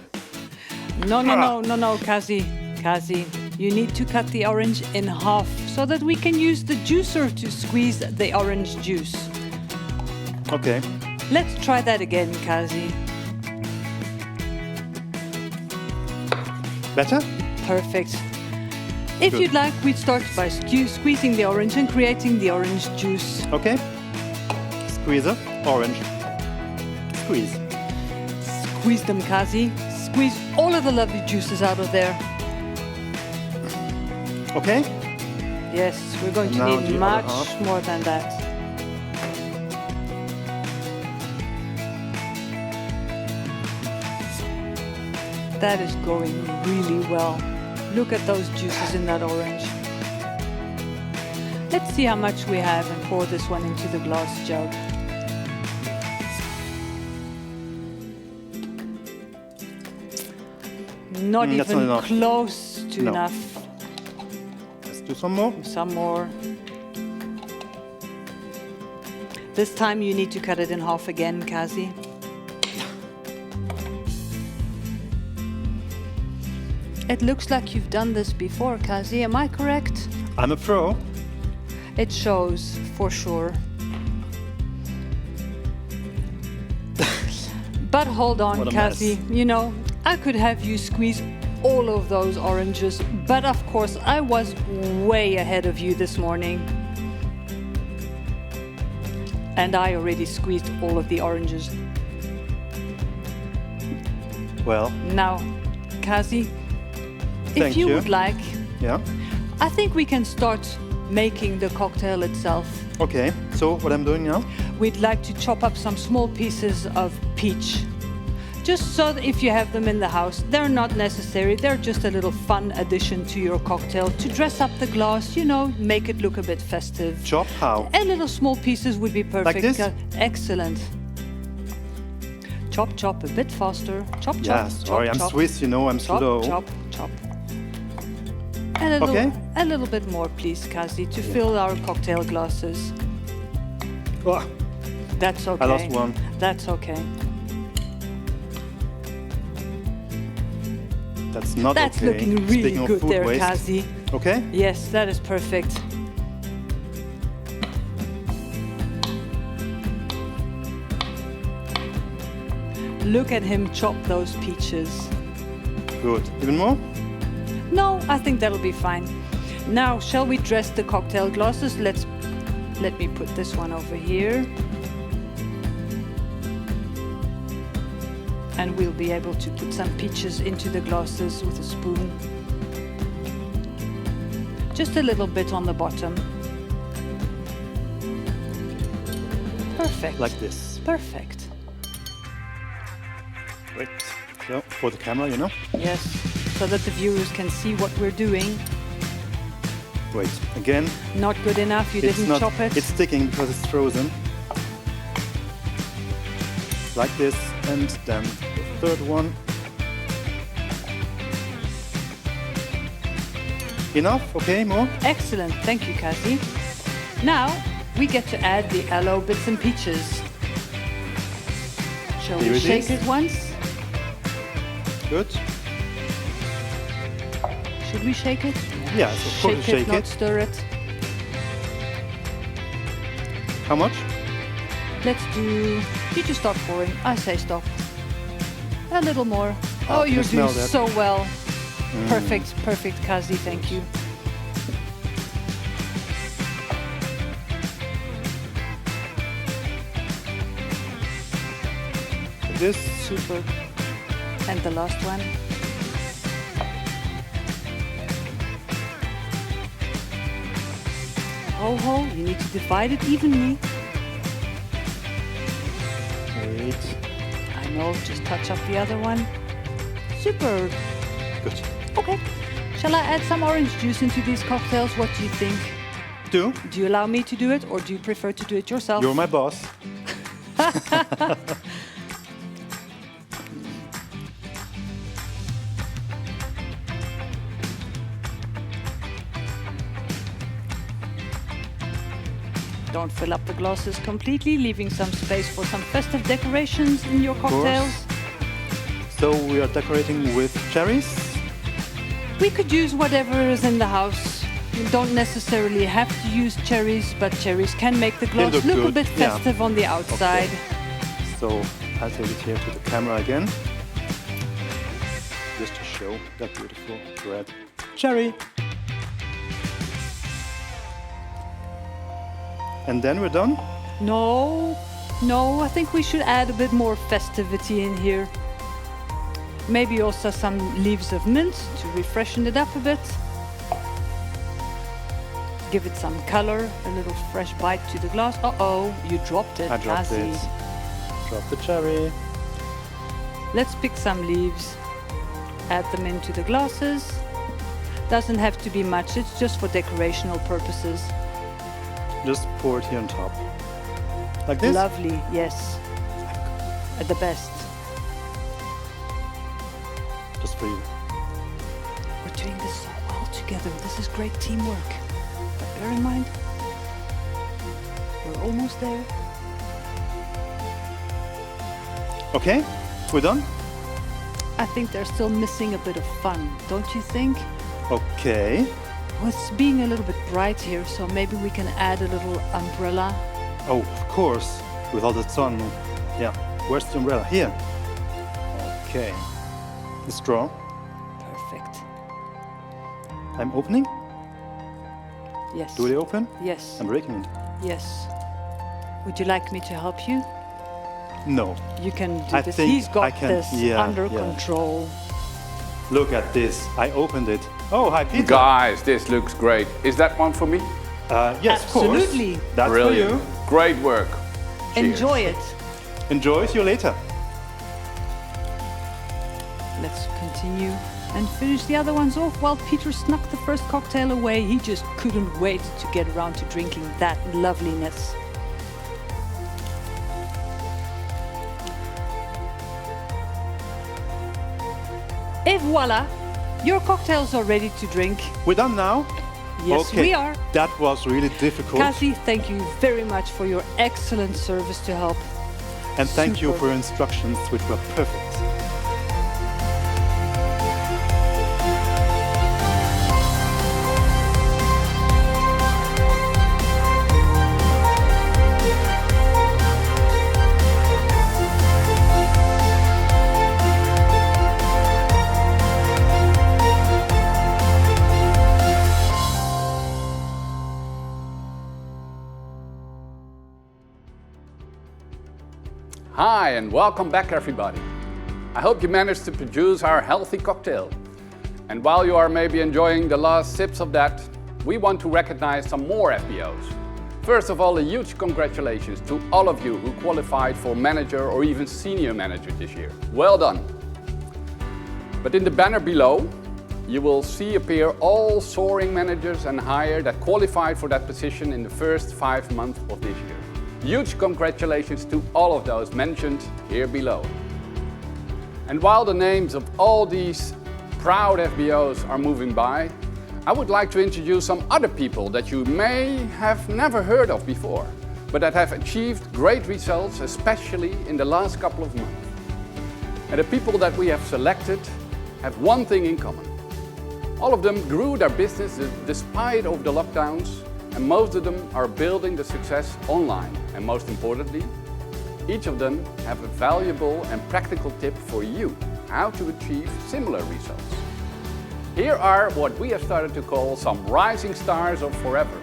No, Kazi. Kazi, you need to cut the orange in half so that we can use the juicer to squeeze the orange juice. Okay. Let's try that again, Kazi. Better? Perfect. If Good. you'd like, we'd start by squeezing the orange and creating the orange juice. Okay. Squeezer, orange. Squeeze. Squeeze them, Kazi. Squeeze all of the lovely juices out of there. Okay. Yes, we're going to Now need the other much half. more than that. That is going really well. Look at those juices in that orange. Let's see how much we have and pour this one into the glass jug. Not That's even not enough. close to No. enough. Let's do some more. Some more. This time you need to cut it in half again, Kazi. It looks like you've done this before, Kazi. Am I correct? I'm a pro. It shows, for sure. But hold on, What a Kazi. mess. You know, I could have you squeeze all of those oranges, but of course I was way ahead of you this morning. And I already squeezed all of the oranges. Well, Now, Kazi, if Thank you you. would like, yeah. I think we can start making the cocktail itself. Okay, so what I'm doing now? We'd like to chop up some small pieces of peach. Just so that if you have them in the house, they're not necessary. They're just a little fun addition to your cocktail to dress up the glass, you know, make it look a bit festive. Chop how? And little small pieces would be perfect. this? Excellent. Chop, chop, a bit faster. Chop, chop, Yeah, chop, sorry, I'm chop. Swiss, you know, I'm Chop, slow. chop, chop. And a little bit more, please, Kazi, to fill our cocktail glasses. Oh, That's okay. I lost one. That's okay. That's not That's okay. looking really Speaking of good food there, waste. Kazi. Okay? Yes, that is perfect. Look at him chop those peaches. Good. Even more? No, I think that'll be fine. Now, shall we dress the cocktail glasses? Let me put this one over here. And we'll be able to put some peaches into the glasses with a spoon. Just a little bit on the bottom. Perfect. Like this. Perfect. Great. So, for the camera, you know? Yes, so that the viewers can see what we're doing. Wait, again. Not good enough, you It's didn't not- chop it. It's sticking because it's frozen. Like this, and then the third one. Enough? Okay, more? Excellent, thank you, Kazi. Now, we get to add the aloe bits and peaches. Shall Here we it shake is. it once? Good. Should we shake it? Yes, of course, Shake it, shake not it. stir it. How much? Let's do... You just start pouring. I say stop. A little more. Oh, Oh, can you're you smell doing that? so well. Mm. Perfect, perfect, Kazi, thank you. This. Super. And the last one. Ho ho, you need to divide it evenly. Wait. I know, just touch up the other one. Super. Good. Okay. Shall I add some orange juice into these cocktails? What do you think? Do. Do you allow me to do it or do you prefer to do it yourself? You're my boss. Don't fill up the glasses completely, leaving some space for some festive decorations in your course. cocktails. So we are decorating with cherries. We could use whatever is in the house. You don't necessarily have to use cherries, but cherries can make the glass look look a good, bit yeah. festive on the outside. So I'll take it here to the camera again. Just to show that beautiful red cherry. And then we're done? No, I think we should add a bit more festivity in here. Maybe also some leaves of mint to refreshen it up a bit. Give it some color, a little fresh bite to the glass. Uh-oh, you dropped it. I dropped Nazi. it. Drop the cherry. Let's pick some leaves, add them into the glasses. Doesn't have to be much, it's just for decorational purposes. Just pour it here on top. Like this? Lovely, yes. At the best. Just for you. We're doing this so well together. This is great teamwork. But bear in mind, we're almost there. Okay, we're done? I think they're still missing a bit of fun, don't you think? Okay. Well, it's being a little bit bright here, so maybe we can add a little umbrella. Oh, of course, with all the sun. Yeah, where's the umbrella? Here. Okay. The straw. Perfect. I'm opening? Yes. Do they open? Yes. I'm breaking it. Yes. Would you like me to help you? No. You can do I this. think He's got I can, this under yeah. control. Look at this. I opened it. Oh, hi, Peter. Guys, this looks great. Is that one for me? Yes, Absolutely. of course. That's Brilliant. for you. Great work. Cheers. Enjoy it. Enjoy. See you later. Let's continue and finish the other ones off while Peter snuck the first cocktail away. He just couldn't wait to get around to drinking that loveliness. Et voila! Your cocktails are ready to drink. We're done now? Yes, okay. we are. That was really difficult. Kazi, thank you very much for your excellent service to help. And thank you Super. for your instructions, which were perfect. Hi and welcome back everybody. I hope you managed to produce our healthy cocktail. And while you are maybe enjoying the last sips of that, we want to recognize some more FBOs. First of all, a huge congratulations to all of you who qualified for manager or even senior manager this year. Well done. But in the banner below, you will see appear all soaring managers and higher that qualified for that position in the first 5 months of this year. Huge congratulations to all of those mentioned here below. And while the names of all these proud FBOs are moving by, I would like to introduce some other people that you may have never heard of before, but that have achieved great results, especially in the last couple of months. And the people that we have selected have one thing in common. All of them grew their business despite of the lockdowns, and most of them are building the success online. And most importantly, each of them have a valuable and practical tip for you, how to achieve similar results. Here are what we have started to call some rising stars of Forever.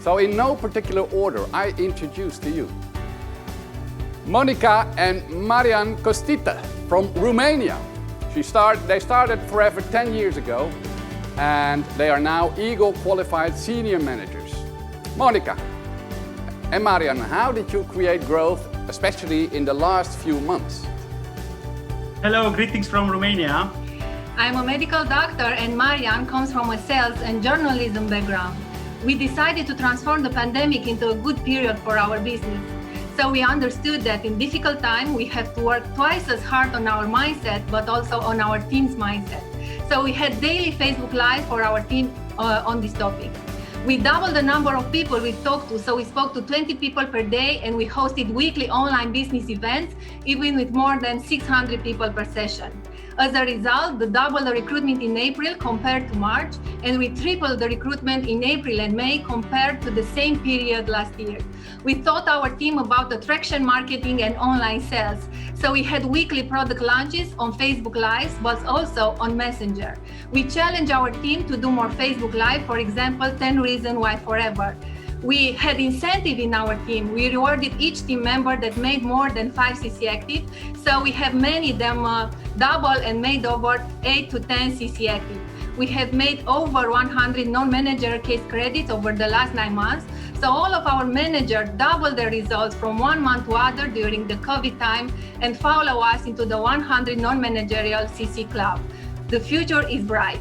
So in no particular order, I introduce to you Monica and Marian Costita from Romania. They started Forever 10 years ago, and they are now Eagle qualified senior managers. Monica and Marian, how did you create growth, especially in the last few months? Hello, greetings from Romania. I'm a medical doctor and Marian comes from a sales and journalism background. We decided to transform the pandemic into a good period for our business. So we understood that in difficult time, we have to work twice as hard on our mindset, but also on our team's mindset. So we had daily Facebook Live for our team on this topic. We doubled the number of people we talked to, so we spoke to 20 people per day, and we hosted weekly online business events, even with more than 600 people per session. As a result, we doubled the recruitment in April compared to March, and we tripled the recruitment in April and May compared to the same period last year. We taught our team about attraction marketing and online sales, so we had weekly product launches on Facebook Lives, but also on Messenger. We challenged our team to do more Facebook Live, for example, 10 Reasons Why Forevер. We had incentive in our team. We rewarded each team member that made more than 5 CC active. So we have many them double and made over 8 to 10 CC active. We have made over 100 non-manager case credits over the last 9 months. So all of our managers doubled their results from 1 month to other during the COVID time and follow us into the 100 non-managerial CC club. The future is bright.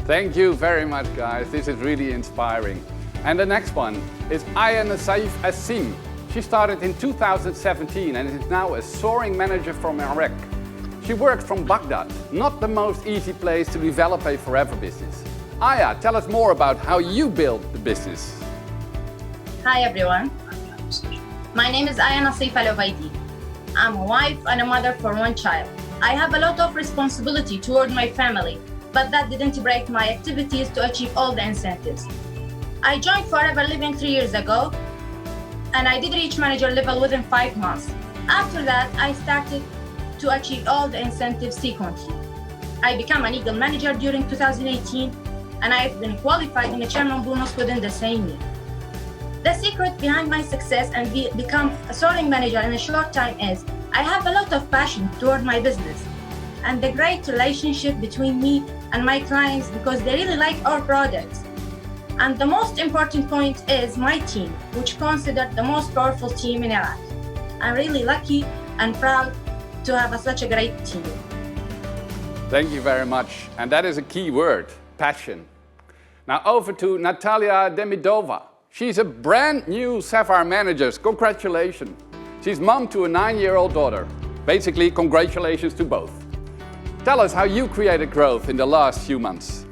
Thank you very much, guys. This is really inspiring. And the next one is Ayana Saif Assim. She started in 2017 and is now a soaring manager from Iraq. She works from Baghdad, not the most easy place to develop a Forever business. Aya, tell us more about how you built the business. Hi everyone. My name is Ayana Saif Al-Obaidi. I'm a wife and a mother for 1 child. I have a lot of responsibility toward my family, but that didn't break my activities to achieve all the incentives. I joined Forever Living 3 years ago, and I did reach manager level within 5 months. After that, I started to achieve all the incentives sequentially. I became an Eagle manager during 2018, and I have been qualified in a chairman bonus within the same year. The secret behind my success and become a soaring manager in a short time is I have a lot of passion toward my business and the great relationship between me and my clients because they really like our products. And the most important point is my team, which considered the most powerful team in Iraq. I'm really lucky and proud to have such a great team. Thank you very much. And that is a key word, passion. Now over to Natalia Demidova. She's a brand new Sapphire manager. Congratulations. She's mom to a 9-year-old daughter. Basically, congratulations to both. Tell us how you created growth in the last few months.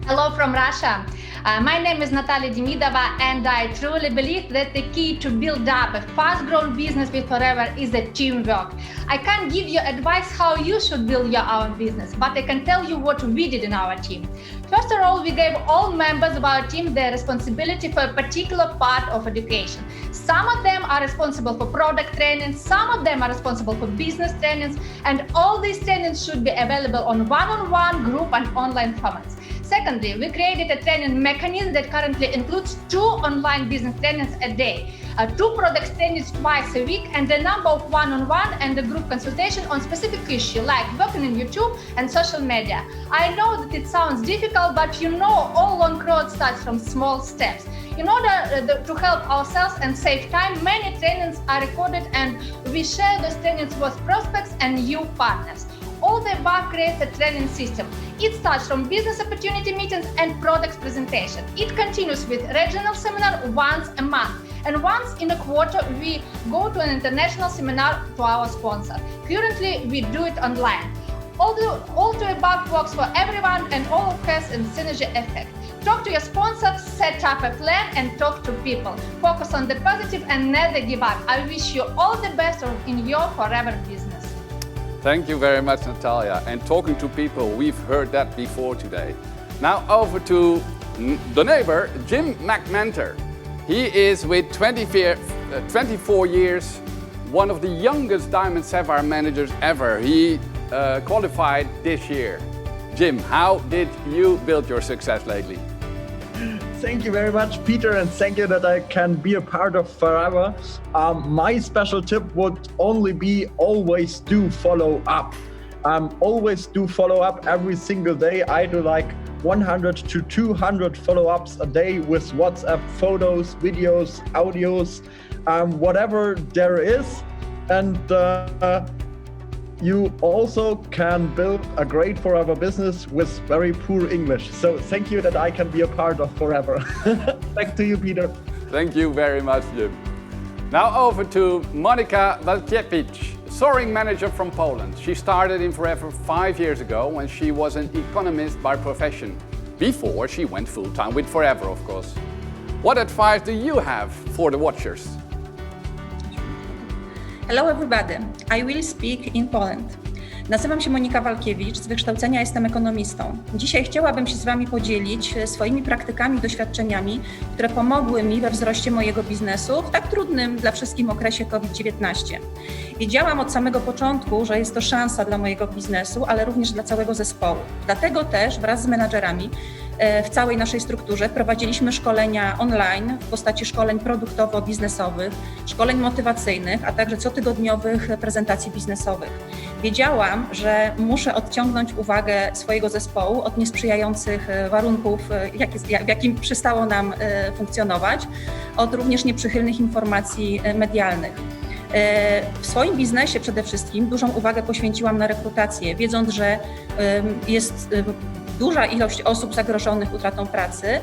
Hello from Russia. My name is Natalia Demidova, and I truly believe that the key to build up a fast-growing business with Forever is the teamwork. I can't give you advice how you should build your own business, but I can tell you what we did in our team. First of all, we gave all members of our team their responsibility for a particular part of education. Some of them are responsible for product training, some of them are responsible for business trainings, and all these trainings should be available on one-on-one, group, and online formats. Secondly, we created a training mechanism that currently includes 2 online business trainings a day, 2 product trainings twice a week, and a number of one-on-one and a group consultation on specific issue like working in YouTube and social media. I know that it sounds difficult, but you know all long road starts from small steps. In order to help ourselves and save time, many trainings are recorded and we share those trainings with prospects and new partners. All the above creates a training system. It starts from business opportunity meetings and products presentation. It continues with regional seminar once a month. And once in a quarter, we go to an international seminar to our sponsor. Currently, we do it online. All the above works for everyone and all has a synergy effect. Talk to your sponsor, set up a plan and talk to people. Focus on the positive and never give up. I wish you all the best in your Forever business. Thank you very much, Natalia. And talking to people, we've heard that before today. Now over to the neighbor, Jim McManter. He is with 24 years, one of the youngest Diamond Sapphire managers ever. He qualified this year. Jim, how did you build your success lately? Thank you very much, Peter, and thank you that I can be a part of Forever. My special tip would only be always do follow up. Always do follow up every single day. I do like 100 to 200 follow-ups a day with WhatsApp photos, videos, audios, whatever there is. And you also can build a great Forever business with very poor English. So thank you that I can be a part of Forever. Back to you, Peter. Thank you very much, Jim. Now over to Monika Walkiewicz, soaring manager from Poland. She started in Forever 5 years ago when she was an economist by profession, before she went full-time with Forever, of course. What advice do you have for the watchers? Hello everybody, I will speak in Poland. Nazywam się Monika Walkiewicz, z wykształcenia jestem ekonomistą. Dzisiaj chciałabym się z Wami podzielić swoimi praktykami i doświadczeniami, które pomogły mi we wzroście mojego biznesu w tak trudnym dla wszystkich okresie COVID-19. Wiedziałam od samego początku, że jest to szansa dla mojego biznesu, ale również dla całego zespołu. Dlatego też wraz z menadżerami w całej naszej strukturze. Wprowadziliśmy szkolenia online w postaci szkoleń produktowo-biznesowych, szkoleń motywacyjnych, a także cotygodniowych prezentacji biznesowych. Wiedziałam, że muszę odciągnąć uwagę swojego zespołu od niesprzyjających warunków, w jakim przystało nam funkcjonować, od również nieprzychylnych informacji medialnych. W swoim biznesie przede wszystkim dużą uwagę poświęciłam na rekrutację, wiedząc, że jest duża ilość osób zagrożonych utratą pracy,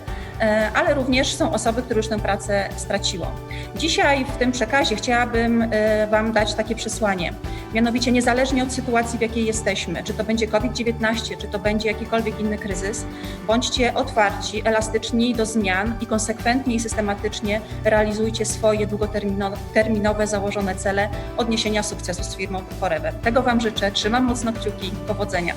ale również są osoby, które już tę pracę straciło. Dzisiaj w tym przekazie chciałabym Wam dać takie przesłanie. Mianowicie niezależnie od sytuacji, w jakiej jesteśmy, czy to będzie COVID-19, czy to będzie jakikolwiek inny kryzys, bądźcie otwarci, elastyczni do zmian i konsekwentnie i systematycznie realizujcie swoje długoterminowe założone cele odniesienia sukcesu z firmą Forever. Tego Wam życzę, trzymam mocno kciuki, powodzenia.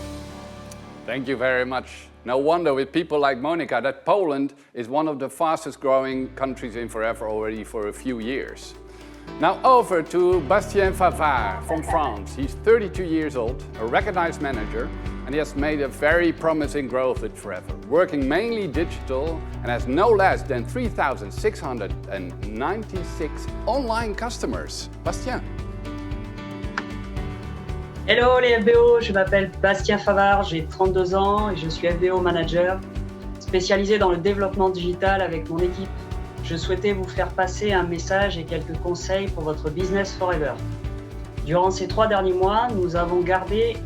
Thank you very much. No wonder with people like Monica that Poland is one of the fastest growing countries in Forever already for a few years. Now over to Bastien Favard from France. He's 32 years old, a recognized manager, and he has made a very promising growth at Forever, working mainly digital and has no less than 3,696 online customers. Bastien. Hello les FBO, je m'appelle Bastien Favard, j'ai 32 ans et je suis FBO manager spécialisé dans le développement digital avec mon équipe. Je souhaitais vous faire passer un message et quelques conseils pour votre business forever. Durant ces 3 derniers mois, nous avons gardé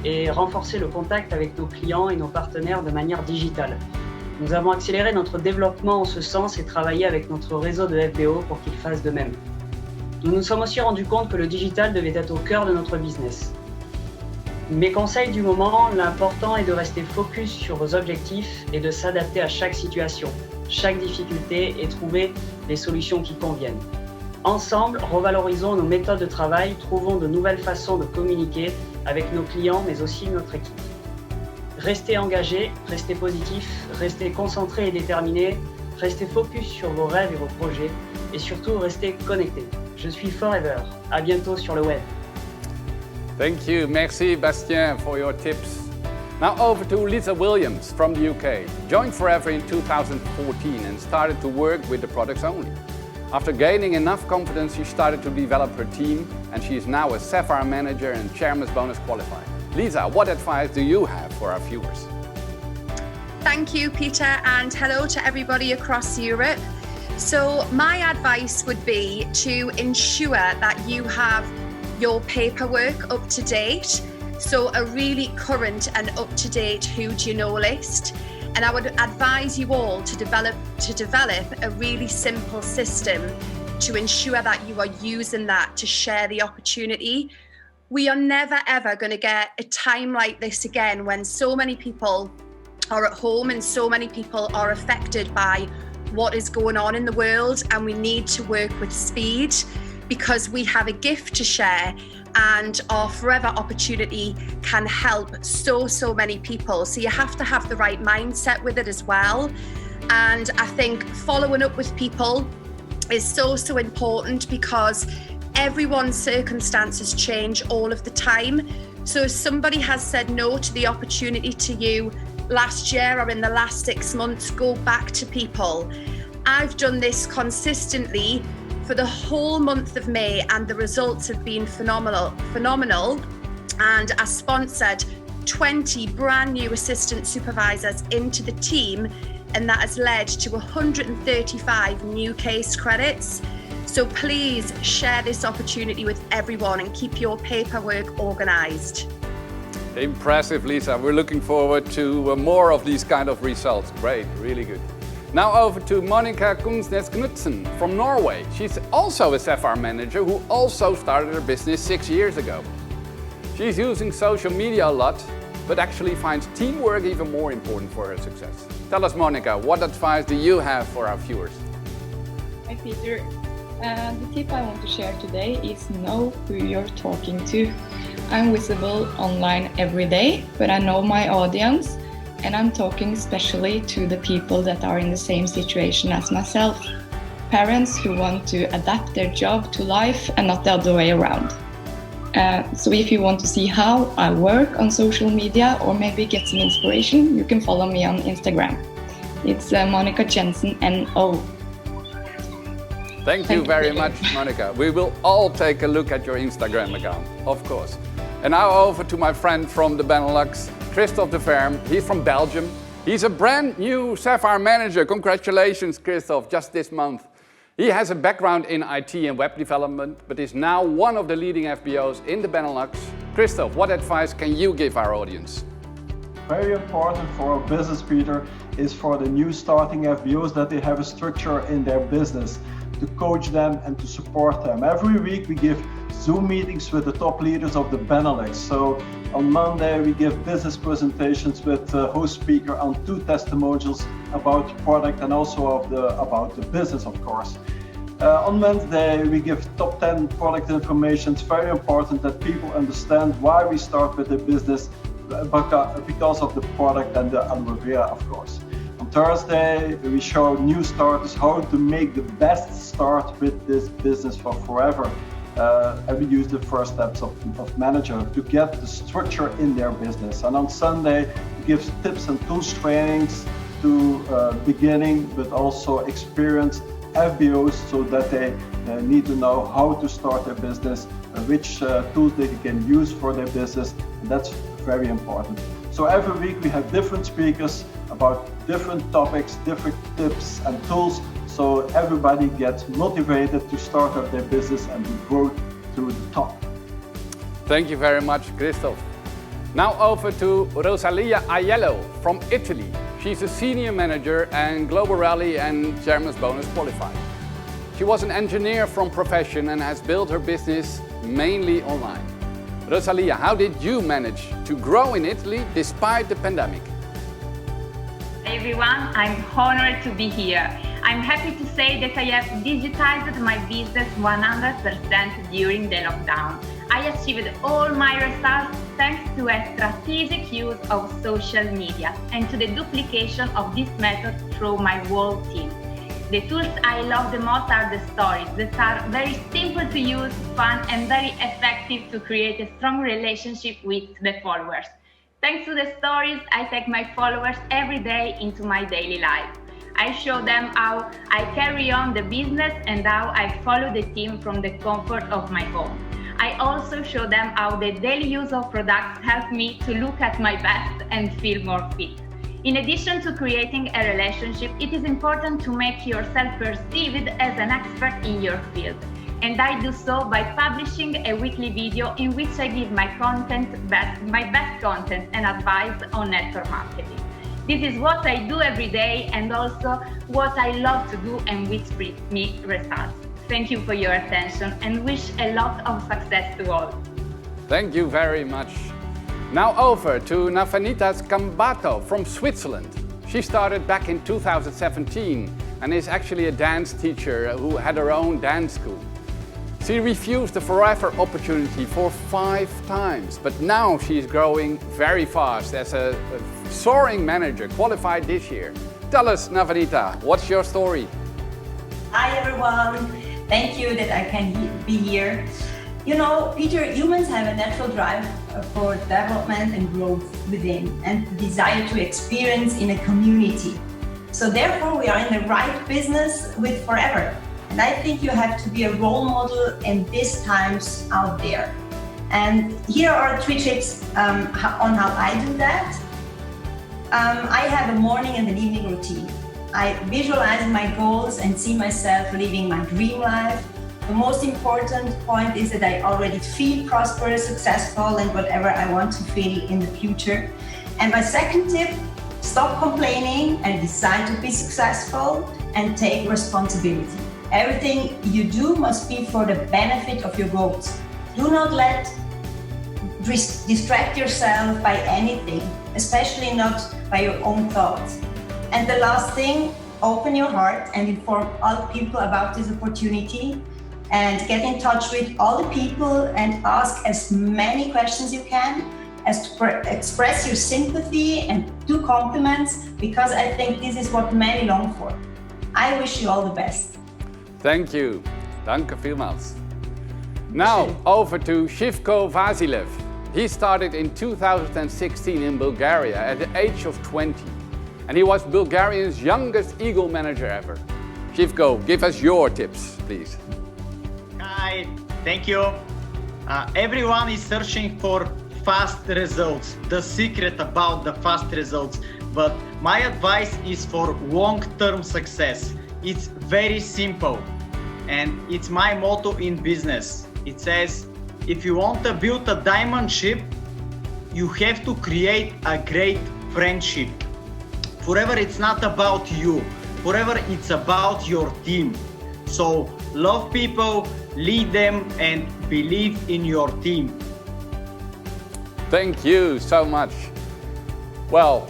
et renforcé le contact avec nos clients et nos partenaires de manière digitale. Nous avons accéléré notre développement en ce sens et travaillé avec notre réseau de FBO pour qu'ils fassent de même. Nous nous sommes aussi rendus compte que le digital devait être au cœur de notre business. Mes conseils du moment, l'important est de rester focus sur vos objectifs et de s'adapter à chaque situation, chaque difficulté et trouver les solutions qui conviennent. Ensemble, revalorisons nos méthodes de travail, trouvons de nouvelles façons de communiquer avec nos clients mais aussi notre équipe. Restez engagés, restez positifs, restez concentrés et déterminés, restez focus sur vos rêves et vos projets et surtout restez connectés. Je suis Forever. À bientôt sur le web. Thank you. Merci, Bastien, for your tips. Now over to Lisa Williams from the UK. Joined Forever in 2014 and started to work with the products only. After gaining enough confidence, she started to develop her team, and she is now a Sapphire manager and Chairman's Bonus qualified. Lisa, what advice do you have for our viewers? Thank you, Peter, and hello to everybody across Europe. So my advice would be to ensure that you have your paperwork up to date. So a really current and up-to-date who do you know list. And I would advise you all to develop a really simple system to ensure that you are using that to share the opportunity. We are never ever going to get a time like this again when so many people are at home and so many people are affected by what is going on in the world, and we need to work with speed because we have a gift to share, and our Forever opportunity can help so many people. So you have to have the right mindset with it as well. And I think following up with people is so important because everyone's circumstances change all of the time. So if somebody has said no to the opportunity to you last year or in the last 6 months, go back to people. I've done this consistently for the whole month of May and the results have been phenomenal. And I sponsored 20 brand new assistant supervisors into the team, and that has led to 135 new case credits. So please share this opportunity with everyone and keep your paperwork organised. Impressive, Lisa. We're looking forward to more of these kind of results. Great, really good. Now over to Monica Kunsnes-Knudsen from Norway. She's also a Sapphire manager who also started her business 6 years ago. She's using social media a lot, but actually finds teamwork even more important for her success. Tell us, Monica, what advice do you have for our viewers? Hi, Peter. The tip I want to share today is know who you're talking to. I'm visible online every day, but I know my audience. And I'm talking especially to the people that are in the same situation as myself. Parents who want to adapt their job to life and not the other way around. So if you want to see how I work on social media or maybe get some inspiration, you can follow me on Instagram. It's Monica Jensen, NO. Thank you very much, Monica. We will all take a look at your Instagram account, of course. And now over to my friend from the Benelux, Christophe de Verm. He's from Belgium. He's a brand new Sapphire manager. Congratulations, Christophe, just this month. He has a background in IT and web development, but is now one of the leading FBOs in the Benelux. Christophe, what advice can you give our audience? Very important for a business, Peter, is for the new starting FBOs that they have a structure in their business to coach them and to support them. Every week we give Zoom meetings with the top leaders of the Benelux. So on Monday we give business presentations with the host speaker on 2 testimonials about the product and also about the business, of course. On Wednesday we give top 10 product information. It's very important that people understand why we start with the business because of the product and the aloe vera, of course. On Thursday, we show new starters how to make the best start with this business for forever. And we use the first steps of manager to get the structure in their business. And on Sunday, we give tips and tools trainings to beginning but also experienced FBOs so that they need to know how to start their business, which tools they can use for their business, and that's very important. So every week we have different speakers about different topics, different tips and tools, so everybody gets motivated to start up their business and to grow to the top. Thank you very much, Christophe. Now over to Rosalia Aiello from Italy. She's a senior manager and Global Rally and Chairman's Bonus qualified. She was an engineer from profession and has built her business mainly online. Rosalia, how did you manage to grow in Italy despite the pandemic? Hey everyone, I'm honored to be here. I'm happy to say that I have digitized my business 100% during the lockdown. I achieved all my results thanks to a strategic use of social media and to the duplication of this method through my whole team. The tools I love the most are the stories that are very simple to use, fun and very effective to create a strong relationship with the followers. Thanks to the stories, I take my followers every day into my daily life. I show them how I carry on the business and how I follow the team from the comfort of my home. I also show them how the daily use of products help me to look at my best and feel more fit. In addition to creating a relationship, it is important to make yourself perceived as an expert in your field. And I do so by publishing a weekly video in which I give my best content and advice on network marketing. This is what I do every day and also what I love to do and which brings me results. Thank you for your attention and wish a lot of success to all. Thank you very much. Now over to Navanita Scambato from Switzerland. She started back in 2017 and is actually a dance teacher who had her own dance school. She refused the Forever opportunity for 5 times, but now she's growing very fast as a soaring manager qualified this year. Tell us, Navanita, what's your story? Hi everyone, thank you that I can be here. You know, Peter, humans have a natural drive for development and growth within and the desire to experience in a community. So therefore we are in the right business with Forever. And I think you have to be a role model in these times out there. And here are 3 tips on how I do that. I have a morning and an evening routine. I visualize my goals and see myself living my dream life. The most important point is that I already feel prosperous, successful, and whatever I want to feel in the future. And my second tip, stop complaining and decide to be successful and take responsibility. Everything you do must be for the benefit of your goals. Do not let distract yourself by anything, especially not by your own thoughts. And the last thing, open your heart and inform all people about this opportunity and get in touch with all the people and ask as many questions you can, as to express your sympathy and do compliments, because I think this is what many long for. I wish you all the best. Thank you. Danke vielmals. Now over to Shivko Vasilev. He started in 2016 in Bulgaria at the age of 20. and he was Bulgarian's youngest Eagle manager ever. Živko, give us your tips, please. Hi, thank you. Everyone is searching for fast results, the secret about the fast results. But my advice is for long-term success. It's very simple, and it's my motto in business. It says, if you want to build a diamond ship, you have to create a great friendship. Forever, it's not about you. Forever, it's about your team. So love people, lead them, and believe in your team. Thank you so much. Well,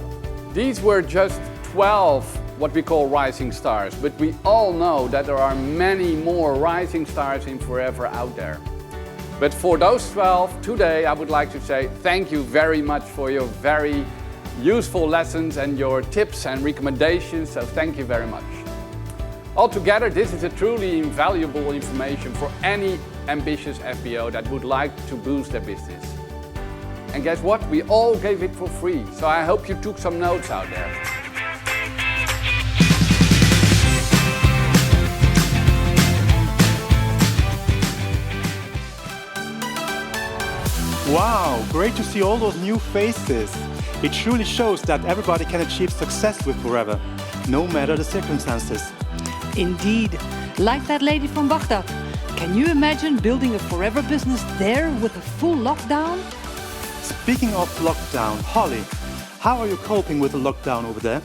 these were just 12 what we call rising stars, but we all know that there are many more rising stars in Forever out there. But for those 12 today, I would like to say thank you very much for your very useful lessons and your tips and recommendations, so thank you very much. Altogether, this is a truly invaluable information for any ambitious FBO that would like to boost their business. And guess what? We all gave it for free, so I hope you took some notes out there. Wow, great to see all those new faces. It truly shows that everybody can achieve success with Forever, no matter the circumstances. Indeed, like that lady from Baghdad. Can you imagine building a Forever business there with a full lockdown? Speaking of lockdown, Holly, how are you coping with the lockdown over there?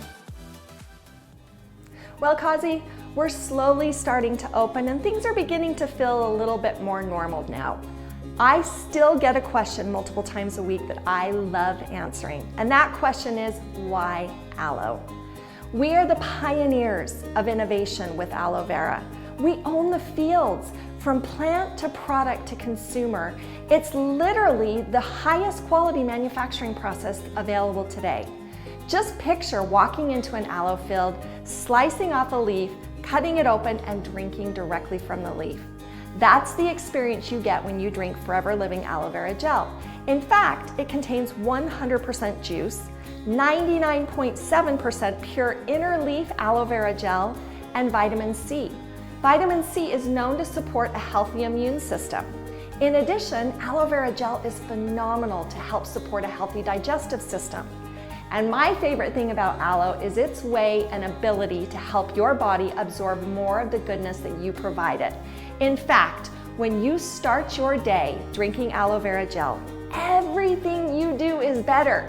Well, Kazi, we're slowly starting to open and things are beginning to feel a little bit more normal now. I still get a question multiple times a week that I love answering, and that question is, why aloe? We are the pioneers of innovation with aloe vera. We own the fields, from plant to product to consumer. It's literally the highest quality manufacturing process available today. Just picture walking into an aloe field, slicing off a leaf, cutting it open, and drinking directly from the leaf. That's the experience you get when you drink Forever Living Aloe Vera Gel. In fact, it contains 100% juice, 99.7% pure inner leaf aloe vera gel, and vitamin C. Vitamin C is known to support a healthy immune system. In addition, aloe vera gel is phenomenal to help support a healthy digestive system. And my favorite thing about aloe is its way and ability to help your body absorb more of the goodness that you provide it. In fact, when you start your day drinking aloe vera gel, everything you do is better.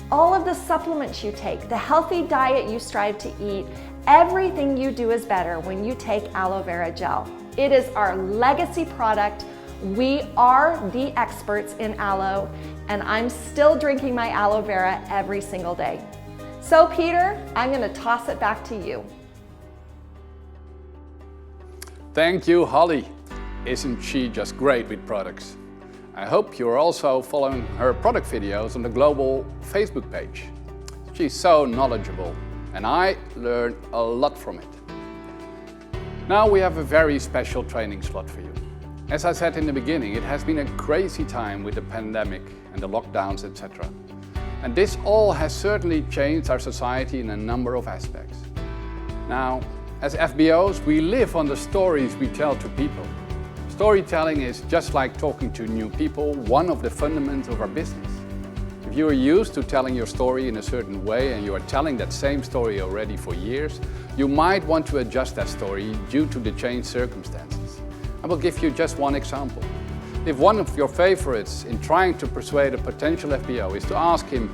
All of the supplements you take, the healthy diet you strive to eat, everything you do is better when you take aloe vera gel. It is our legacy product. We are the experts in aloe, and I'm still drinking my aloe vera every single day. So Peter, I'm going to toss it back to you. Thank you, Holly. Isn't she just great with products? I hope you're also following her product videos on the global Facebook page. She's so knowledgeable, and I learned a lot from it. Now we have a very special training slot for you. As I said in the beginning, it has been a crazy time with the pandemic and the lockdowns, etc. And this all has certainly changed our society in a number of aspects. Now, as FBOs, we live on the stories we tell to people. Storytelling is just like talking to new people, one of the fundamentals of our business. If you are used to telling your story in a certain way and you are telling that same story already for years, you might want to adjust that story due to the changed circumstances. I will give you just one example. If one of your favorites in trying to persuade a potential FBO is to ask him,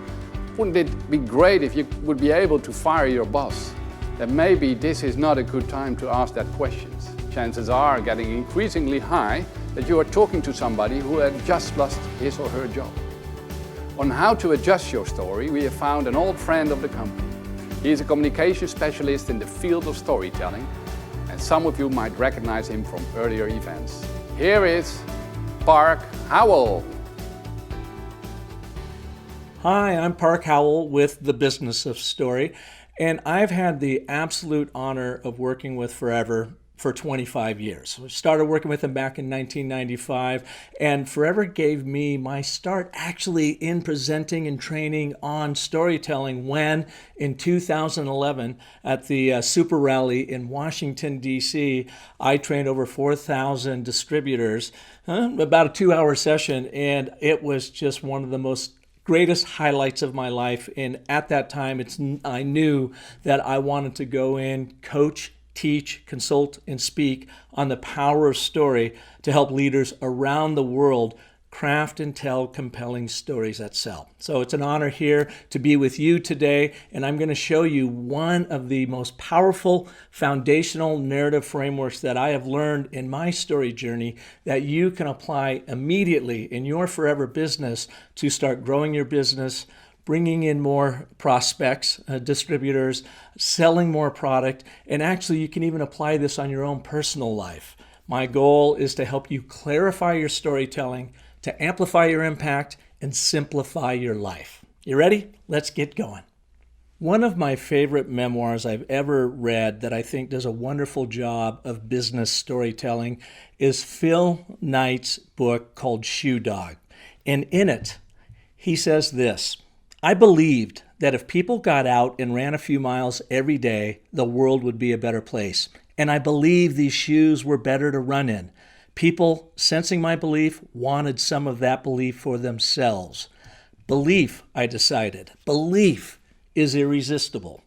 wouldn't it be great if you would be able to fire your boss? Then maybe this is not a good time to ask that question. Chances are getting increasingly high that you are talking to somebody who had just lost his or her job. On how to adjust your story, we have found an old friend of the company. He is a communication specialist in the field of storytelling, and some of you might recognize him from earlier events. Here is Park Howell. Hi, I'm Park Howell with The Business of Story, and I've had the absolute honor of working with Forever for 25 years. I started working with him back in 1995, and Forever gave me my start actually in presenting and training on storytelling when, in 2011, at the Super Rally in Washington, D.C., I trained over 4,000 distributors, about a 2-hour session, and it was just one of the most greatest highlights of my life. And at that time, I knew that I wanted to go in, coach, teach, consult, and speak on the power of story to help leaders around the world craft and tell compelling stories that sell. So it's an honor here to be with you today, and I'm going to show you one of the most powerful foundational narrative frameworks that I have learned in my story journey that you can apply immediately in your Forever business to start growing your business, bringing in more prospects, distributors, selling more product, and actually you can even apply this on your own personal life. My goal is to help you clarify your storytelling, to amplify your impact, and simplify your life. You ready? Let's get going. One of my favorite memoirs I've ever read that I think does a wonderful job of business storytelling is Phil Knight's book called Shoe Dog. And in it, he says this: I believed that if people got out and ran a few miles every day, the world would be a better place. And I believed these shoes were better to run in. People, sensing my belief, wanted some of that belief for themselves. Belief, I decided, belief is irresistible.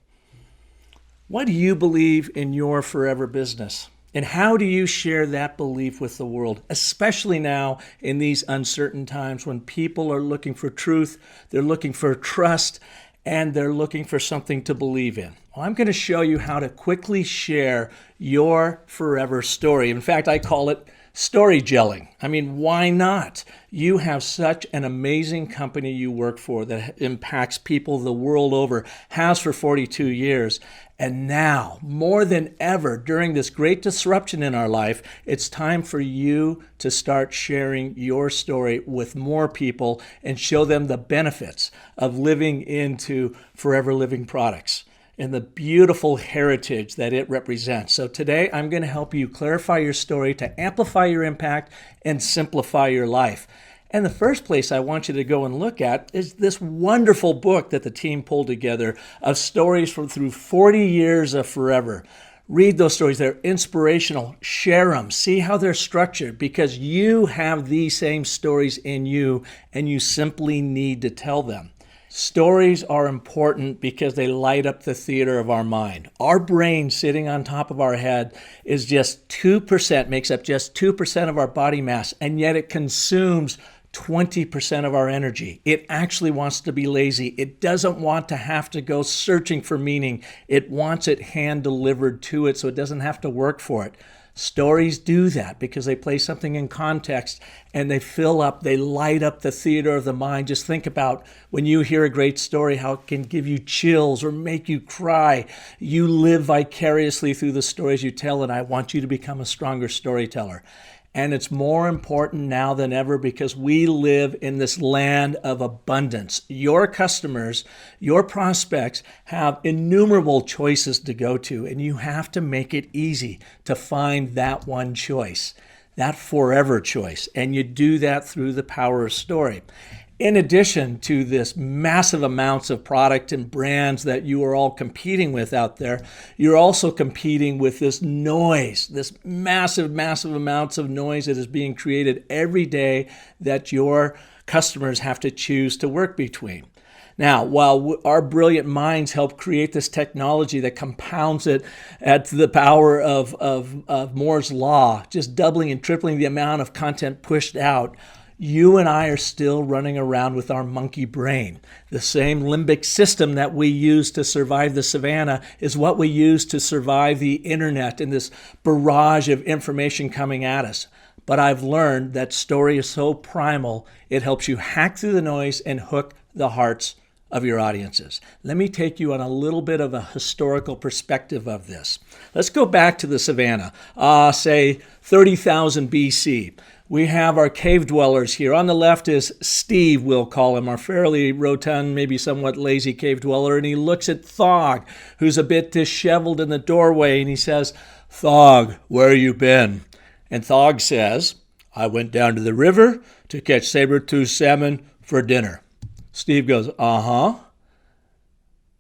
What do you believe in your Forever business? And how do you share that belief with the world, especially now in these uncertain times when people are looking for truth, they're looking for trust, and they're looking for something to believe in? Well, I'm going to show you how to quickly share your Forever story. In fact, I call it story gelling. I mean, why not? You have such an amazing company you work for that impacts people the world over, has for 42 years. And now, more than ever, during this great disruption in our life, it's time for you to start sharing your story with more people and show them the benefits of living into Forever Living products and the beautiful heritage that it represents. So today, I'm going to help you clarify your story to amplify your impact and simplify your life. And the first place I want you to go and look at is this wonderful book that the team pulled together of stories from through 40 years of Forever. Read those stories. They're inspirational. Share them. See how they're structured, because you have these same stories in you and you simply need to tell them. Stories are important because they light up the theater of our mind. Our brain sitting on top of our head is just 2%, makes up just 2% of our body mass, and yet it consumes 20% of our energy. It actually wants to be lazy. It doesn't want to have to go searching for meaning. It wants it hand delivered to it so it doesn't have to work for it. Stories do that because they place something in context and they light up the theater of the mind. Just think about when you hear a great story, how it can give you chills or make you cry. You live vicariously through the stories you tell, and I want you to become a stronger storyteller. And it's more important now than ever because we live in this land of abundance. Your customers, your prospects have innumerable choices to go to, and you have to make it easy to find that one choice, that Forever choice. And you do that through the power of story. In addition to this massive amounts of product and brands that you are all competing with out there, you're also competing with this noise, this massive amounts of noise that is being created every day that your customers have to choose to work between. Now, while our brilliant minds help create this technology that compounds it at the power of Moore's Law, just doubling and tripling the amount of content pushed out, you and I are still running around with our monkey brain. The same limbic system that we use to survive the savannah is what we use to survive the internet and this barrage of information coming at us. But I've learned that story is so primal, it helps you hack through the noise and hook the hearts of your audiences. Let me take you on a little bit of a historical perspective of this. Let's go back to the savannah, say 30,000 BC. we have our cave dwellers here. On the left is Steve, we'll call him, our fairly rotund, maybe somewhat lazy cave dweller. And he looks at Thog, who's a bit disheveled in the doorway. And he says, Thog, where you been? And Thog says, I went down to the river to catch saber-toothed salmon for dinner. Steve goes, uh-huh.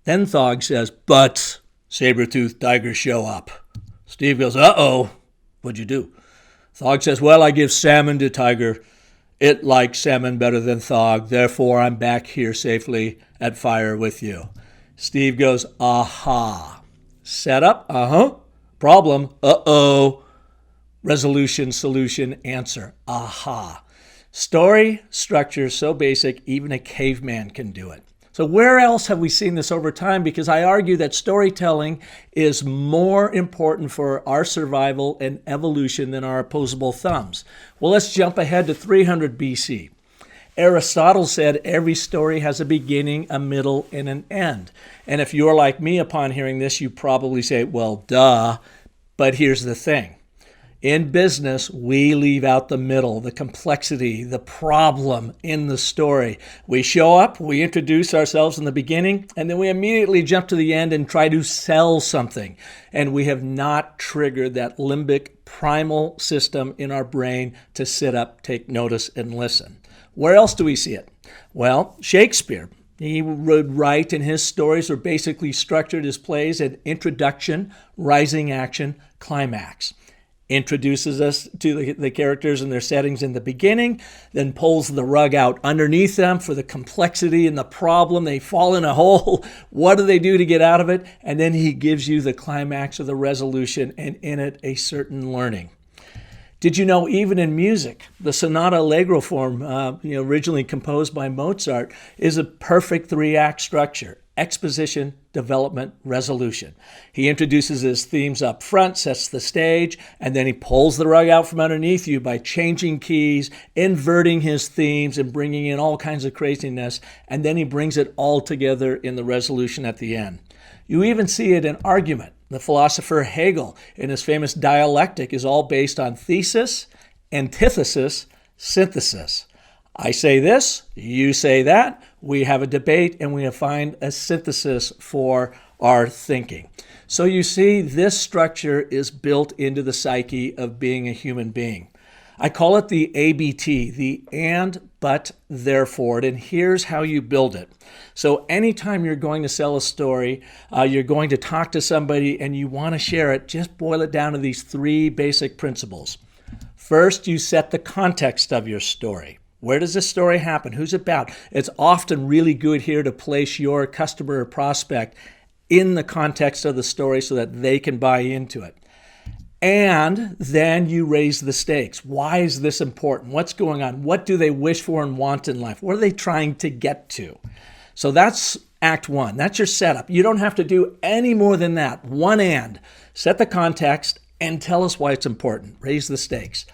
Then Thog says, but saber-toothed tigers show up. Steve goes, uh-oh. What'd you do? Thog says, well, I give salmon to tiger. It likes salmon better than Thog. Therefore, I'm back here safely at fire with you. Steve goes, aha. Setup, uh-huh. Problem, uh-oh. Resolution, solution, answer, aha. Story structure so basic, even a caveman can do it. So where else have we seen this over time? Because I argue that storytelling is more important for our survival and evolution than our opposable thumbs. Well, let's jump ahead to 300 BC. Aristotle said every story has a beginning, a middle, and an end. And if you're like me upon hearing this, you probably say, well, duh. But here's the thing. In business, we leave out the middle, the complexity, the problem in the story. We show up, we introduce ourselves in the beginning, and then we immediately jump to the end and try to sell something. And we have not triggered that limbic primal system in our brain to sit up, take notice, and listen. Where else do we see it? Well, Shakespeare. He would write, and his stories were basically structured as plays in introduction, rising action, climax. Introduces us to the characters and their settings in the beginning, then pulls the rug out underneath them for the complexity and the problem. They fall in a hole. What do they do to get out of it? And then he gives you the climax or the resolution, and in it a certain learning. Did you know even in music, the sonata allegro form, originally composed by Mozart, is a perfect 3-act structure. Exposition, development, resolution. He introduces his themes up front, sets the stage, and then he pulls the rug out from underneath you by changing keys, inverting his themes, and bringing in all kinds of craziness, and then he brings it all together in the resolution at the end. You even see it in argument. The philosopher Hegel, in his famous dialectic, is all based on thesis, antithesis, synthesis. I say this, you say that, we have a debate, and we find a synthesis for our thinking. So you see, this structure is built into the psyche of being a human being. I call it the ABT, the and, but, therefore, and here's how you build it. So anytime you're going to sell a story, you're going to talk to somebody and you want to share it, just boil it down to these 3 basic principles. First, you set the context of your story. Where does this story happen? Who's it about? It's often really good here to place your customer or prospect in the context of the story so that they can buy into it. And then you raise the stakes. Why is this important? What's going on? What do they wish for and want in life? What are they trying to get to? So that's Act 1. That's your setup. You don't have to do any more than that. One and. Set the context and tell us why it's important. Raise the stakes.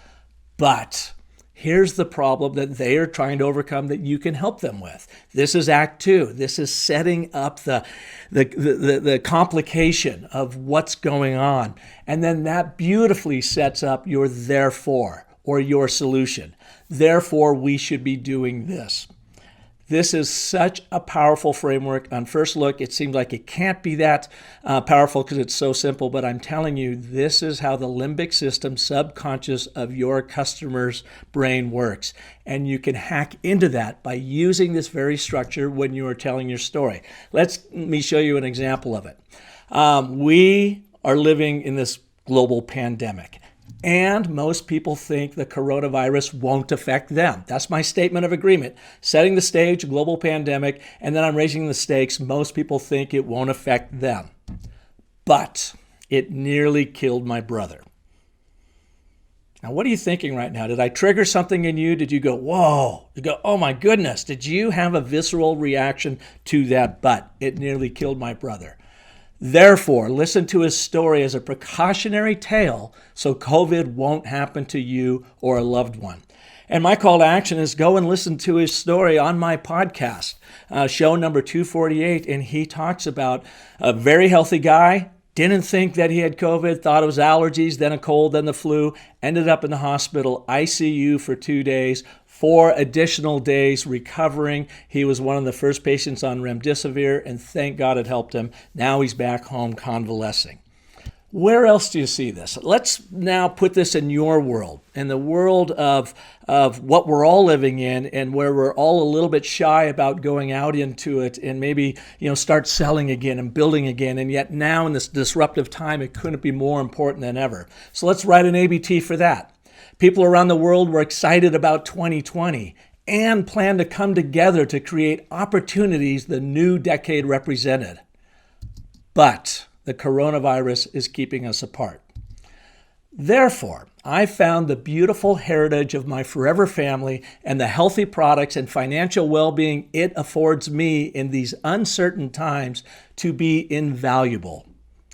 But here's the problem that they are trying to overcome that you can help them with. This is Act 2. This is setting up the complication of what's going on. And then that beautifully sets up your therefore or your solution. Therefore, we should be doing this. This is such a powerful framework. On first look, it seems like it can't be that powerful because it's so simple, but I'm telling you, this is how the limbic system, subconscious of your customer's brain works. And you can hack into that by using this very structure when you are telling your story. Let me show you an example of it. We are living in this global pandemic. And most people think the coronavirus won't affect them. That's my statement of agreement. Setting the stage, global pandemic, and then I'm raising the stakes. Most people think it won't affect them. But it nearly killed my brother. Now, what are you thinking right now? Did I trigger something in you? Did you go, whoa? Did you go, oh my goodness? Did you have a visceral reaction to that? But it nearly killed my brother. Therefore, listen to his story as a precautionary tale so COVID won't happen to you or a loved one. And my call to action is go and listen to his story on my podcast, show number 248, and he talks about a very healthy guy Didn't think that he had COVID, thought it was allergies, then a cold, then the flu, ended up in the hospital, ICU for 2 days, 4 additional days recovering. He was one of the first patients on remdesivir, and thank God it helped him. Now he's back home convalescing. Where else do you see this? Let's now put this in your world, in the world of what we're all living in, and where we're all a little bit shy about going out into it and maybe, start selling again and building again. And yet now in this disruptive time, it couldn't be more important than ever. So let's write an ABT for that. People around the world were excited about 2020 and plan to come together to create opportunities the new decade represented. But the coronavirus is keeping us apart. Therefore, I found the beautiful heritage of my Forever family and the healthy products and financial well-being it affords me in these uncertain times to be invaluable.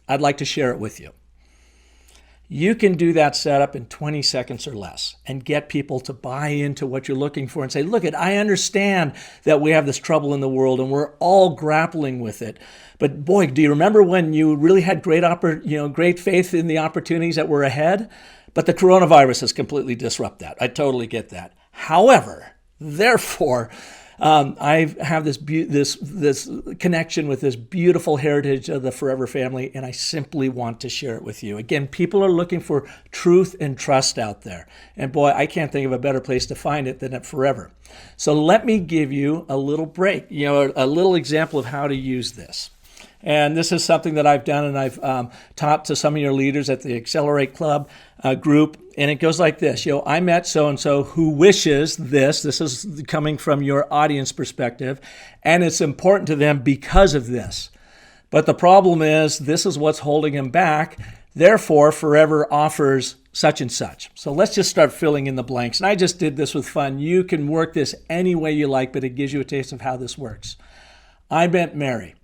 I'd like to share it with you. You can do that setup in 20 seconds or less and get people to buy into what you're looking for and say, look, I understand that we have this trouble in the world and we're all grappling with it. But boy, do you remember when you really had great faith in the opportunities that were ahead? But the coronavirus has completely disrupted that. I totally get that. However, therefore, I have this connection with this beautiful heritage of the Forever family, and I simply want to share it with you. Again, people are looking for truth and trust out there. And boy, I can't think of a better place to find it than at Forever. So let me give you a little break, a little example of how to use this. And this is something that I've done, and I've taught to some of your leaders at the Accelerate Club group. And it goes like this. I met so-and-so who wishes this. This is coming from your audience perspective. And it's important to them because of this. But the problem is, this is what's holding him back. Therefore, Forever offers such and such. So let's just start filling in the blanks. And I just did this with fun. You can work this any way you like, but it gives you a taste of how this works. I met Mary,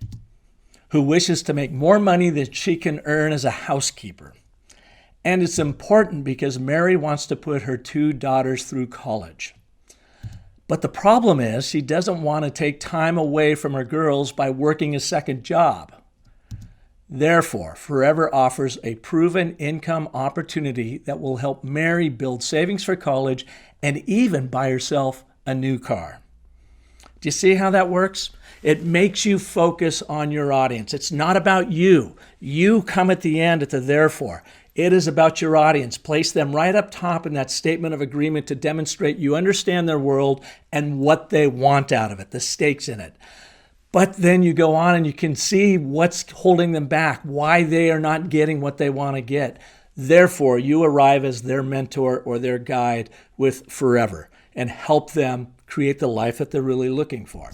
who wishes to make more money than she can earn as a housekeeper. And it's important because Mary wants to put her 2 daughters through college. But the problem is she doesn't want to take time away from her girls by working a second job. Therefore, Forever offers a proven income opportunity that will help Mary build savings for college and even buy herself a new car. Do you see how that works? It makes you focus on your audience. It's not about you. You come at the end at the therefore. It is about your audience. Place them right up top in that statement of agreement to demonstrate you understand their world and what they want out of it, the stakes in it. But then you go on and you can see what's holding them back, why they are not getting what they want to get. Therefore, you arrive as their mentor or their guide with Forever and help them create the life that they're really looking for.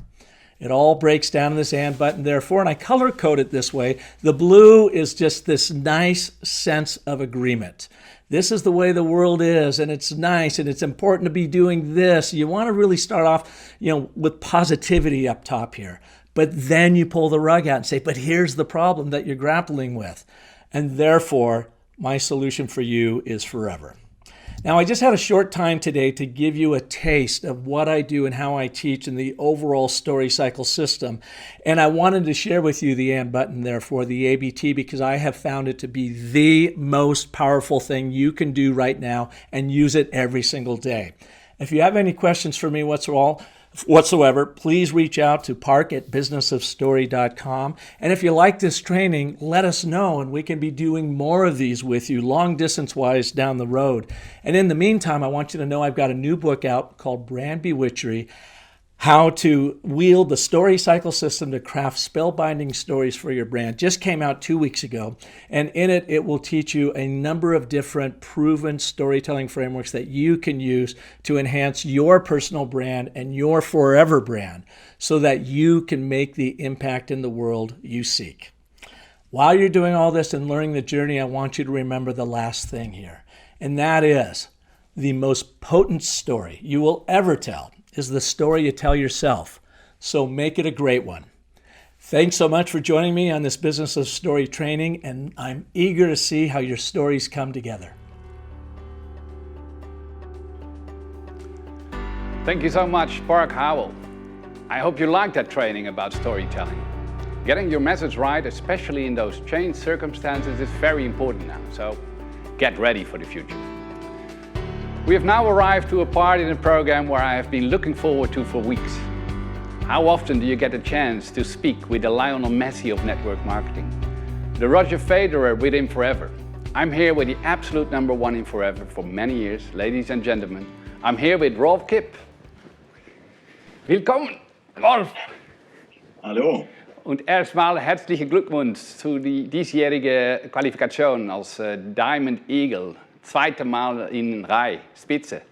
It all breaks down in this and button, therefore, and I color code it this way. The blue is just this nice sense of agreement. This is the way the world is, and it's nice, and it's important to be doing this. You want to really start off, with positivity up top here. But then you pull the rug out and say, but here's the problem that you're grappling with. And therefore, my solution for you is Forever. Now, I just had a short time today to give you a taste of what I do and how I teach in the overall story cycle system. And I wanted to share with you the and button there for the ABT because I have found it to be the most powerful thing you can do right now and use it every single day. If you have any questions for me whatsoever, please reach out to park@businessofstory.com. And if you like this training, let us know, and we can be doing more of these with you long distance wise down the road. And in the meantime, I want you to know I've got a new book out called Brand Bewitchery: How to Wield the Story Cycle System to Craft Spellbinding Stories for Your Brand. Just came out 2 weeks ago, and in it, it will teach you a number of different proven storytelling frameworks that you can use to enhance your personal brand and your Forever brand so that you can make the impact in the world you seek. While you're doing all this and learning the journey, I want you to remember the last thing here, and that is the most potent story you will ever tell is the story you tell yourself. So make it a great one. Thanks so much for joining me on this Business of Story training, and I'm eager to see how your stories come together. Thank you so much, Park Howell. I hope you liked that training about storytelling. Getting your message right, especially in those changed circumstances, is very important now. So get ready for the future. We have now arrived to a part in the program where I have been looking forward to for weeks. How often do you get a chance to speak with the Lionel Messi of network marketing? The Roger Federer within Forever. I'm here with the absolute #1 in Forever for many years, ladies and gentlemen. I'm here with Rolf Kipp. Willkommen, Rolf. Hallo. Und erstmal herzlichen Glückwunsch zu die diesjährige Qualifikation als Diamond Eagle. Zweite Mal in Reihe, Spitze.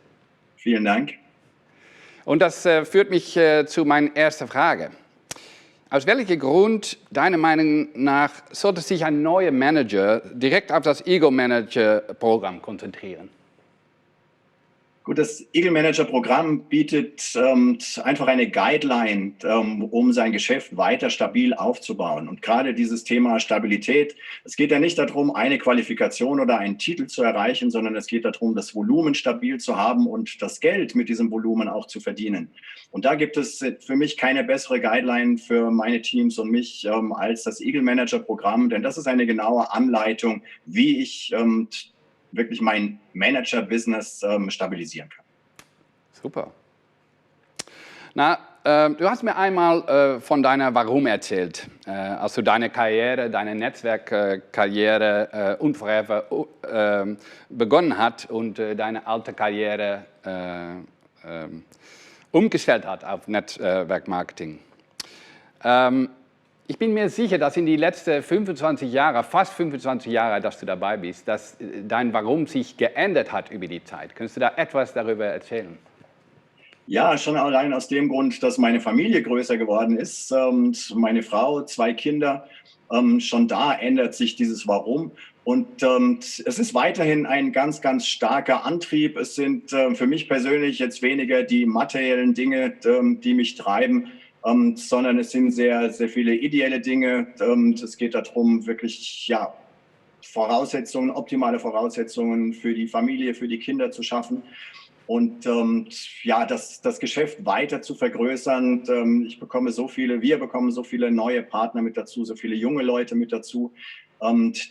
Vielen Dank. Und das führt mich zu meiner ersten Frage. Aus welchem Grund, deiner Meinung nach, sollte sich ein neuer Manager direkt auf das Eagle Manager Programm konzentrieren? Gut, das Eagle Manager Programm bietet einfach eine Guideline, um sein Geschäft weiter stabil aufzubauen. Und gerade dieses Thema Stabilität, es geht ja nicht darum, eine Qualifikation oder einen Titel zu erreichen, sondern es geht darum, das Volumen stabil zu haben und das Geld mit diesem Volumen auch zu verdienen. Und da gibt es für mich keine bessere Guideline für meine Teams und mich als das Eagle Manager Programm, denn das ist eine genaue Anleitung, wie ich wirklich mein Manager-Business stabilisieren kann. Super. Na, du hast mir einmal von deiner Warum erzählt, als du deine Karriere, deine Netzwerkkarriere und Forever begonnen hat und deine alte Karriere umgestellt hat auf Netzwerkmarketing. Ich bin mir sicher, dass in die letzten 25 Jahre, fast 25 Jahre, dass du dabei bist, dass dein Warum sich geändert hat über die Zeit. Könntest du da etwas darüber erzählen? Ja, schon allein aus dem Grund, dass meine Familie größer geworden ist und meine Frau, 2 Kinder. Schon da ändert sich dieses Warum. Und es ist weiterhin ein ganz, ganz starker Antrieb. Es sind für mich persönlich jetzt weniger die materiellen Dinge, die mich treiben, sondern es sind sehr, sehr viele ideelle Dinge. Es geht darum, wirklich Voraussetzungen, optimale Voraussetzungen für die Familie, für die Kinder zu schaffen und das Geschäft weiter zu vergrößern. Wir bekommen so viele neue Partner mit dazu, so viele junge Leute mit dazu,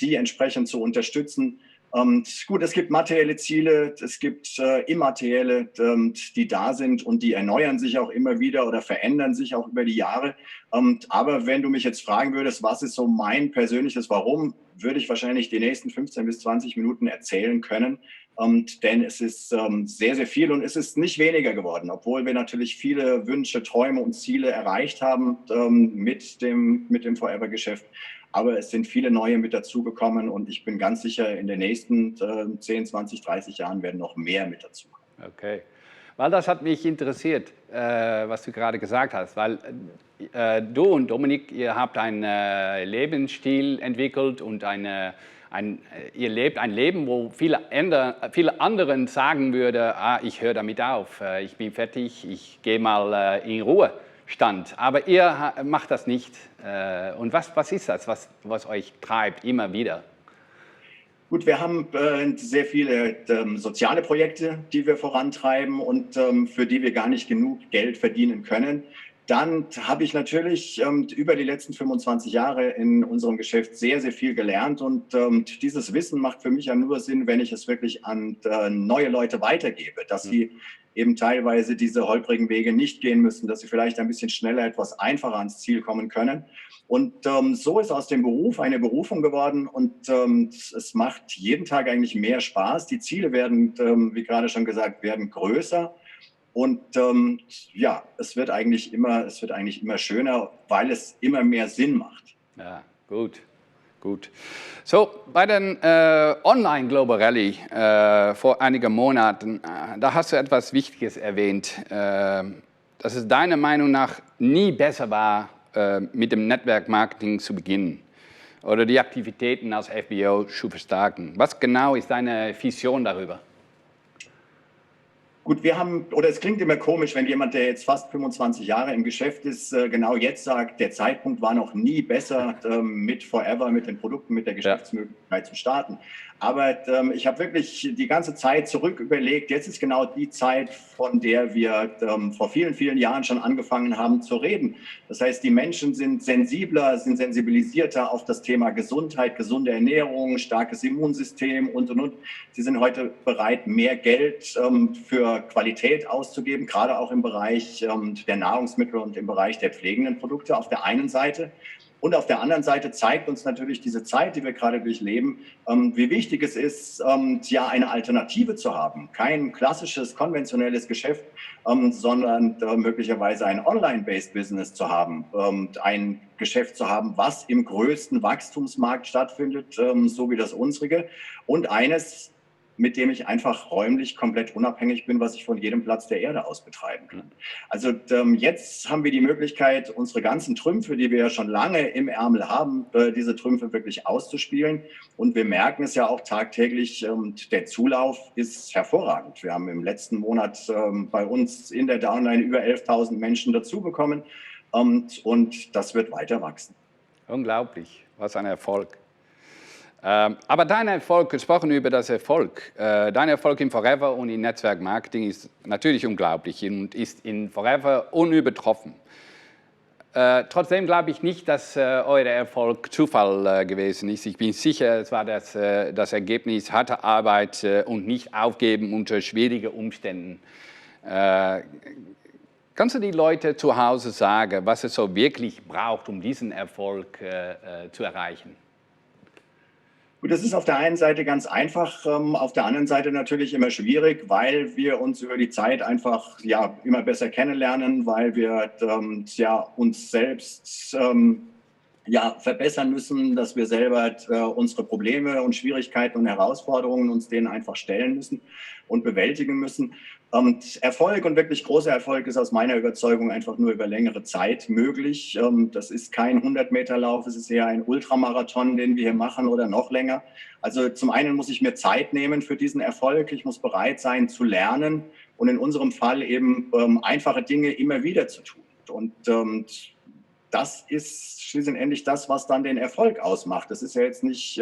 die entsprechend zu unterstützen. Gut, es gibt materielle Ziele, es gibt immaterielle, die da sind und die erneuern sich auch immer wieder oder verändern sich auch über die Jahre. Aber wenn du mich jetzt fragen würdest, was ist so mein persönliches Warum, würde ich wahrscheinlich die nächsten 15 bis 20 Minuten erzählen können. Denn es ist sehr, sehr viel und es ist nicht weniger geworden, obwohl wir natürlich viele Wünsche, Träume und Ziele erreicht haben mit dem Forever-Geschäft. Aber es sind viele neue mit dazugekommen und ich bin ganz sicher, in den nächsten 10, 20, 30 Jahren werden noch mehr mit dazukommen. Okay, weil das hat mich interessiert, was du gerade gesagt hast, weil du und Dominik, ihr habt einen Lebensstil entwickelt und ihr lebt ein Leben, wo viele anderen sagen würden, ich höre damit auf, ich bin fertig, ich gehe mal in Ruhe. Aber ihr macht das nicht. Und was ist das, was euch treibt immer wieder? Gut, wir haben sehr viele soziale Projekte, die wir vorantreiben und für die wir gar nicht genug Geld verdienen können. Dann habe ich natürlich über die letzten 25 Jahre in unserem Geschäft sehr, sehr viel gelernt und dieses Wissen macht für mich ja nur Sinn, wenn ich es wirklich an neue Leute weitergebe, dass sie eben teilweise diese holprigen Wege nicht gehen müssen, dass sie vielleicht ein bisschen schneller, etwas einfacher ans Ziel kommen können. Und so ist aus dem Beruf eine Berufung geworden und es macht jeden Tag eigentlich mehr Spaß. Die Ziele werden, wie gerade schon gesagt, werden größer. Und es wird eigentlich immer schöner, weil es immer mehr Sinn macht. Ja, gut. So, bei den Online Global Rally vor einigen Monaten, da hast du etwas Wichtiges erwähnt, dass es deiner Meinung nach nie besser war, mit dem Netzwerkmarketing zu beginnen oder die Aktivitäten als FBO zu verstärken. Was genau ist deine Vision darüber? Gut, es klingt immer komisch, wenn jemand, der jetzt fast 25 Jahre im Geschäft ist, genau jetzt sagt, der Zeitpunkt war noch nie besser, mit Forever, mit den Produkten, mit der Geschäftsmöglichkeit zu starten. Aber ich habe wirklich die ganze Zeit zurück überlegt, jetzt ist genau die Zeit, von der wir vor vielen, vielen Jahren schon angefangen haben zu reden. Das heißt, die Menschen sind sensibler, sind sensibilisierter auf das Thema Gesundheit, gesunde Ernährung, starkes Immunsystem und. Sie sind heute bereit, mehr Geld für Qualität auszugeben, gerade auch im Bereich der Nahrungsmittel und im Bereich der pflegenden Produkte auf der einen Seite. Und auf der anderen Seite zeigt uns natürlich diese Zeit, die wir gerade durchleben, wie wichtig es ist, ja eine Alternative zu haben. Kein klassisches, konventionelles Geschäft, sondern möglicherweise ein Online-based Business zu haben. Ein Geschäft zu haben, was im größten Wachstumsmarkt stattfindet, so wie das unsrige. Und eines, mit dem ich einfach räumlich komplett unabhängig bin, was ich von jedem Platz der Erde aus betreiben kann. Also jetzt haben wir die Möglichkeit, unsere ganzen Trümpfe, die wir ja schon lange im Ärmel haben, diese Trümpfe wirklich auszuspielen. Und wir merken es ja auch tagtäglich, der Zulauf ist hervorragend. Wir haben im letzten Monat bei uns in der Downline über 11.000 Menschen dazu bekommen und das wird weiter wachsen. Unglaublich, was ein Erfolg. Aber dein Erfolg, gesprochen über das Erfolg, dein Erfolg in Forever und in Netzwerkmarketing ist natürlich unglaublich und ist in Forever unübertroffen. Trotzdem glaube ich nicht, dass euer Erfolg Zufall gewesen ist. Ich bin sicher, es war das Ergebnis harter Arbeit und nicht aufgeben unter schwierigen Umständen. Kannst du die Leute zu Hause sagen, was es so wirklich braucht, um diesen Erfolg zu erreichen? Gut, das ist auf der einen Seite ganz einfach, auf der anderen Seite natürlich immer schwierig, weil wir uns über die Zeit einfach ja immer besser kennenlernen, weil wir ja uns selbst ja verbessern müssen, dass wir selber unsere Probleme und Schwierigkeiten und Herausforderungen uns denen einfach stellen müssen und bewältigen müssen. Erfolg und wirklich großer Erfolg ist aus meiner Überzeugung einfach nur über längere Zeit möglich. Das ist kein 100-Meter-Lauf, es ist eher ein Ultramarathon, den wir hier machen oder noch länger. Also zum einen muss ich mir Zeit nehmen für diesen Erfolg. Ich muss bereit sein zu lernen und in unserem Fall eben einfache Dinge immer wieder zu tun. Und das ist schließlich das, was dann den Erfolg ausmacht. Das ist ja jetzt nicht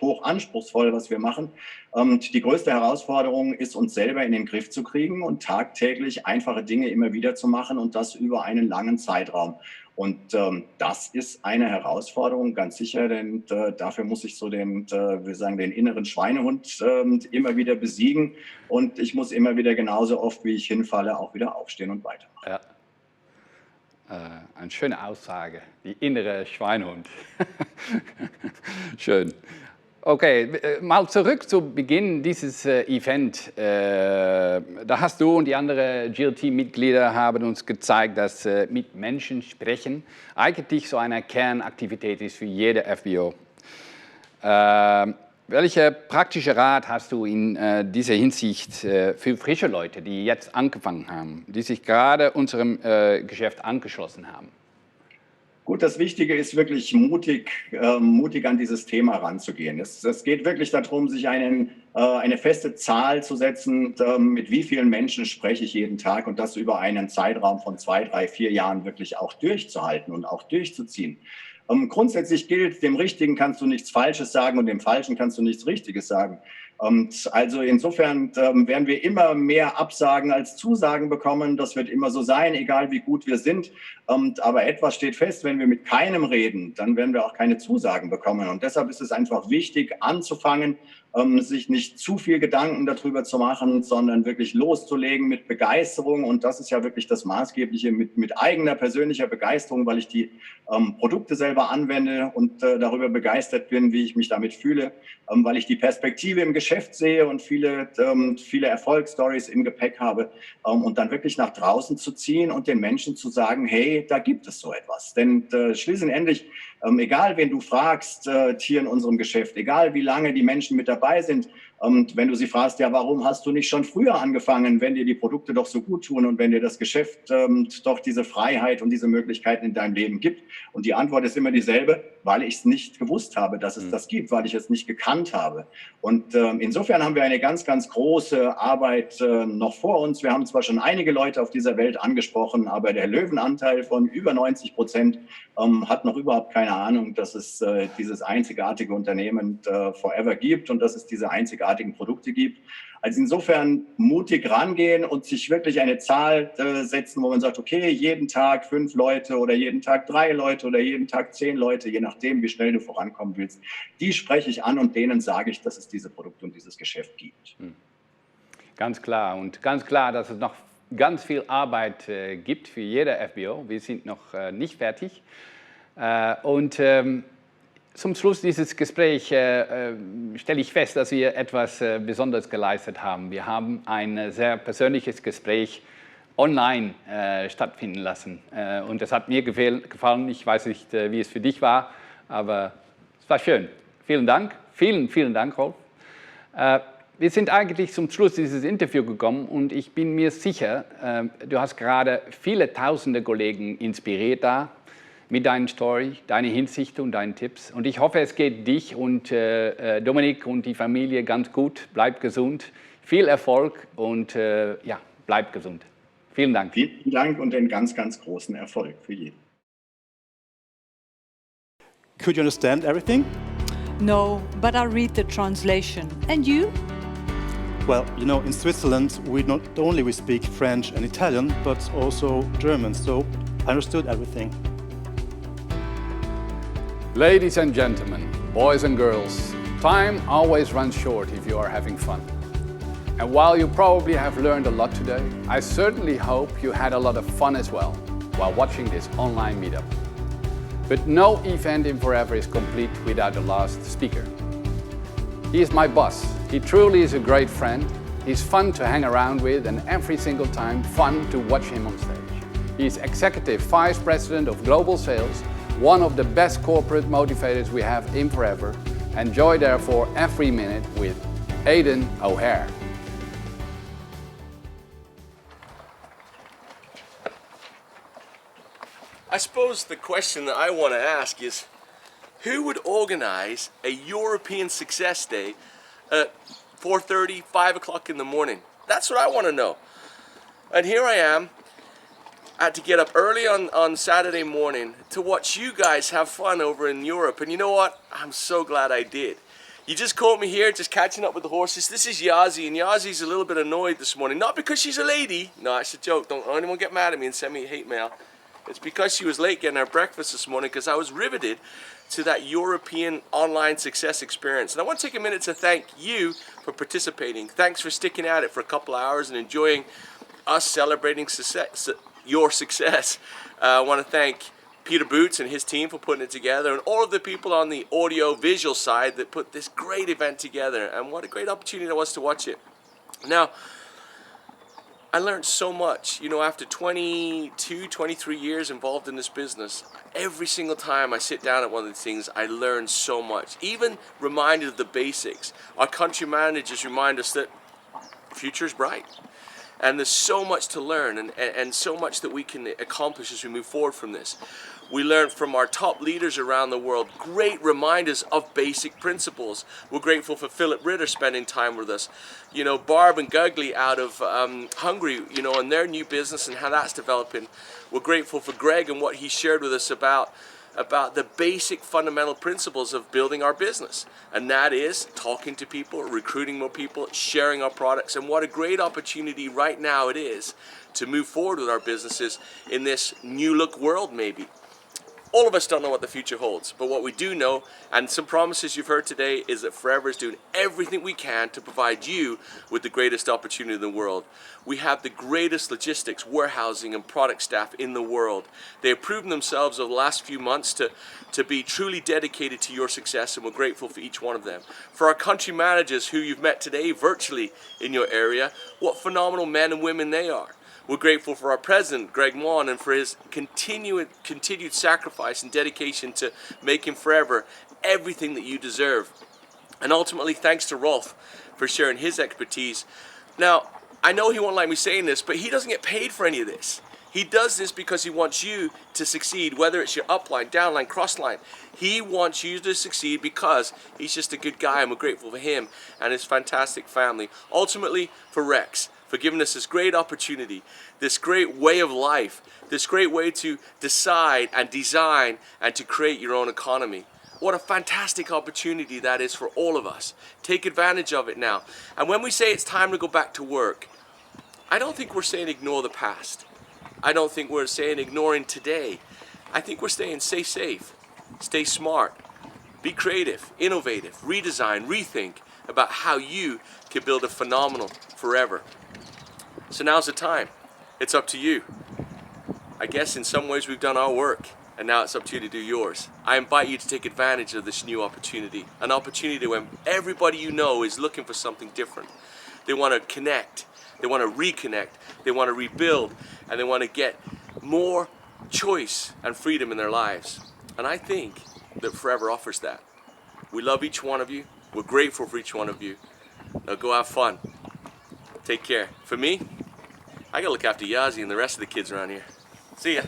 hoch anspruchsvoll, was wir machen. Die größte Herausforderung ist, uns selber in den Griff zu kriegen und tagtäglich einfache Dinge immer wieder zu machen und das über einen langen Zeitraum. Und das ist eine Herausforderung, ganz sicher, denn dafür muss ich so den inneren Schweinehund immer wieder besiegen und ich muss immer wieder genauso oft, wie ich hinfalle, auch wieder aufstehen und weitermachen. Ja. Eine schöne Aussage, die innere Schweinehund. Schön. Okay, mal zurück zu Beginn dieses Event. Da hast du und die anderen GLT-Mitglieder haben uns gezeigt, dass mit Menschen sprechen eigentlich so eine Kernaktivität ist für jede FBO. Welcher praktische Rat hast du in dieser Hinsicht für frische Leute, die jetzt angefangen haben, die sich gerade unserem Geschäft angeschlossen haben? Gut, das Wichtige ist wirklich mutig an dieses Thema ranzugehen. Es geht wirklich darum, sich eine feste Zahl zu setzen, mit wie vielen Menschen spreche ich jeden Tag und das über einen Zeitraum von 2, 3, 4 Jahren wirklich auch durchzuhalten und auch durchzuziehen. Grundsätzlich gilt, dem Richtigen kannst du nichts Falsches sagen und dem Falschen kannst du nichts Richtiges sagen. Und also insofern werden wir immer mehr Absagen als Zusagen bekommen. Das wird immer so sein, egal wie gut wir sind. Aber etwas steht fest, wenn wir mit keinem reden, dann werden wir auch keine Zusagen bekommen. Und deshalb ist es einfach wichtig, anzufangen, sich nicht zu viel Gedanken darüber zu machen, sondern wirklich loszulegen mit Begeisterung. Und das ist ja wirklich das Maßgebliche, mit eigener persönlicher Begeisterung, weil ich die Produkte selber anwende und darüber begeistert bin, wie ich mich damit fühle, weil ich die Perspektive im Geschäft sehe und viele Erfolgsstories im Gepäck habe und dann wirklich nach draußen zu ziehen und den Menschen zu sagen, hey, da gibt es so etwas. Denn schließlich, egal wen du fragst hier in unserem Geschäft, egal wie lange die Menschen mit dabei sind, und wenn du sie fragst, ja, warum hast du nicht schon früher angefangen, wenn dir die Produkte doch so gut tun und wenn dir das Geschäft doch diese Freiheit und diese Möglichkeiten in deinem Leben gibt? Und die Antwort ist immer dieselbe, weil ich es nicht gewusst habe, dass es das gibt, weil ich es nicht gekannt habe. Und insofern haben wir eine ganz, ganz große Arbeit noch vor uns. Wir haben zwar schon einige Leute auf dieser Welt angesprochen, aber der Löwenanteil von über 90% hat noch überhaupt keine Ahnung, dass es dieses einzigartige Unternehmen Forever gibt und dass es diese einzigartigen Produkte gibt. Also insofern mutig rangehen und sich wirklich eine Zahl setzen, wo man sagt, okay, jeden Tag 5 Leute oder jeden Tag 3 Leute oder jeden Tag 10 Leute, je nachdem, wie schnell du vorankommen willst, die spreche ich an und denen sage ich, dass es diese Produkte und dieses Geschäft gibt. Ganz klar und ganz klar, dass es noch ganz viel Arbeit gibt für jede FBO. Wir sind noch nicht fertig. Zum Schluss dieses Gesprächs stelle ich fest, dass wir etwas Besonderes geleistet haben. Wir haben ein sehr persönliches Gespräch online stattfinden lassen. Und das hat mir gefallen. Ich weiß nicht, wie es für dich war, aber es war schön. Vielen Dank. Vielen Dank, Rolf. Wir sind eigentlich zum Schluss dieses Interviews gekommen und ich bin mir sicher, du hast gerade viele tausende Kollegen inspiriert da mit deiner Story, deiner Hinsicht und deinen Tipps. Und ich hoffe, es geht dich und Dominik und die Familie ganz gut. Bleib gesund, viel Erfolg und ja, bleib gesund. Vielen Dank. Vielen Dank und einen ganz, ganz großen Erfolg für jeden. Could you understand everything? No, but I read the translation. And you? Well, you know, in Switzerland, we not only we speak French and Italian, but also German, so I understood everything. Ladies and gentlemen, boys and girls, time always runs short if you are having fun. And while you probably have learned a lot today, I certainly hope you had a lot of fun as well while watching this online meetup. But no event in Forever is complete without the last speaker. He is my boss. He truly is a great friend. He's fun to hang around with and every single time fun to watch him on stage. He's Executive Vice President of Global Sales, one of the best corporate motivators we have in Forever. Enjoy therefore every minute with Aidan O'Hare. I suppose the question that I want to ask is, who would organize a European Success Day at 4:30, 5 o'clock in the morning? That's what I want to know. And here I am. I had to get up early on Saturday morning to watch you guys have fun over in Europe. And you know what? I'm so glad I did. You just caught me here, just catching up with the horses. This is Yazi, and Yazi's a little bit annoyed this morning. Not because she's a lady. No, it's a joke. Don't anyone get mad at me and send me hate mail. It's because she was late getting her breakfast this morning because I was riveted to that European online success experience. And I want to take a minute to thank you for participating. Thanks for sticking at it for a couple hours and enjoying us celebrating your success. I want to thank Peter Boots and his team for putting it together, and all of the people on the audio visual side that put this great event together. And what a great opportunity it was to watch it. Now, I learned so much, you know, after 22, 23 years involved in this business. Every single time I sit down at one of these things, I learn so much. Even reminded of the basics. Our country managers remind us that the future is bright. And there's so much to learn and so much that we can accomplish as we move forward from this. We learned from our top leaders around the world great reminders of basic principles. We're grateful for Philip Ritter spending time with us. You know, Barb and Gugli out of Hungary, you know, and their new business and how that's developing. We're grateful for Greg and what he shared with us about the basic fundamental principles of building our business. And that is talking to people, recruiting more people, sharing our products. And what a great opportunity right now it is to move forward with our businesses in this new look world maybe. All of us don't know what the future holds, but what we do know, and some promises you've heard today, is that Forever is doing everything we can to provide you with the greatest opportunity in the world. We have the greatest logistics, warehousing, and product staff in the world. They have proven themselves over the last few months to be truly dedicated to your success, and we're grateful for each one of them. For our country managers who you've met today virtually in your area, what phenomenal men and women they are. We're grateful for our president, Greg Mwan, and for his continued sacrifice and dedication to making Forever everything that you deserve. And ultimately, thanks to Rolf for sharing his expertise. Now, I know he won't like me saying this, but he doesn't get paid for any of this. He does this because he wants you to succeed, whether it's your upline, downline, crossline. He wants you to succeed because he's just a good guy, and we're grateful for him and his fantastic family. Ultimately, for Rex, for giving us this great opportunity, this great way of life, this great way to decide and design and to create your own economy. What a fantastic opportunity that is for all of us. Take advantage of it now. And when we say it's time to go back to work, I don't think we're saying ignore the past. I don't think we're saying ignoring today. I think we're saying stay safe, stay smart, be creative, innovative, redesign, rethink about how you can build a phenomenal forever. So now's the time. It's up to you. I guess in some ways we've done our work, and now it's up to you to do yours. I invite you to take advantage of this new opportunity, an opportunity when everybody you know is looking for something different. They want to connect, they want to reconnect, they want to rebuild, and they want to get more choice and freedom in their lives. And I think that Forever offers that. We love each one of you. We're grateful for each one of you. Now go have fun. Take care. For me, I gotta look after Yazi and the rest of the kids around here. See ya.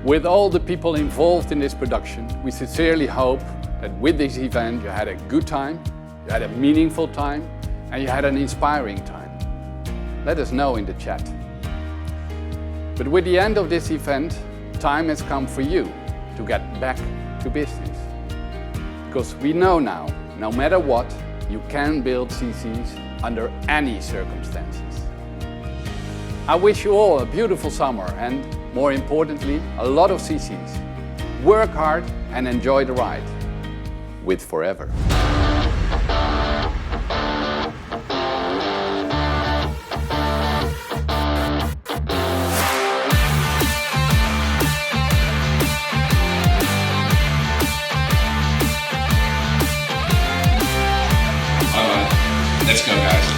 With all the people involved in this production, we sincerely hope that with this event you had a good time, you had a meaningful time, and you had an inspiring time. Let us know in the chat. But with the end of this event, time has come for you to get back to business. Because we know now, no matter what, you can build CCs under any circumstances. I wish you all a beautiful summer and, more importantly, a lot of CCs. Work hard and enjoy the ride with Forever. Let's go, guys.